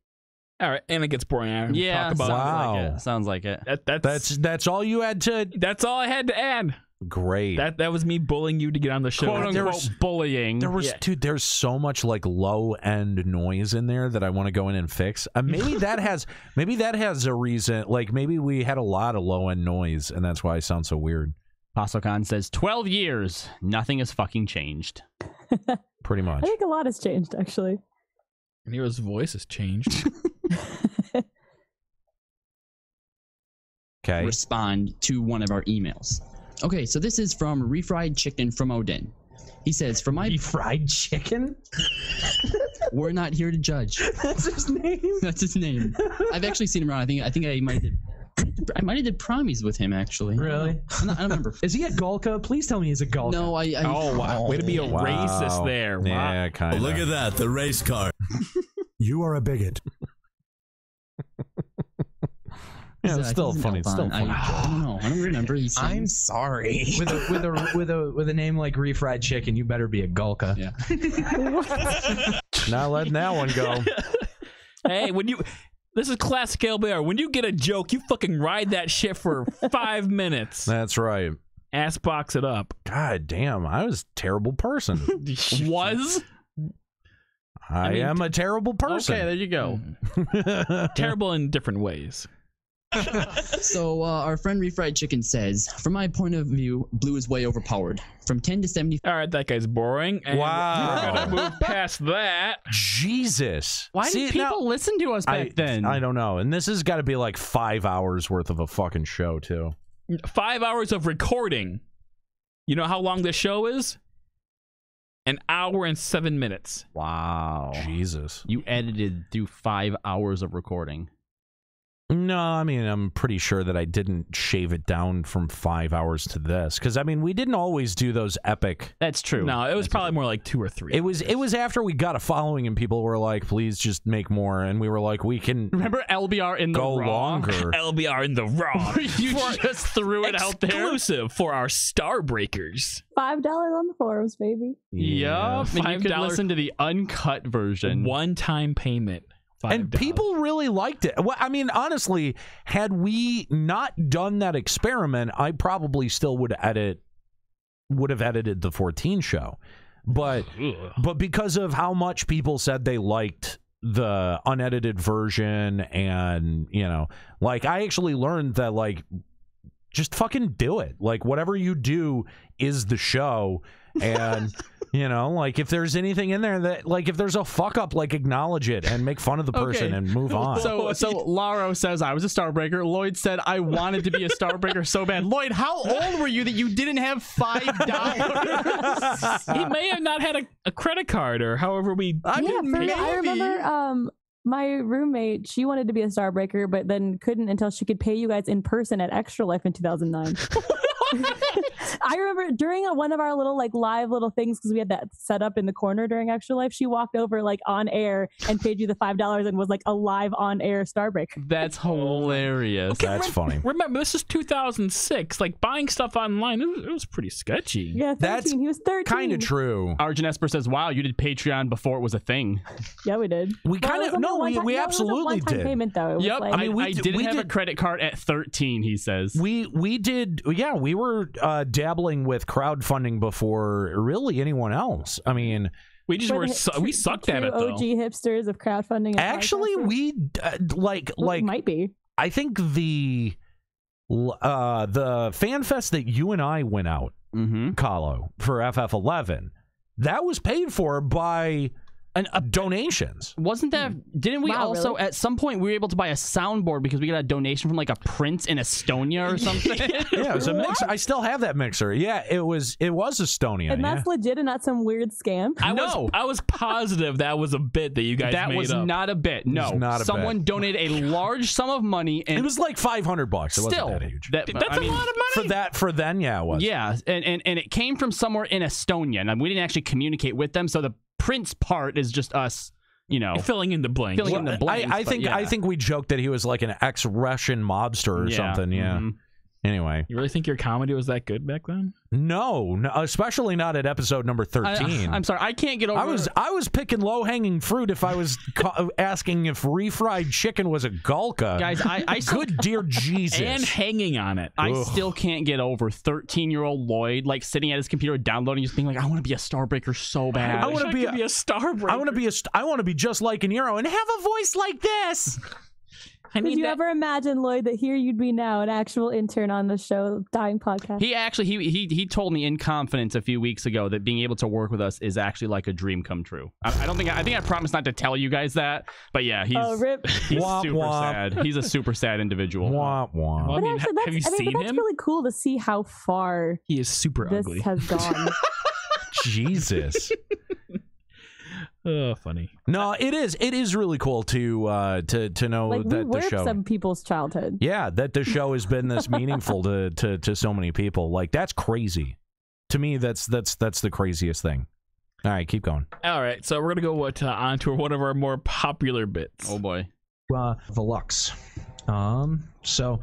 All right, and it gets boring. Yeah, talk about sounds like it. That's all you had to. That's all I had to add. Great. That was me bullying you to get on the show. Quote unquote bullying. There was dude. There's so much like low end noise in there that I want to go in and fix. Maybe that has a reason. Like maybe we had a lot of low end noise, and that's why I sound so weird. Pasokhan says 12 years, nothing has fucking changed. Pretty much. I think a lot has changed, actually. Nero's voice has changed. Okay. Respond to one of our emails. Okay, so this is from Refried Chicken from Odin. He says, "For my Refried Chicken, we're not here to judge." That's his name. That's his name. I've actually seen him around. I think I might have did promies with him actually. Really? I don't remember. Is he a Gulka? Please tell me he's a Gulka. No, Oh, wow. Way to be a racist there. Wow. Yeah, kind of. Look at that, the race car. You are a bigot. Yeah, it's still funny. It's still funny. I don't know. I don't remember these things. I'm sorry. With a name like Refried Chicken, you better be a Gulka. Yeah. Not letting that one go. Hey, this is classic LBR. When you get a joke, you fucking ride that shit for 5 minutes. That's right. Ass box it up. God damn, I was a terrible person. I am a terrible person. Okay, there you go. Terrible in different ways. So our friend Refried Chicken says, "From my point of view, blue is way overpowered. From 10 to 70." All right, that guy's boring. And Wow. We're gonna move past that. Jesus. Why did people listen to us back then? I don't know. And this has got to be like 5 hours worth of a fucking show, too. 5 hours of recording. You know how long this show is? 1 hour and 7 minutes. Wow. Jesus. You edited through 5 hours of recording. No, I mean, I'm pretty sure that I didn't shave it down from 5 hours to this. Because, I mean, we didn't always do those epic... That's true. No, it was probably more like 2 or 3. It was after we got a following and people were like, please just make more. And we were like, we can... Remember LBR in the go raw? longer. LBR in the raw. You just threw it out there. Exclusive for our Star Breakers. $5 on the forums, baby. Yup. And you could $5 listen to the uncut version. One-time payment. And people really liked it. Well, I mean, honestly, had we not done that experiment, I probably still would have edited the 14 show. But because of how much people said they liked the unedited version, and, you know, like, I actually learned that, like, just fucking do it. Like, whatever you do is the show. And, you know, like, if there's anything in there that, like, if there's a fuck up, like, acknowledge it and make fun of the person and move on. So Laro says, I was a Starbreaker. Lloyd said, I wanted to be a Starbreaker so bad. Lloyd, how old were you that you didn't have $5? He may have not had a credit card, or however we... I remember my roommate, she wanted to be a Starbreaker, but then couldn't until she could pay you guys in person at Extra Life in 2009. I remember during one of our little like live little things, because we had that set up in the corner during Extra Life, she walked over like on air and paid you the $5 and was like a live on air Starbreaker. That's hilarious. Okay, That's funny. Remember, this is 2006. Like, buying stuff online, it was pretty sketchy. Yeah, 13. That's he was 13. kind of true. Arjun Esper says, wow, you did Patreon before it was a thing. Yeah, we did. We kind of, we absolutely did. Payment, though. It was Yep. like, I mean, I didn't have a credit card at 13, he says. We did, yeah, we were dabbling with crowdfunding before really anyone else. I mean, we just we sucked at it, though. OG hipsters of crowdfunding. Actually, we like might be. I think the fan fest that you and I went out, Kahlo, for FF11, that was paid for by donations. Wasn't that? Didn't we also really? at some point we were able to buy a soundboard because we got a donation from like a prince in Estonia or something? Yeah, it was a mixer. I still have that mixer. Yeah, it was Estonia. And that's legit and not some weird scam. I was positive that was a bit that you guys that made was up. not a bit. No, not a someone bit. donated a large sum of money, and it was like $500. It wasn't still that huge. that's a lot of money for then. Yeah, it was. Yeah, and it came from somewhere in Estonia, and we didn't actually communicate with them. So the prince part is just us, filling in the blanks. I think we joked that he was like an ex-Russian mobster or something. Yeah. Mm-hmm. Anyway, you really think your comedy was that good back then? No, especially not at episode number 13. I'm sorry, I can't get over. I was picking low-hanging fruit if I was asking if refried chicken was a Gulka. Guys, I good dear Jesus, and hanging on it. I still can't get over 13-year-old Lloyd like sitting at his computer downloading, just being like, I want to be a Starbreaker so bad. I want to be a Starbreaker. I want to be just like an Eero and have a voice like this. Did you ever imagine, Lloyd, that here you'd be now, an actual intern on the show, Dying Podcast? He actually he told me in confidence a few weeks ago that being able to work with us is actually like a dream come true. I think I promised not to tell you guys that, but yeah, he's rip. He's super sad. He's a super sad individual. Wah, wah. But actually, have you but seen that's him? really cool to see how far He is super this ugly. has gone. Jesus. Oh, funny. No, it is really cool to know like, we that the warped show. some people's childhood. Yeah, that the show has been this meaningful to so many people. Like, that's crazy. To me, that's the craziest thing. All right, keep going. All right, so we're gonna go on to one of our more popular bits. Oh boy, Velux. So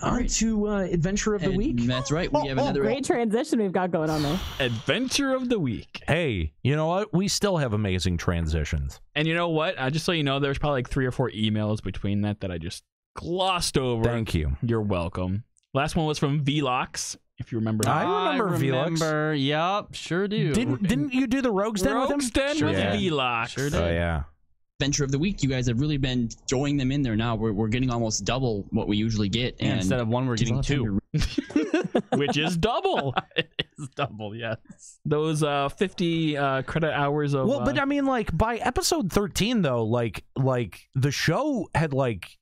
on to Adventure of the Week. That's right. We have another Great transition we've got going on there. Adventure of the Week. Hey, you know what? We still have amazing transitions. And you know what? Just so you know, there's probably like 3 or 4 emails between that I just glossed over. Thank you. You're welcome. Last one was from Velox, if you remember. I remember Velox. Yep, sure do. Didn't you do the Rogue's Den with him? Rogue's Den with Velox. Sure did. Oh, yeah. Adventure of the Week, you guys have really been throwing them in there now. We're getting almost double what we usually get. And instead of one, we're getting 2. Which is double. It is double, yes. Those 50 credit hours of... Well, but I mean, like, by episode 13, though, like the show had, like,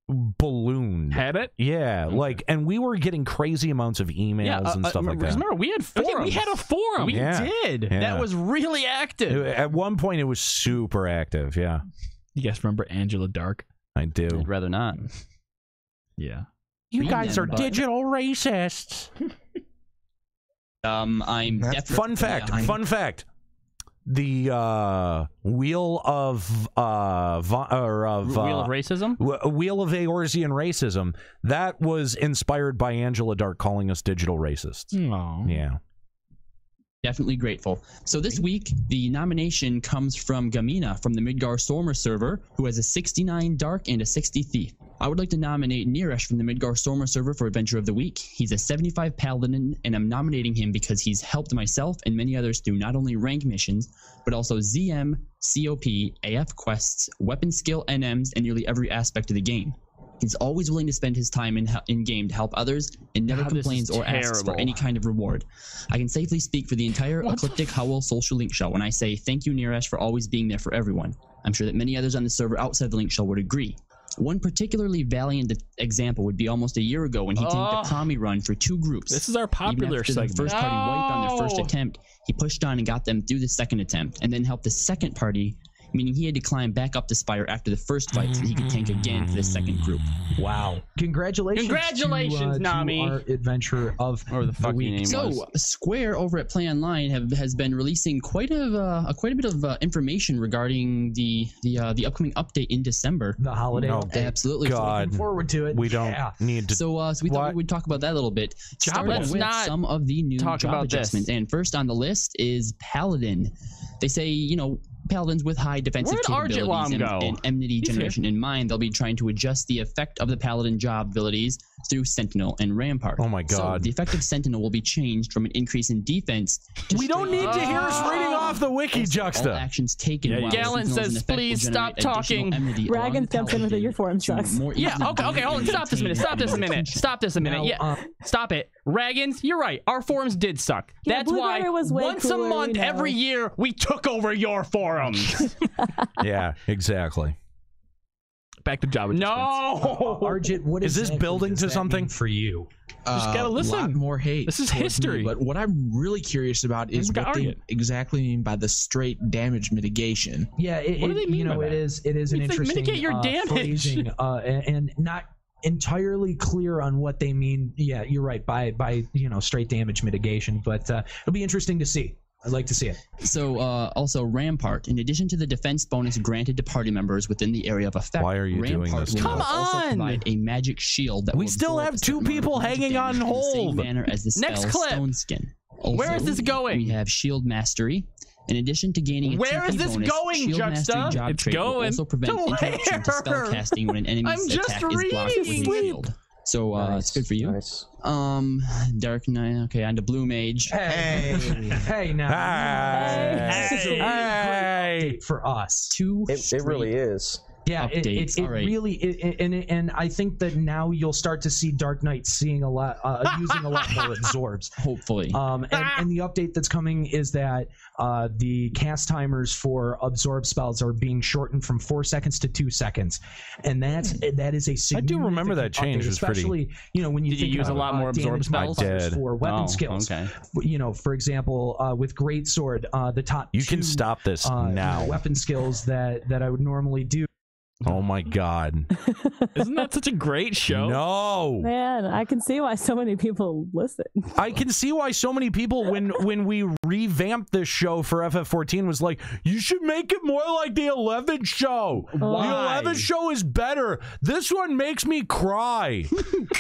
ballooned. Had it? Yeah, like, and we were getting crazy amounts of emails and stuff like that. Remember, we had forums. We had a forum. We did. Yeah. That was really active. At one point, it was super active, yeah. You guys remember Angela Dark? I do. I'd rather not. Yeah. You guys are digital racists. I'm definitely... Fun fact. The Wheel of Racism? Wheel of Eorzean Racism, that was inspired by Angela Dark calling us digital racists. Aww. Yeah. Definitely grateful. So this week, the nomination comes from Gamina from the Midgar Stormer server, who has a 69 Dark and a 60 Thief. I would like to nominate Neresh from the Midgar Stormer server for Adventure of the Week. He's a 75 Paladin, and I'm nominating him because he's helped myself and many others through not only rank missions, but also ZM, COP, AF quests, weapon skill NMs, and nearly every aspect of the game. He's always willing to spend his time in game to help others and never complains or asks for any kind of reward. I can safely speak for the entire Ecliptic Howl Social Link Show when I say thank you, Neresh, for always being there for everyone. I'm sure that many others on the server outside the Link Show would agree. One particularly valiant example would be almost a year ago when he tanked a Promi run for 2 groups. This is our popular segment. The first party wiped on their first attempt, he pushed on and got them through the second attempt, and then helped the second party, meaning he had to climb back up the spire after the first fight so that he could tank again for the second group. Wow. Congratulations Nami. to our Adventure of the Week. So, Square over at Play Online has been releasing quite a bit of information regarding the upcoming update in December. The holiday update. Absolutely. God. Looking forward to it. We don't need to... So we thought we would talk about that a little bit. Starting with some of the new job adjustments. And first on the list is Paladin. They say, Paladins with high defensive capabilities and enmity generation in mind, they'll be trying to adjust the effect of the Paladin job abilities through Sentinel and Rampart. Oh my God. So the effect of Sentinel will be changed from an increase in defense to We don't need to hear us reading off the wiki, Juxta. all actions taken. while Galen Sentinel's says, effect will please stop generate talking. additional enmity along Dragon the jumps in with it. Your forum sucks. Yeah, okay, hold on. Stop this a minute. Stop this a minute. Stop this a minute. Yeah, stop it. Ragans, you're right. Our forums did suck. Yeah, That's Blue why Banner was way once a cooler, month, we know. every year, we took over your forums. Yeah, exactly. Back to Java. No! Arjit, what Is this exactly building does to that something mean for you? Just gotta listen. A lot more hate. This is towards history. me, but what I'm really curious about is Look at what they Arjit. exactly mean by the straight damage mitigation. Yeah, What do they mean by that? it is an It's like interesting mitigate your damage. phrasing, and not entirely clear on what they mean. Yeah, you're right by straight damage mitigation, but it'll be interesting to see. I'd like to see it. So, also Rampart. In addition to the defense bonus granted to party members within the area of effect, Why are you doing Rampart this? will Come also on! provide a magic shield that We will still absorb have a two certain amount people of magic hanging on damage in the same hold. manner as the spell Next clip. Stone Skin. Also, Where is this going? We have Shield Mastery. In addition to gaining a Where TP is this bonus, going, Shield Juxta? Mastery job It's trait will going. also prevent To interruption to where? spell casting when an enemy's I'm just attack is blocked with a reading. shield. So it's good for you. Nice. Dark Knight. Okay, on to Blue Mage. Hey, now. This is a really great update for us. It really is. Yeah, updates. it All right. really and I think that now you'll start to see Dark Knight seeing a lot, using a lot more absorbs. Hopefully. And the update that's coming is that the cast timers for absorb spells are being shortened from 4 seconds to 2 seconds, and that is a significant I do remember that change update, was pretty. especially when you Did you think use a about, lot more absorb damage spells? I modifiers did. for weapon Oh, skills. okay. For example, with Greatsword, the top You can two, stop this now. weapon skills that I would normally do. Oh my God. Isn't that such a great show? No. Man, I can see why so many people listen. I can see why so many people, when we revamped this show for FF14, was like, you should make it more like the 11th show. Why? The 11th show is better. This one makes me cry.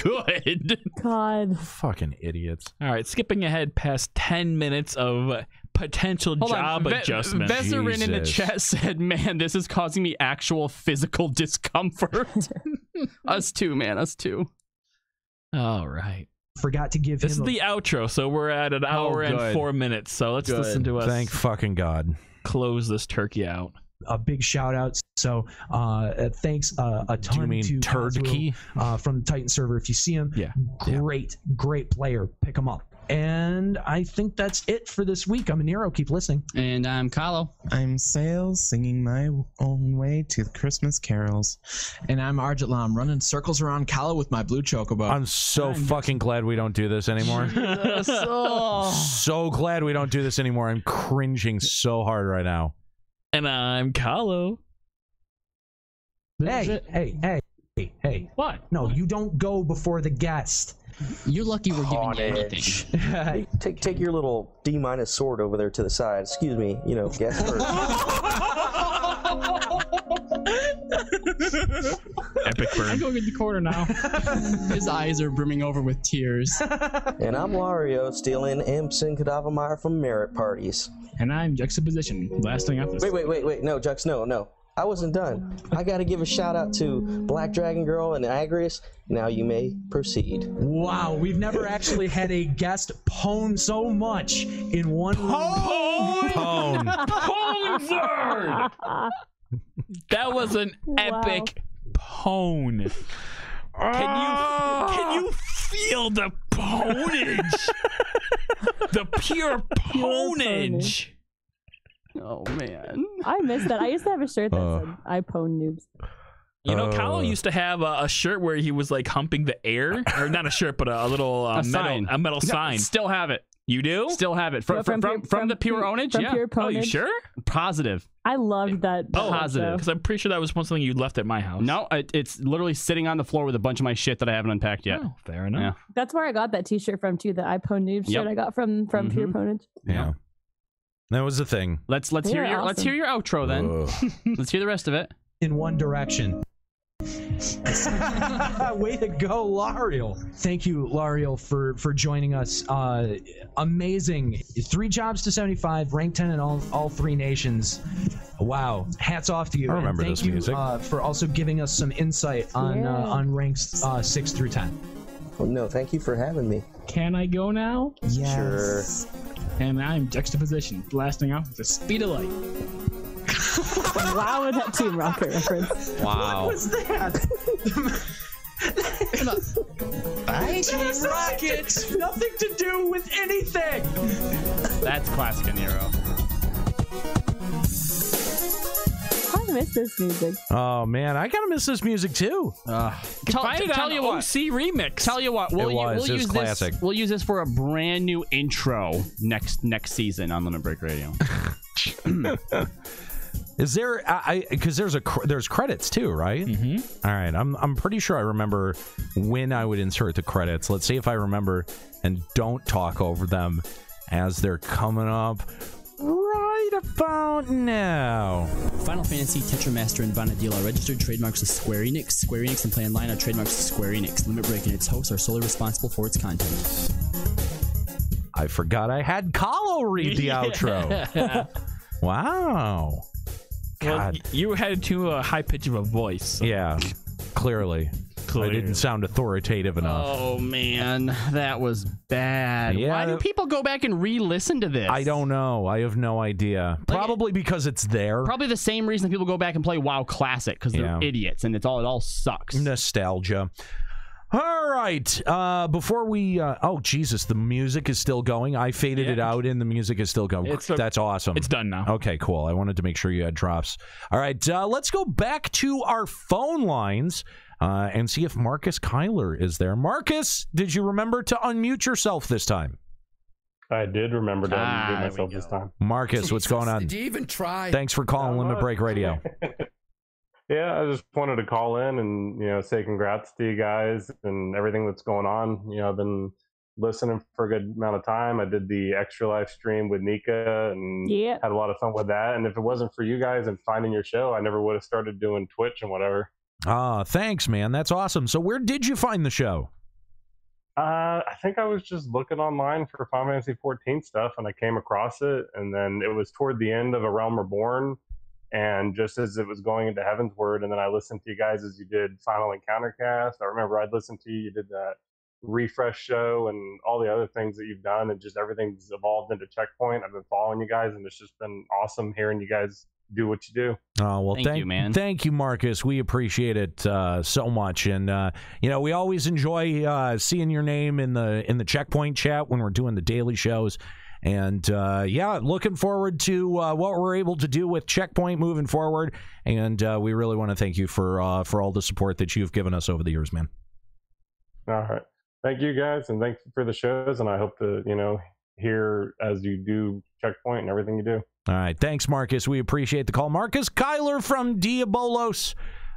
Good. God. Fucking idiots. All right, skipping ahead past 10 minutes of potential Hold job on. adjustment. Veserin in the Jesus. chat said, man, this is causing me actual physical discomfort. Us too, man. Us too. All right. Forgot to give This is him the outro, so we're at an hour and good. 4 minutes. So let's Good. listen to us Thank fucking God. close this turkey out. a big shout out. So thanks a ton Do you mean to Turdkey? from the Titan server. If you see him, Yeah. great player. Pick him up. And I think that's it for this week. I'm Nero. Keep listening. And I'm Kahlo. I'm Sales, singing my own way to the Christmas carols. And I'm Arjitlam, running circles around Kala with my blue chocobo. I'm so fucking glad we don't do this anymore. So glad we don't do this anymore. I'm cringing so hard right now. And I'm Kahlo. Hey. What? No, you don't go before the guest. You're lucky we're giving you anything. Hey, take your little D- sword over there to the side. Excuse me, guest first. Epic burn. I'm going in the corner now. His eyes are brimming over with tears. And I'm Lario, stealing imps and Kadavamire from merit parties. And I'm Juxtaposition, blasting off this. Wait. No, Jux, no. I wasn't done. I gotta give a shout out to Black Dragon Girl and Agrius. Now you may proceed. Wow, we've never actually had a guest pwn so much in one Pwn! Pwnzer! That was an epic pwn. Can you feel the ponage? The pure ponage. Oh man, I missed that. I used to have a shirt that said "I pwn noobs." You know, Kahlo used to have a shirt where he was like humping the air, or not a shirt, but a little metal sign. Still have it. You do? Still have it from the pure ownage. From Yeah. Pure Oh, you Ponage. sure? Positive. I loved that. Positive. Because I'm pretty sure that was something you left at my house. No, it's literally sitting on the floor with a bunch of my shit that I haven't unpacked yet. Oh, fair enough. That's where I got that T-shirt from too. The "I pwn noobs" shirt I got from Pure Ponage. Yeah. That was the thing. Let's hear your outro then. Let's hear the rest of it. in one direction. Way to go, Lariel. Thank you, Lariel, for joining us. Amazing. 3 jobs to 75, rank 10 in all 3 nations. Wow. Hats off to you. I remember and this thank music. you for also giving us some insight on ranks 6 through 10. Well, no, thank you for having me. Can I go now? Yes. And I'm juxtaposition, blasting off with the speed of light. Wow, that Team Rocket reference. Wow. What was that? Team Rocket! Nothing to do with anything! That's classic Nero. I miss this music. Oh man, I kind of miss this music too. Tell you what, OC remix. Tell you what, we'll It was classic. We'll use this for a brand new intro next season on Limit Break Radio. Is there? Because there's credits too, right? Mm-hmm. All right, I'm pretty sure I remember when I would insert the credits. Let's see if I remember, and don't talk over them as they're coming up right about now. Final Fantasy, Tetramaster, and Vanadilla are registered trademarks of Square-Enix. Square-Enix and Play Online are trademarks of Square-Enix. Limit Break and its hosts are solely responsible for its content. I forgot I had Kahlo read the outro. Wow. Well, you had too high pitch of a voice. So. Yeah, clearly. I didn't sound authoritative enough. Oh man, that was bad. Yeah. Why do people go back and re-listen to this? I don't know. I have no idea. Probably because it's there. Probably the same reason people go back and play WoW Classic, because they're idiots and it all sucks. Nostalgia. All right. Before we... oh, Jesus. The music is still going. I faded it out and the music is still going. That's awesome. It's done now. Okay, cool. I wanted to make sure you had drops. All right. Let's go back to our phone lines and see if Marcus Kyler is there. Marcus, did you remember to unmute yourself this time? I did remember to unmute myself this time. Marcus, what's going on? Did you even try? Thanks for calling Limit Break Radio. Yeah, I just wanted to call in and, say congrats to you guys and everything that's going on. I've been listening for a good amount of time. I did the extra live stream with Nika and had a lot of fun with that. And if it wasn't for you guys and finding your show, I never would have started doing Twitch and whatever. Thanks, man. That's awesome. So where did you find the show? I think I was just looking online for Final Fantasy 14 stuff and I came across it. And then it was toward the end of A Realm Reborn. And just as it was going into Heaven's Word, and then I listened to you guys as you did Final Encounter Cast. I remember I'd listened to you. You did that refresh show and all the other things that you've done, and just everything's evolved into Checkpoint. I've been following you guys, and it's just been awesome hearing you guys do what you do. Oh, well, thank you, man. Thank you, Marcus. We appreciate it so much. And, we always enjoy seeing your name in the Checkpoint chat when we're doing the daily shows. And, looking forward to what we're able to do with Checkpoint moving forward. And we really want to thank you for all the support that you've given us over the years, man. All right. Thank you, guys, and thank you for the shows. And I hope to, hear as you do Checkpoint and everything you do. All right. Thanks, Marcus. We appreciate the call. Marcus Kyler from Diabolos.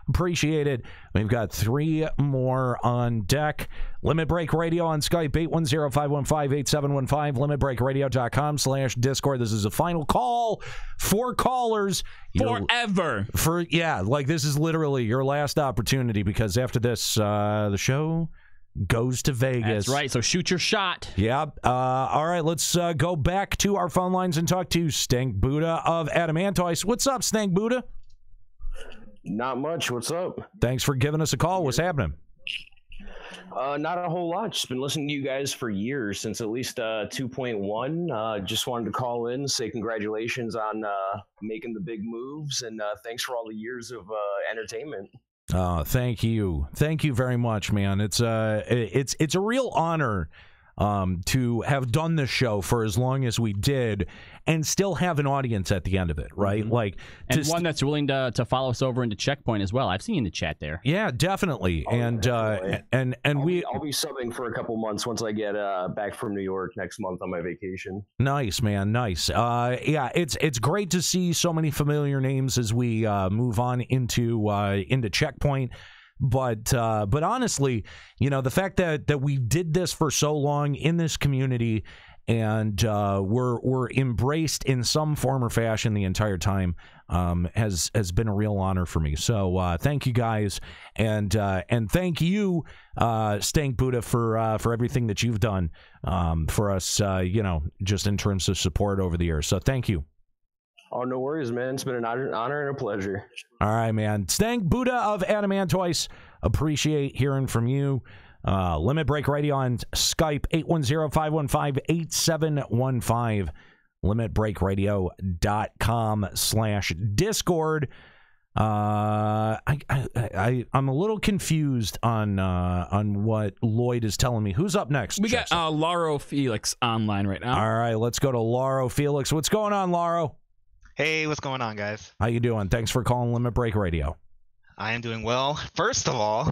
Appreciate it. We've got 3 more on deck. Limit Break Radio on Skype, 810-515-8715, limitbreakradio.com/Discord. This is a final call for callers. Forever. This is literally your last opportunity, because after this, the show goes to Vegas. That's right, so shoot your shot. Yep. All right, let's go back to our phone lines and talk to Stank Buddha of Adamantoise. What's up, Stank Buddha? Not much. What's up? Thanks for giving us a call. What's happening? Not a whole lot. Just been listening to you guys for years, since at least 2.1. Just wanted to call in, say congratulations on making the big moves, and thanks for all the years of entertainment. Thank you. Thank you very much, man. It's a real honor to have done this show for as long as we did and still have an audience at the end of it, right? And one that's willing to follow us over into Checkpoint as well. I've seen you in the chat there. Yeah, definitely. I'll be subbing for a couple months once I get back from New York next month on my vacation. Nice, man. Nice. It's great to see so many familiar names as we move on into Checkpoint. But honestly, the fact that we did this for so long in this community, and we're embraced in some form or fashion the entire time, has been a real honor for me. So thank you guys, and thank you, Stank Buddha, for everything that you've done for us, just in terms of support over the years. So thank you. Oh, no worries, man. It's been an honor and a pleasure. All right, man. Stank Buddha of Adamantoise. Appreciate hearing from you. Limit Break Radio on Skype, 810-515-8715. LimitBreakRadio.com/Discord. I'm a little confused on what Lloyd is telling me. Who's up next? We got Lauro Felix online right now. All right, let's go to Lauro Felix. What's going on, Lauro? Hey, what's going on, guys? How you doing? Thanks for calling Limit Break Radio. I am doing well. First of all,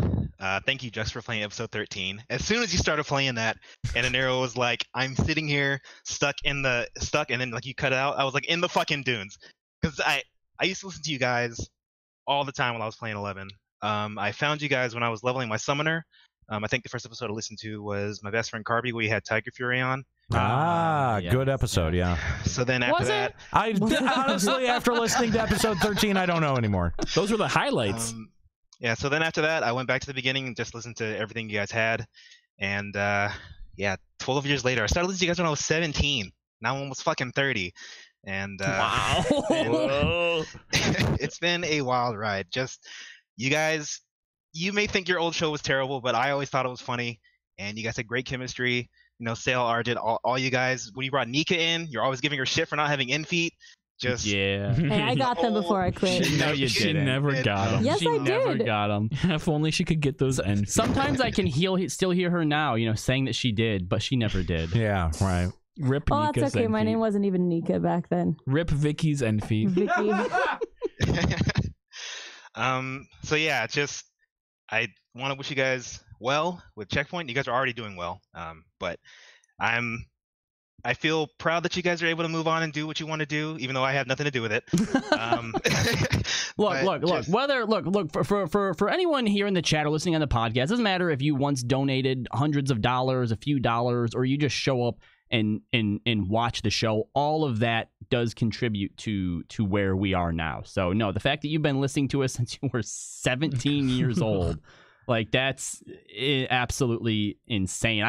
thank you, Jux, for playing episode 13. As soon as you started playing that, and Anero was like, "I'm sitting here stuck," and then like you cut it out. I was like, in the fucking dunes, because I used to listen to you guys all the time when I was playing 11. I found you guys when I was leveling my summoner. I think the first episode I listened to was my best friend Carby, where you had Tiger Fury on. Good episode, yeah. So then after that, honestly, after listening to episode 13, I don't know anymore. Those were the highlights. Yeah, so then after that, I went back to the beginning and just listened to everything you guys had. And 12 years later, I started listening to you guys when I was 17. Now I'm almost fucking 30. And wow. It's been a wild ride. Just, you guys, you may think your old show was terrible, but I always thought it was funny. And you guys had great chemistry. You know, Sale, Arjit, all you guys. When you brought Nika in, you're always giving her shit for not having in feet. Just yeah. Hey, I got them before I quit. No, you She didn't. never got them. Yes, she I never did. got them. If only she could get those end. Sometimes I can still hear her now, you know, saying that she did, but she never did. Yeah, right. Rip Oh, Nika's that's okay. end My feet. name wasn't even Nika back then. Rip Vicky's end feet. Vicky. So yeah, just I want to wish you guys well with Checkpoint. You guys are already doing well. But I feel proud that you guys are able to move on and do what you want to do, even though I have nothing to do with it. Look. For anyone here in the chat or listening on the podcast, it doesn't matter if you once donated hundreds of dollars, a few dollars, or you just show up and watch the show. All of that does contribute to where we are now. So no, the fact that you've been listening to us since you were 17 years old. Like, that's absolutely insane.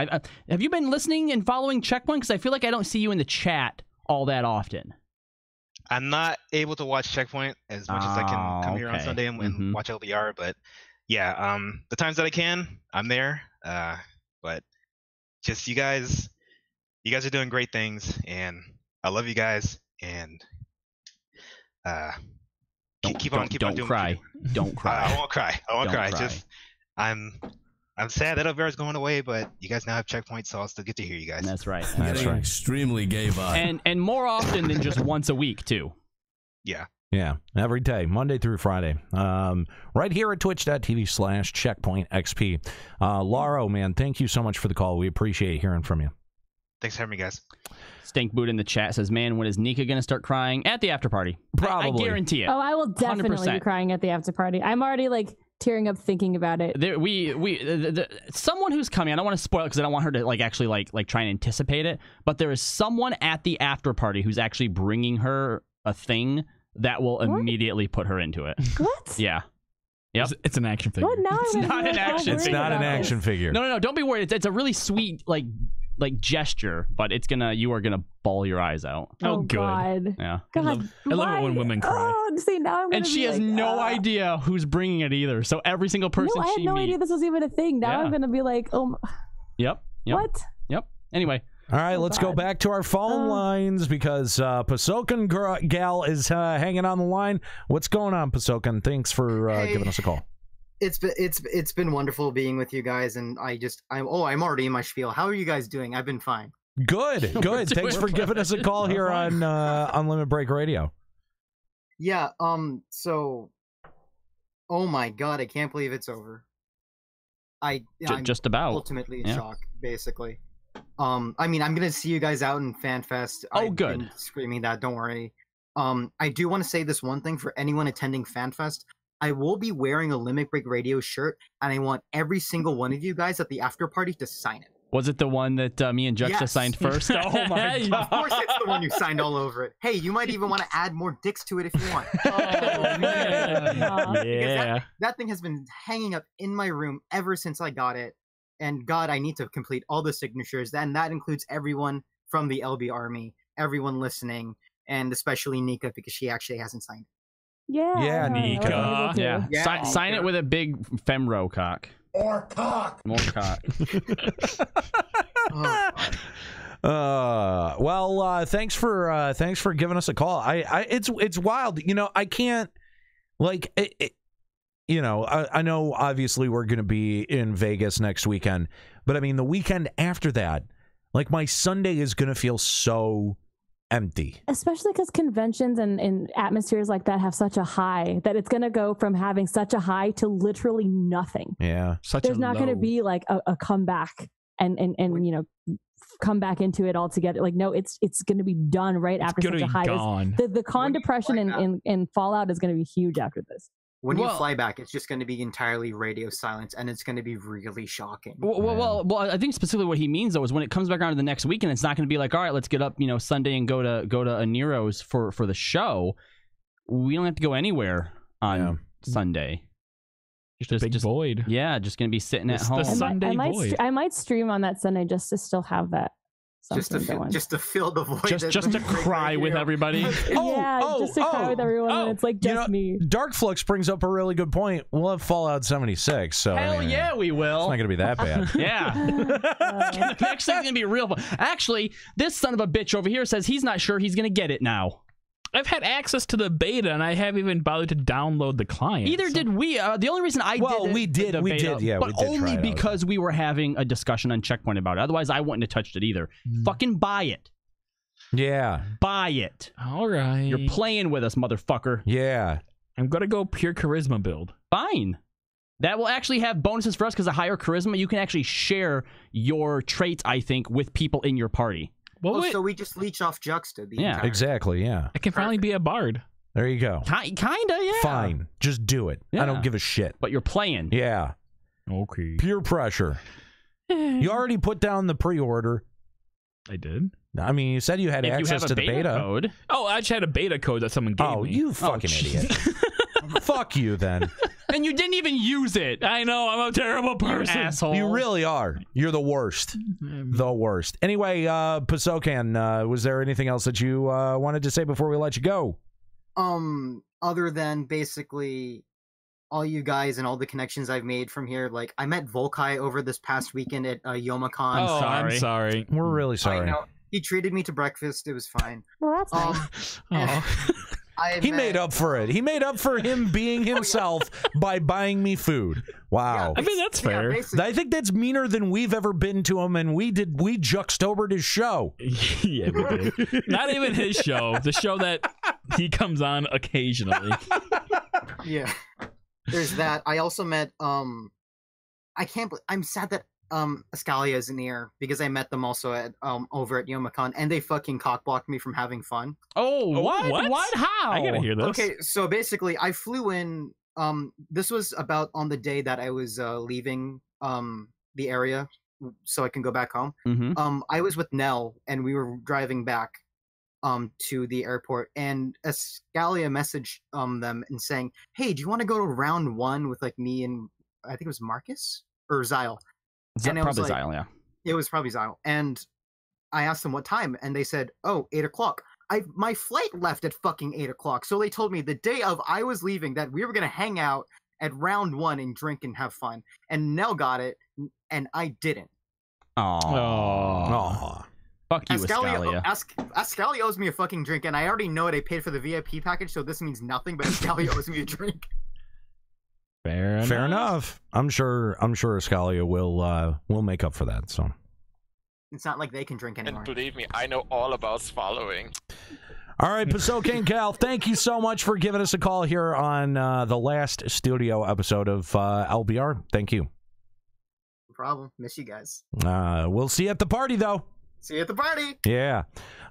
Have you been listening and following Checkpoint? Because I feel like I don't see you in the chat all that often. I'm not able to watch Checkpoint as much as I can come here on Sunday and watch LBR, but yeah, the times that I can, I'm there. But just you guys are doing great things, and I love you guys. And keep on doing. Don't cry. Don't cry. I won't cry. I won't cry. Cry. Just I'm sad that LBR is going away, but you guys now have Checkpoint, so I'll still get to hear you guys. That's right. That's right. Extremely gay vibe. And more often than just once a week too. Yeah. Yeah, every day, Monday through Friday. Right here at twitch.tv/checkpointxp. Lauro, man, thank you so much for the call. We appreciate hearing from you. Thanks for having me, guys. Stink Boot in the chat says, man, when is Nika going to start crying? At the after party. Probably. I guarantee it. Oh, I will definitely 100%. be crying at the after party. I'm already like tearing up thinking about it. There, someone who's coming, I don't want to spoil it because I don't want her to actually try and anticipate it, but there is someone at the after party who's actually bringing her a thing that will immediately put her into it. What? Yeah. Yep. It's an action figure. What? Now It's not an action. It's not an action figure. No. Don't be worried. It's a really sweet like gesture, but you are gonna bawl your eyes out. Oh, good. God. Yeah. God, I love it when why? women cry. Oh, see, now I'm gonna And she be has like, no idea who's bringing it either. So every single person No, I had she no meets. idea this was even a thing. Now Yeah. I'm gonna be like, oh, Yep. what? Yep. Anyway. All right, let's go back to our phone lines because Pasokan Gal is hanging on the line. What's going on, Pasokan? Thanks for giving us a call. It's been wonderful being with you guys, and I'm already in my spiel. How are you guys doing? I've been fine. Good. Thanks for giving us a call here on Limit Break Radio. Yeah. So, oh my God, I can't believe it's over. I'm just about ultimately in shock, basically. I mean, I'm gonna see you guys out in FanFest. Oh, good. Been screaming that. Don't worry. I do want to say this one thing for anyone attending FanFest. I will be wearing a Limit Break Radio shirt, and I want every single one of you guys at the after party to sign it. Was it the one that me and Juxta Yes. sind first? Oh my God. Of course, it's the one you signed all over it. Hey, you might even want to add more dicks to it if you want. Yeah. That thing has been hanging up in my room ever since I got it. And God, I need to complete all the signatures. And that includes everyone from the LB Army, everyone listening, and especially Nika because she actually hasn't signed it. Yeah. Yeah, Nika. Yeah. Sign it with a big femro cock. or cock. More cock. Well, thanks for giving us a call. It's wild. You know, I can't like you know, I know obviously we're going to be in Vegas next weekend, but I mean the weekend after that, like my Sunday is going to feel so empty. Especially because conventions and atmospheres like that have such a high that it's going to go from having such a high to literally nothing. Yeah. There's not going to be like a comeback and you know, come back into it altogether. Like, no, it's going to be done right after such a high. The con depression and fallout is going to be huge after this. When you fly back, it's just going to be entirely radio silence, and it's going to be really shocking. Well, I think specifically what he means though is when it comes back around to the next weekend, it's not going to be like, all right, let's get up, you know, Sunday and go to a Nero's for the show. We don't have to go anywhere on Sunday. Just a big void. Yeah, just going to be sitting at home. The Sunday void. I might stream on that Sunday just to still have that. Just to fill the void. Just to cry with everybody. Just to cry with everyone. And it's like just me. Dark Flux brings up a really good point. We'll have Fallout 76. So hell yeah, we will. It's not going to be that bad. Yeah. The next thing's going to be real fun. Actually, this son of a bitch over here says he's not sure he's going to get it now. I've had access to the beta, and I haven't even bothered to download the client. Either did we. The only reason I did we did, yeah, but we did only try it because we were having a discussion on Checkpoint about it. Otherwise, I wouldn't have touched it either. Fucking buy it. Yeah. Buy it. All right. You're playing with us, motherfucker. Yeah. I'm going to go pure charisma build. Fine. That will actually have bonuses for us because of higher charisma. You can actually share your traits, I think, with people in your party. So we just leech off Juxta. Exactly, yeah. I can finally be a bard. There you go. Kinda, yeah. Fine. Just do it. Yeah. I don't give a shit. But you're playing. Yeah. Okay. Pure pressure. You already put down the pre-order. I did? I mean, you said you had access to the beta code. Oh, I just had a beta code that someone gave me. Oh, you fucking idiot. Fuck you, then. And you didn't even use it. I know. I'm a terrible person. You asshole. You really are. You're the worst. The worst. Anyway, Pasokan, was there anything else that you wanted to say before we let you go? Other than basically all you guys and all the connections I've made from here, like I met Volkai over this past weekend at YomaCon. Oh, I'm sorry. We're really sorry. I know. He treated me to breakfast. It was fine. Well, that's nice. He made up for it. He made up for him being himself by buying me food. Wow. I mean, that's fair. I think that's meaner than we've ever been to him, and we Juxtobered his show. Yeah, we did. Not even his show. The show that he comes on occasionally. Yeah. There's that. I also met I'm sad that Ascalia isn't here because I met them also at over at YomaCon and they fucking cockblocked me from having fun. Oh, what? How? I gotta hear this. Okay, so basically I flew in this was about on the day that I was leaving the area so I can go back home. Mm-hmm. I was with Nell and we were driving back to the airport and Ascalia messaged them and saying, "Hey, do you want to go to round 1 with like me and I think it was Marcus or Zyle?" And probably Zyle, yeah. It was probably Zyle. And I asked them what time, and they said, 8 o'clock. My flight left at fucking 8 o'clock. So they told me the day of I was leaving that we were going to hang out at round 1 and drink and have fun. And Nell got it, and I didn't. Aww. Fuck you, Ascalia. Ascalia owes me a fucking drink, and I already know it. I paid for the VIP package, so this means nothing, but Ascalia owes me a drink. Fair enough. I'm sure Ascalia will make up for that. So it's not like they can drink anymore. And believe me, I know all about swallowing. All right, Pasokan Cal, thank you so much for giving us a call here on the last studio episode of LBR. Thank you. No problem. Miss you guys. We'll see you at the party, though. See you at the party. Yeah.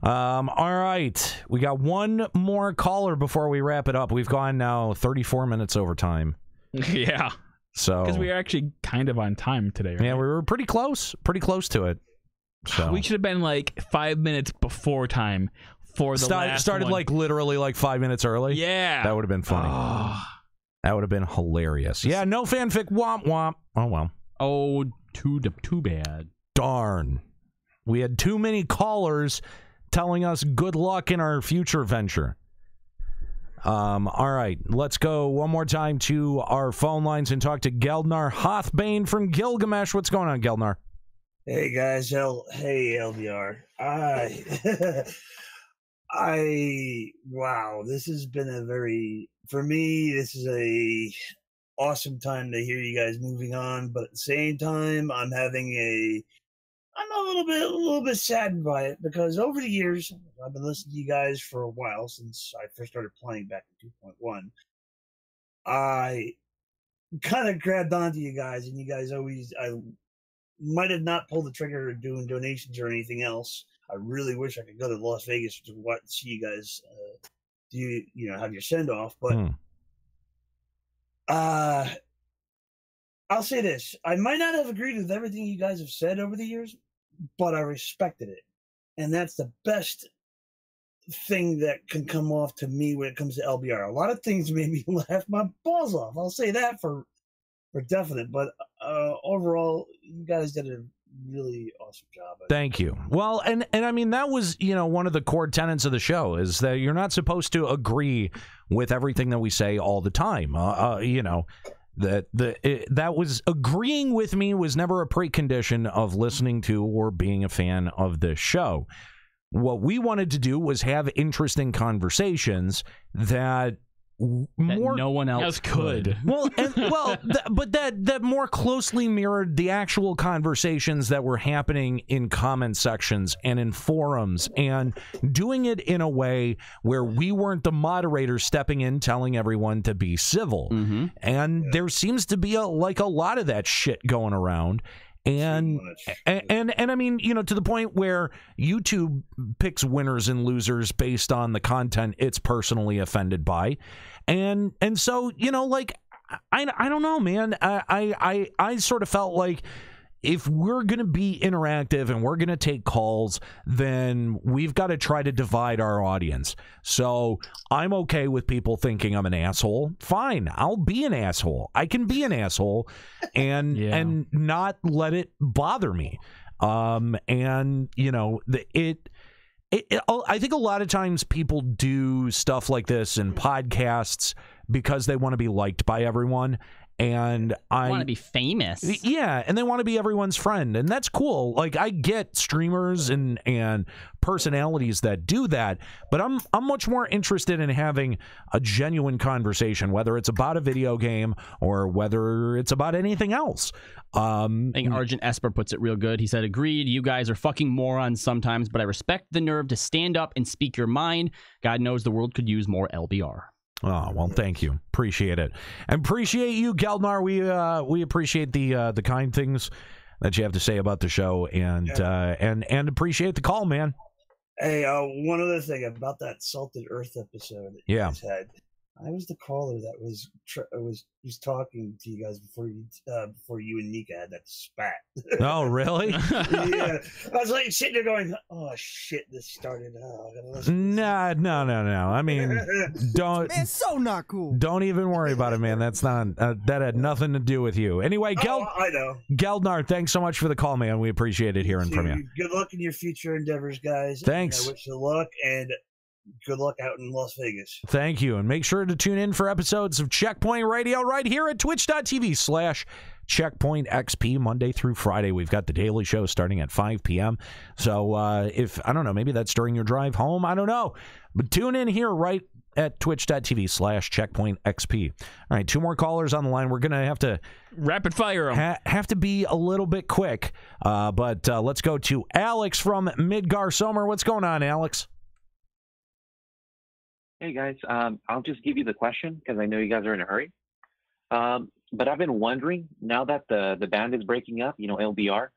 All right. We got one more caller before we wrap it up. We've gone now 34 minutes over time. Yeah. So because we are actually kind of on time today, right? Yeah, we were pretty close to it. So we should have been like 5 minutes before time for the last started one. like literally like 5 minutes early. Yeah. That would have been funny. That would have been hilarious. Yeah, no fanfic. Womp womp. Oh well. Oh, too bad. Darn. We had too many callers telling us good luck in our future venture. All right, let's go one more time to our phone lines and talk to Geldnar Hothbane from Gilgamesh. What's going on, Geldnar? Hey guys, hey LDR. Wow, this has been for me, this is a awesome time to hear you guys moving on, but at the same time, I'm a little bit saddened by it, because over the years, I've been listening to you guys for a while, since I first started playing back in 2.1. I kind of grabbed onto you guys, and you guys I might have not pulled the trigger of doing donations or anything else. I really wish I could go to Las Vegas to see you guys have your send off, but I'll say this: I might not have agreed with everything you guys have said over the years, but I respected it, and that's the best thing that can come off to me when it comes to LBR. A lot of things made me laugh my balls off. I'll say that for definite, but overall, you guys did a really awesome job. Thank you. Well, and I mean, that was, one of the core tenets of the show, is that you're not supposed to agree with everything that we say all the time. That was agreeing with me was never a precondition of listening to or being a fan of this show. What we wanted to do was have interesting conversations that no one else could. But that more closely mirrored the actual conversations that were happening in comment sections and in forums, and doing it in a way where we weren't the moderator stepping in telling everyone to be civil. And there seems to be a lot of that shit going around. And I mean, to the point where YouTube picks winners and losers based on the content it's personally offended by. And so, I don't know, man. I sort of felt like if we're going to be interactive and we're going to take calls, then we've got to try to divide our audience. So I'm okay with people thinking I'm an asshole. Fine, I'll be an asshole. I can be an asshole and not let it bother me. I think a lot of times people do stuff like this in podcasts because they want to be liked by everyone. And I want to be famous. Yeah, and they want to be everyone's friend, and that's cool. Like, I get streamers and personalities that do that, but I'm much more interested in having a genuine conversation, whether it's about a video game or whether it's about anything else. I think Argent Esper puts it real good. He said, "Agreed, you guys are fucking morons sometimes, but I respect the nerve to stand up and speak your mind. God knows the world could use more LBR." Oh, well, thank you. Appreciate it. And appreciate you, Geldnar. We appreciate the kind things that you have to say about the show, and appreciate the call, man. Hey, one other thing about that Salted Earth episode that you guys had. I was the caller that was talking to you guys before you and Nika had that spat. Oh, really? Yeah, I was like sitting there going, "Oh shit, this started." Oh, I gotta listen. No. I mean, don't. Man, so not cool. Don't even worry about it, man. That's not. That had nothing to do with you. Anyway, I know. Geldnar, thanks so much for the call, man. We appreciate it hearing from you. Good luck in your future endeavors, guys. Thanks. And I wish you luck and good luck out in Las Vegas. Thank you. And make sure to tune in for episodes of Checkpoint Radio right here at twitch.tv/CheckpointXP Monday through Friday. We've got the daily show starting at 5 p.m. So if, I don't know, maybe that's during your drive home. I don't know. But tune in here right at twitch.tv/CheckpointXP. All right, 2 more callers on the line. We're going to have to rapid fire them. Have to be a little bit quick. But let's go to Alex from Midgar Somer. What's going on, Alex? Hey guys, I'll just give you the question because I know you guys are in a hurry. But I've been wondering, now that the band is breaking up, LBR,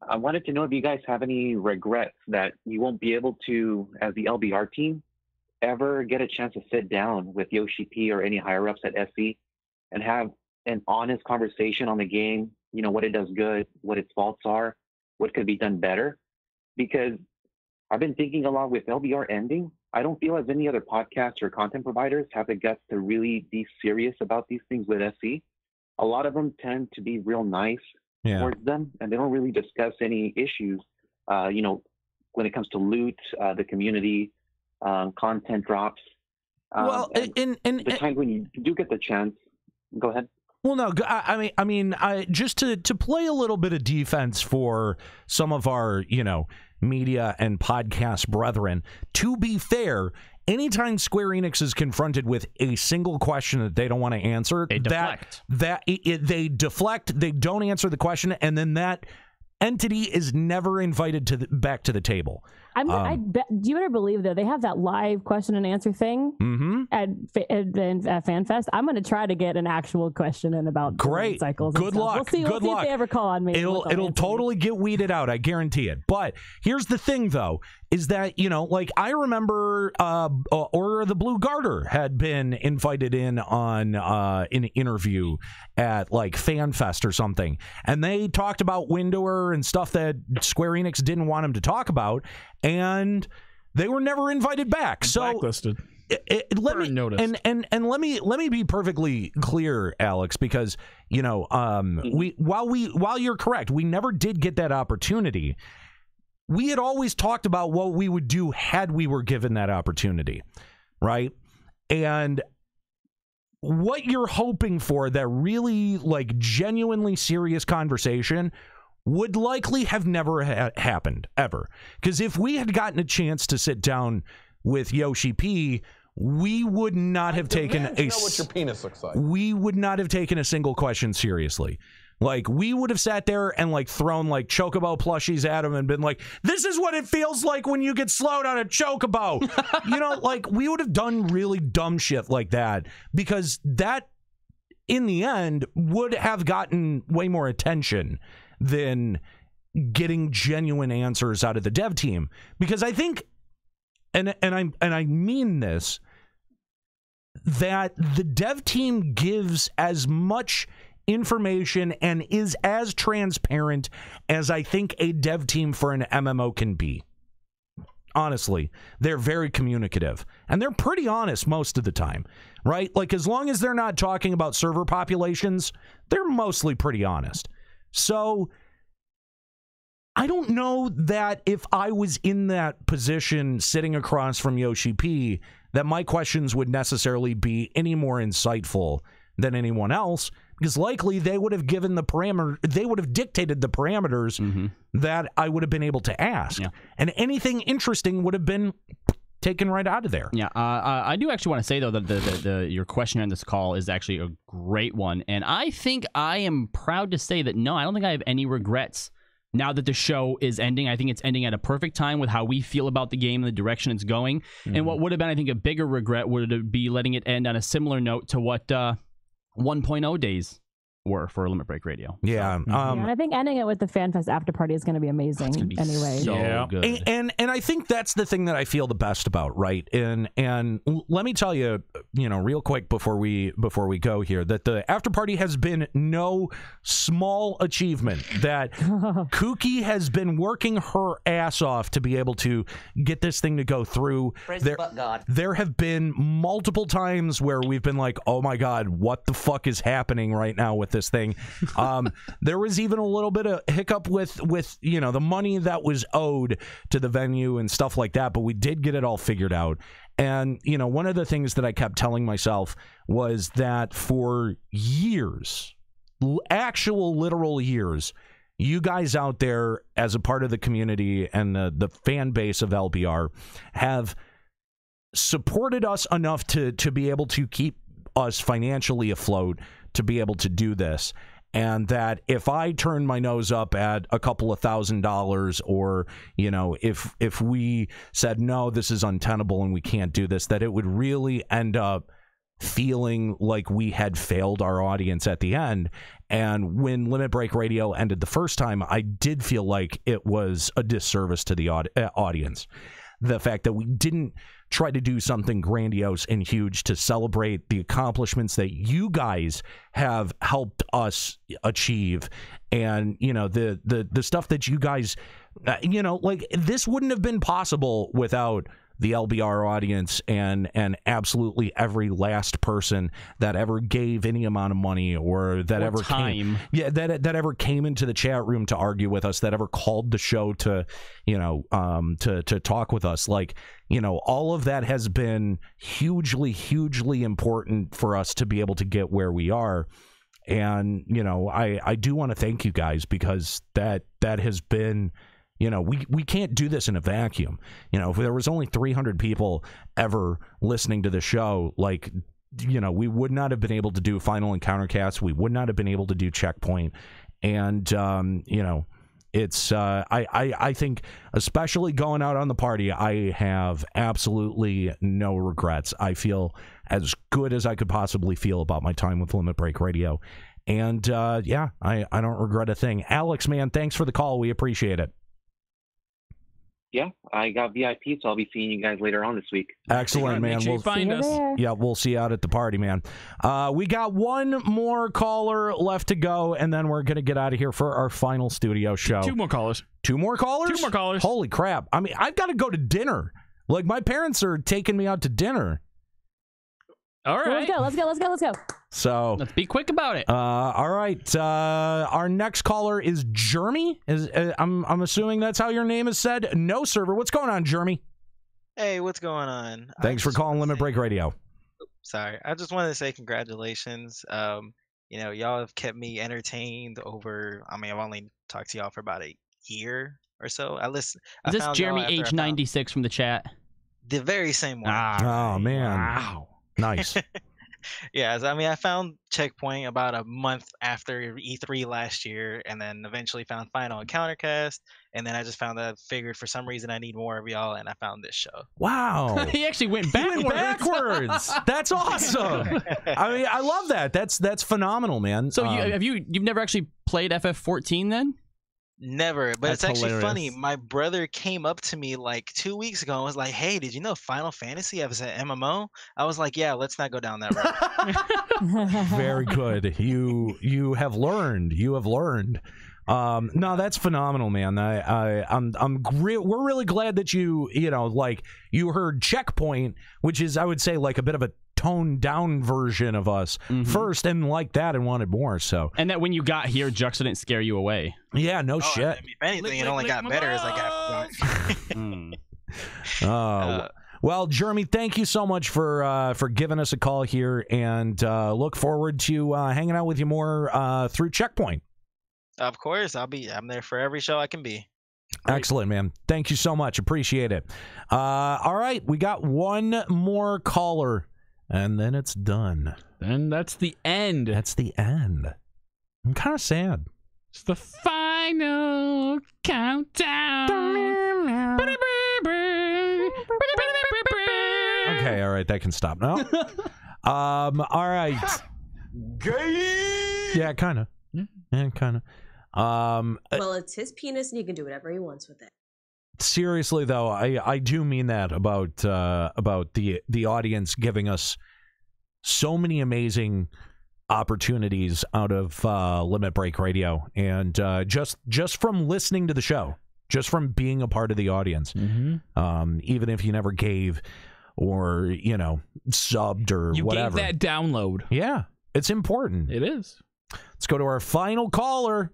I wanted to know if you guys have any regrets that you won't be able to, as the LBR team, ever get a chance to sit down with Yoshi P or any higher ups at SE and have an honest conversation on the game, what it does good, what its faults are, what could be done better. Because I've been thinking a lot with LBR ending, I don't feel as any other podcasts or content providers have the guts to really be serious about these things with SE. A lot of them tend to be real nice towards them, and they don't really discuss any issues, when it comes to loot, the community, content drops. Well, and the time when you do get the chance, go ahead. Well, no, I mean, just to play a little bit of defense for some of our, media and podcast brethren. To be fair, anytime Square Enix is confronted with a single question that they don't want to answer, they deflect. They deflect. They don't answer the question, and then that entity is never invited back to the table. I bet you better believe though they have that live question and answer thing at FanFest. I'm going to try to get an actual question in about great cycles. Good luck. We'll see if they ever call on me. It'll totally get weeded out. I guarantee it. But here's the thing though, is that like I remember Order of the Blue Garter had been invited in on an interview at like FanFest or something, and they talked about Windower and stuff that Square Enix didn't want him to talk about. And they were never invited back. So blacklisted. Let me be perfectly clear, Alex, because while you're correct, we never did get that opportunity. We had always talked about what we would do had we were given that opportunity, right? And what you're hoping for, that really like genuinely serious conversation, would likely have never happened ever. Because if we had gotten a chance to sit down with Yoshi P, we would not have taken know what your penis looks like. We would not have taken a single question seriously. Like, we would have sat there and like thrown like chocobo plushies at him and been like, "This is what it feels like when you get slowed on a chocobo." Like we would have done really dumb shit like that, because that in the end would have gotten way more attention than getting genuine answers out of the dev team. Because I think, and I mean this, that the dev team gives as much information and is as transparent as I think a dev team for an MMO can be. Honestly, they're very communicative, and they're pretty honest most of the time, right? Like, as long as they're not talking about server populations, they're mostly pretty honest. So I don't know that if I was in that position sitting across from Yoshi P, that my questions would necessarily be any more insightful than anyone else, because likely they would have given the parameter, they would have dictated the parameters that I would have been able to ask. Yeah. And anything interesting would have been taken right out of there. Yeah, I do actually want to say, though, that your question on this call is actually a great one. And I think I am proud to say that, no, I don't think I have any regrets now that the show is ending. I think it's ending at a perfect time with how we feel about the game and the direction it's going. And what would have been, I think, a bigger regret would be letting it end on a similar note to what 1.0 days were for Limit Break Radio. Yeah. And I think ending it with the FanFest after party is going to be amazing anyway. So good. And I think that's the thing that I feel the best about, right? And let me tell you, real quick before we go here, that the after party has been no small achievement. That Kooky has been working her ass off to be able to get this thing to go through. There have been multiple times where we've been like, oh my God, what the fuck is happening right now with this thing? There was even a little bit of hiccup with the money that was owed to the venue and stuff like that, but we did get it all figured out. And one of the things that I kept telling myself was that for years, actual literal years, you guys out there as a part of the community and the fan base of LBR have supported us enough to be able to keep us financially afloat, to be able to do this. And that if I turn my nose up at a couple of $1,000, or if we said no, this is untenable and we can't do this, that it would really end up feeling like we had failed our audience at the end. And when Limit Break Radio ended the first time, I did feel like it was a disservice to the audience. The fact that we didn't try to do something grandiose and huge to celebrate the accomplishments that you guys have helped us achieve, and the stuff that you guys like, this wouldn't have been possible without the LBR audience and absolutely every last person that ever gave any amount of money or that ever came, that ever came into the chat room to argue with us, that ever called the show to, to talk with us. Like, all of that has been hugely important for us to be able to get where we are. And, I do want to thank you guys, because that has been, we can't do this in a vacuum. If there was only 300 people ever listening to the show, like, we would not have been able to do Final Encounter Cast. We would not have been able to do Checkpoint. And, it's, I think, especially going out on the party, I have absolutely no regrets. I feel as good as I could possibly feel about my time with Limit Break Radio. And, I don't regret a thing. Alex, man, thanks for the call. We appreciate it. Yeah, I got VIP, so I'll be seeing you guys later on this week. Excellent, man. We'll find us. Yeah, we'll see you out at the party, man. We got one more caller left to go, and then we're going to get out of here for our final studio show. Two more callers. Two more callers? Two more callers. Holy crap. I mean, I've got to go to dinner. Like, my parents are taking me out to dinner. All right. Let's go. So let's be quick about it. All right. Our next caller is Jeremy. I'm assuming that's how your name is said. No, server. What's going on, Jeremy? Hey, what's going on? Thanks for calling Limit Break Radio. Sorry, I just wanted to say congratulations. Y'all have kept me entertained over. I mean, I've only talked to y'all for about a year or so. Is this Jeremy age 96 from the chat? The very same one. Oh man! Wow. Nice. Yeah, so, I mean, I found Checkpoint about a month after E3 last year, and then eventually found Final Encounter Cast, and then I just figured for some reason I need more of y'all, and I found this show. Wow. He actually went backwards. That's awesome. I mean, I love that. That's phenomenal, man. So you've never actually played FF14 then? Never, but That's it's actually hilarious. funny. My brother came up to me like 2 weeks ago and was like, "Hey, did you know Final Fantasy has an MMO?" I was like, "Yeah, let's not go down that road." Very good. You have learned. No, that's phenomenal, man. We're really glad that you heard Checkpoint, which is, I would say, like a bit of a toned down version of us first, and liked that and wanted more. So, and that when you got here, Jux didn't scare you away. Yeah, no shit. I mean, if anything, it only got better as I got. Well, Jeremy, thank you so much for giving us a call here, and look forward to hanging out with you more through Checkpoint. Of course, I'm there for every show I can be. Excellent, man. Thank you so much. Appreciate it. All right, we got one more caller, and then it's done. And that's the end. That's the end. I'm kind of sad. It's the final countdown. Okay, all right, that can stop now. All right. Gay. Yeah, kind of. Yeah, kind of. Well, it's his penis, and he can do whatever he wants with it. Seriously, though, I do mean that about the audience giving us so many amazing opportunities out of Limit Break Radio, and just from listening to the show, just from being a part of the audience, even if you never gave or subbed or you whatever. You gave that download. Yeah, it's important. It is. Let's go to our final caller.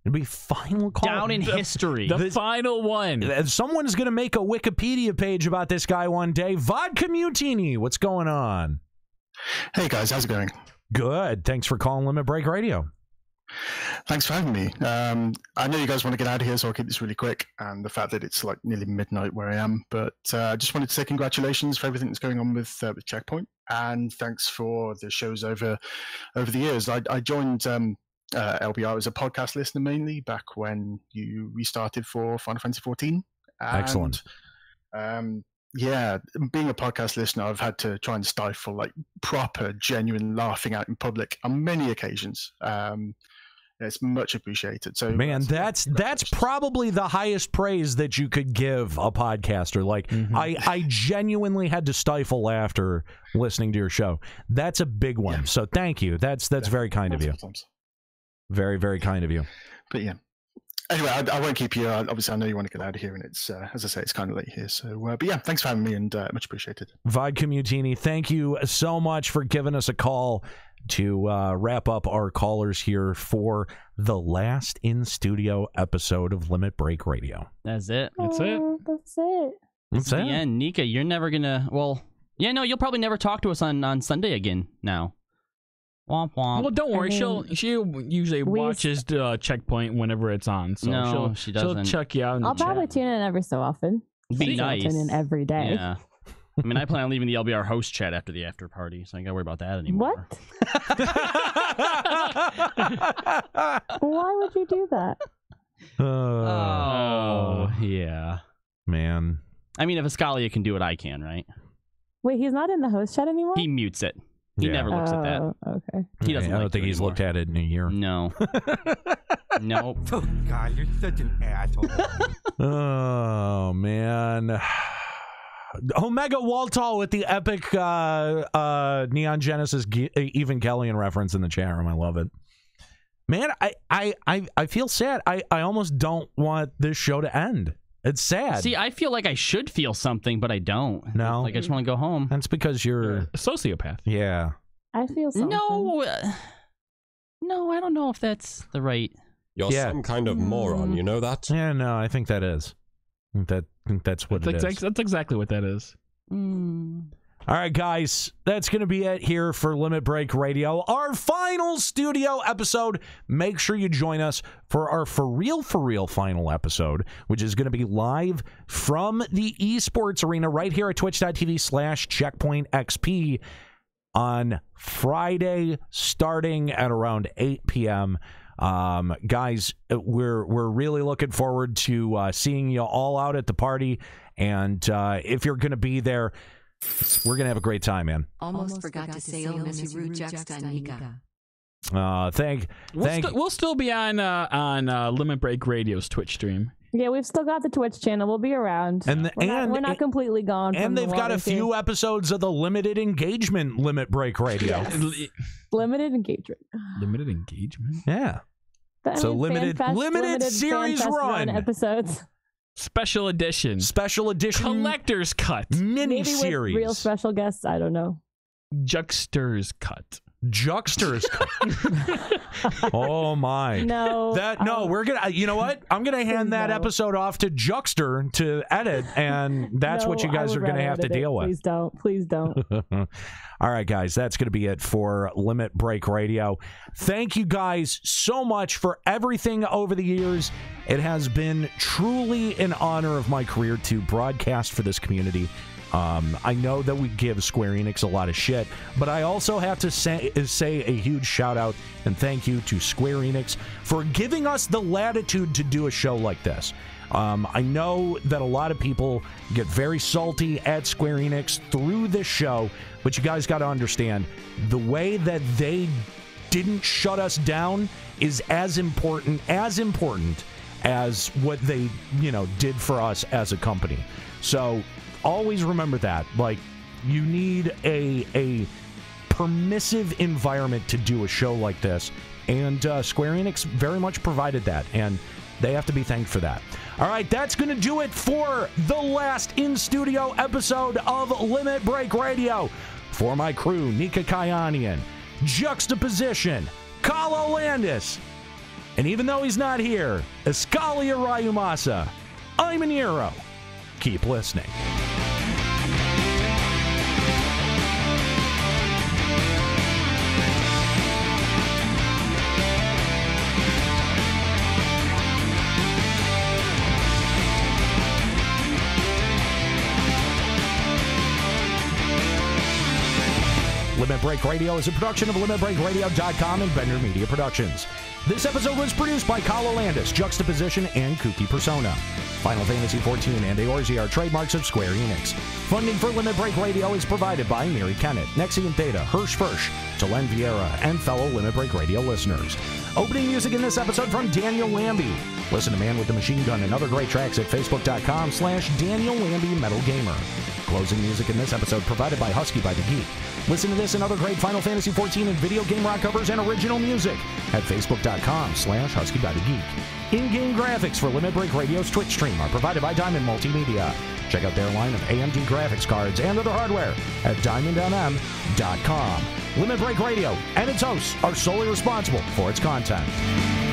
It'll be final call. Down in history. The final one. Someone's going to make a Wikipedia page about this guy one day. Vodka Mutini, what's going on? Hey, guys. How's it going? Good. Thanks for calling Limit Break Radio. Thanks for having me. I know you guys want to get out of here, so I'll keep this really quick. And the fact that it's like nearly midnight where I am. But I just wanted to say congratulations for everything that's going on with Checkpoint. And thanks for the shows over the years. I joined... LBR as a podcast listener mainly back when you restarted for Final Fantasy XIV. Excellent. Yeah, being a podcast listener, I've had to try and stifle like proper, genuine laughing out in public on many occasions. It's much appreciated. So, man, that's probably the highest praise that you could give a podcaster. Like, I genuinely had to stifle laughter listening to your show. That's a big one. Yeah. So, thank you. That's very kind of you. Very, very kind of you. But yeah, Anyway, I won't keep you. Obviously, I know you want to get out of here, and it's as I say, it's kind of late here. So, but yeah, thanks for having me, and much appreciated. Vod Commutini, thank you so much for giving us a call to wrap up our callers here for the last in-studio episode of Limit Break Radio. That's it. That's it. It's the end. Nika, you're never gonna. Well, yeah, no, you'll probably never talk to us on Sunday again now. Womp womp. Well, don't worry. She usually watches Checkpoint whenever it's on. So No, she doesn't. She'll check you out. In I'll the chat. probably tune in every so often. Be I'll nice. tune in every day. Yeah. I mean, I plan on leaving the LBR host chat after the after party, so I ain't gotta worry about that anymore. What? Why would you do that? Oh, yeah. Man. I mean, if Escalia can do it, I can, right? Wait, he's not in the host chat anymore? He mutes it. He never looks at that. Okay. He doesn't I like don't think to he's anymore. looked at it in a year. No. Nope. Oh, God, you're such an asshole. Oh, man. Omega Waltall with the epic Neon Genesis Evangelion reference in the chat room. I love it. Man, I feel sad. I almost don't want this show to end. It's sad. See, I feel like I should feel something, but I don't. No. Like, I just want to go home. That's because you're a sociopath. Yeah. I feel something. No, I don't know if that's the right. You're some kind of moron, you know that? Yeah, no, I think that is. I think that's what it is. That's exactly what that is. All right, guys, that's going to be it here for Limit Break Radio, our final studio episode. Make sure you join us for our for real final episode, which is going to be live from the esports arena right here at twitch.tv/checkpointxp on Friday, starting at around 8 p.m. Guys, we're really looking forward to seeing you all out at the party, and if you're going to be there, we're going to have a great time, man. Almost forgot to say oh messy rude Juxta Nika. We'll still be on Limit Break Radio's Twitch stream. Yeah, we've still got the Twitch channel. We'll be around. We're not completely gone. And they've got a few episodes of the limited engagement Limit Break Radio. Yes. Limited engagement. Limited engagement? Yeah. So limited series run episodes. Special edition. Collector's cut. Mini Maybe series. with real special guests. I don't know. Juxta's cut. Juxta's cut. Oh my. No. We're gonna you know what? I'm gonna hand that episode off to Juxter to edit, and that's what you guys are gonna have to deal with. Please don't. All right, guys, that's going to be it for Limit Break Radio. Thank you guys so much for everything over the years. It has been truly an honor of my career to broadcast for this community. I know that we give Square-Enix a lot of shit, but I also have to say a huge shout out and thank you to Square-Enix for giving us the latitude to do a show like this. I know that a lot of people get very salty at Square-Enix through this show, but you guys got to understand the way that they didn't shut us down is as important as what they, did for us as a company. So always remember that. Like, you need a permissive environment to do a show like this, and Square-Enix very much provided that, and they have to be thanked for that. All right, that's going to do it for the last in-studio episode of Limit Break Radio. For my crew, Nika Kyanian, Juxtaposition, Kalo Landis, and even though he's not here, Escalia Ryumasa, I'm an hero. Keep listening. Limit Break Radio is a production of LimitBreakRadio.com and Bender Media Productions. This episode was produced by Kalo Landis, Juxtaposition, and Kooky Persona. Final Fantasy XIV and Eorzea are trademarks of Square-Enix. Funding for Limit Break Radio is provided by Miri Kennett, Nexian Theta, Hirsch Fersch, Telen Vieira, and fellow Limit Break Radio listeners. Opening music in this episode from Daniel Lambie. Listen to Man with the Machine Gun and other great tracks at Facebook.com/Daniel Lambie Metal Gamer. Closing music in this episode provided by Husky by the Geek. Listen to this and other great Final Fantasy XIV and video game rock covers and original music at Facebook.com/Husky by the Geek. in-game graphics for Limit Break Radio's Twitch stream are provided by Diamond Multimedia. Check out their line of AMD graphics cards and other hardware at diamondmm.com. Limit Break Radio and its hosts are solely responsible for its content.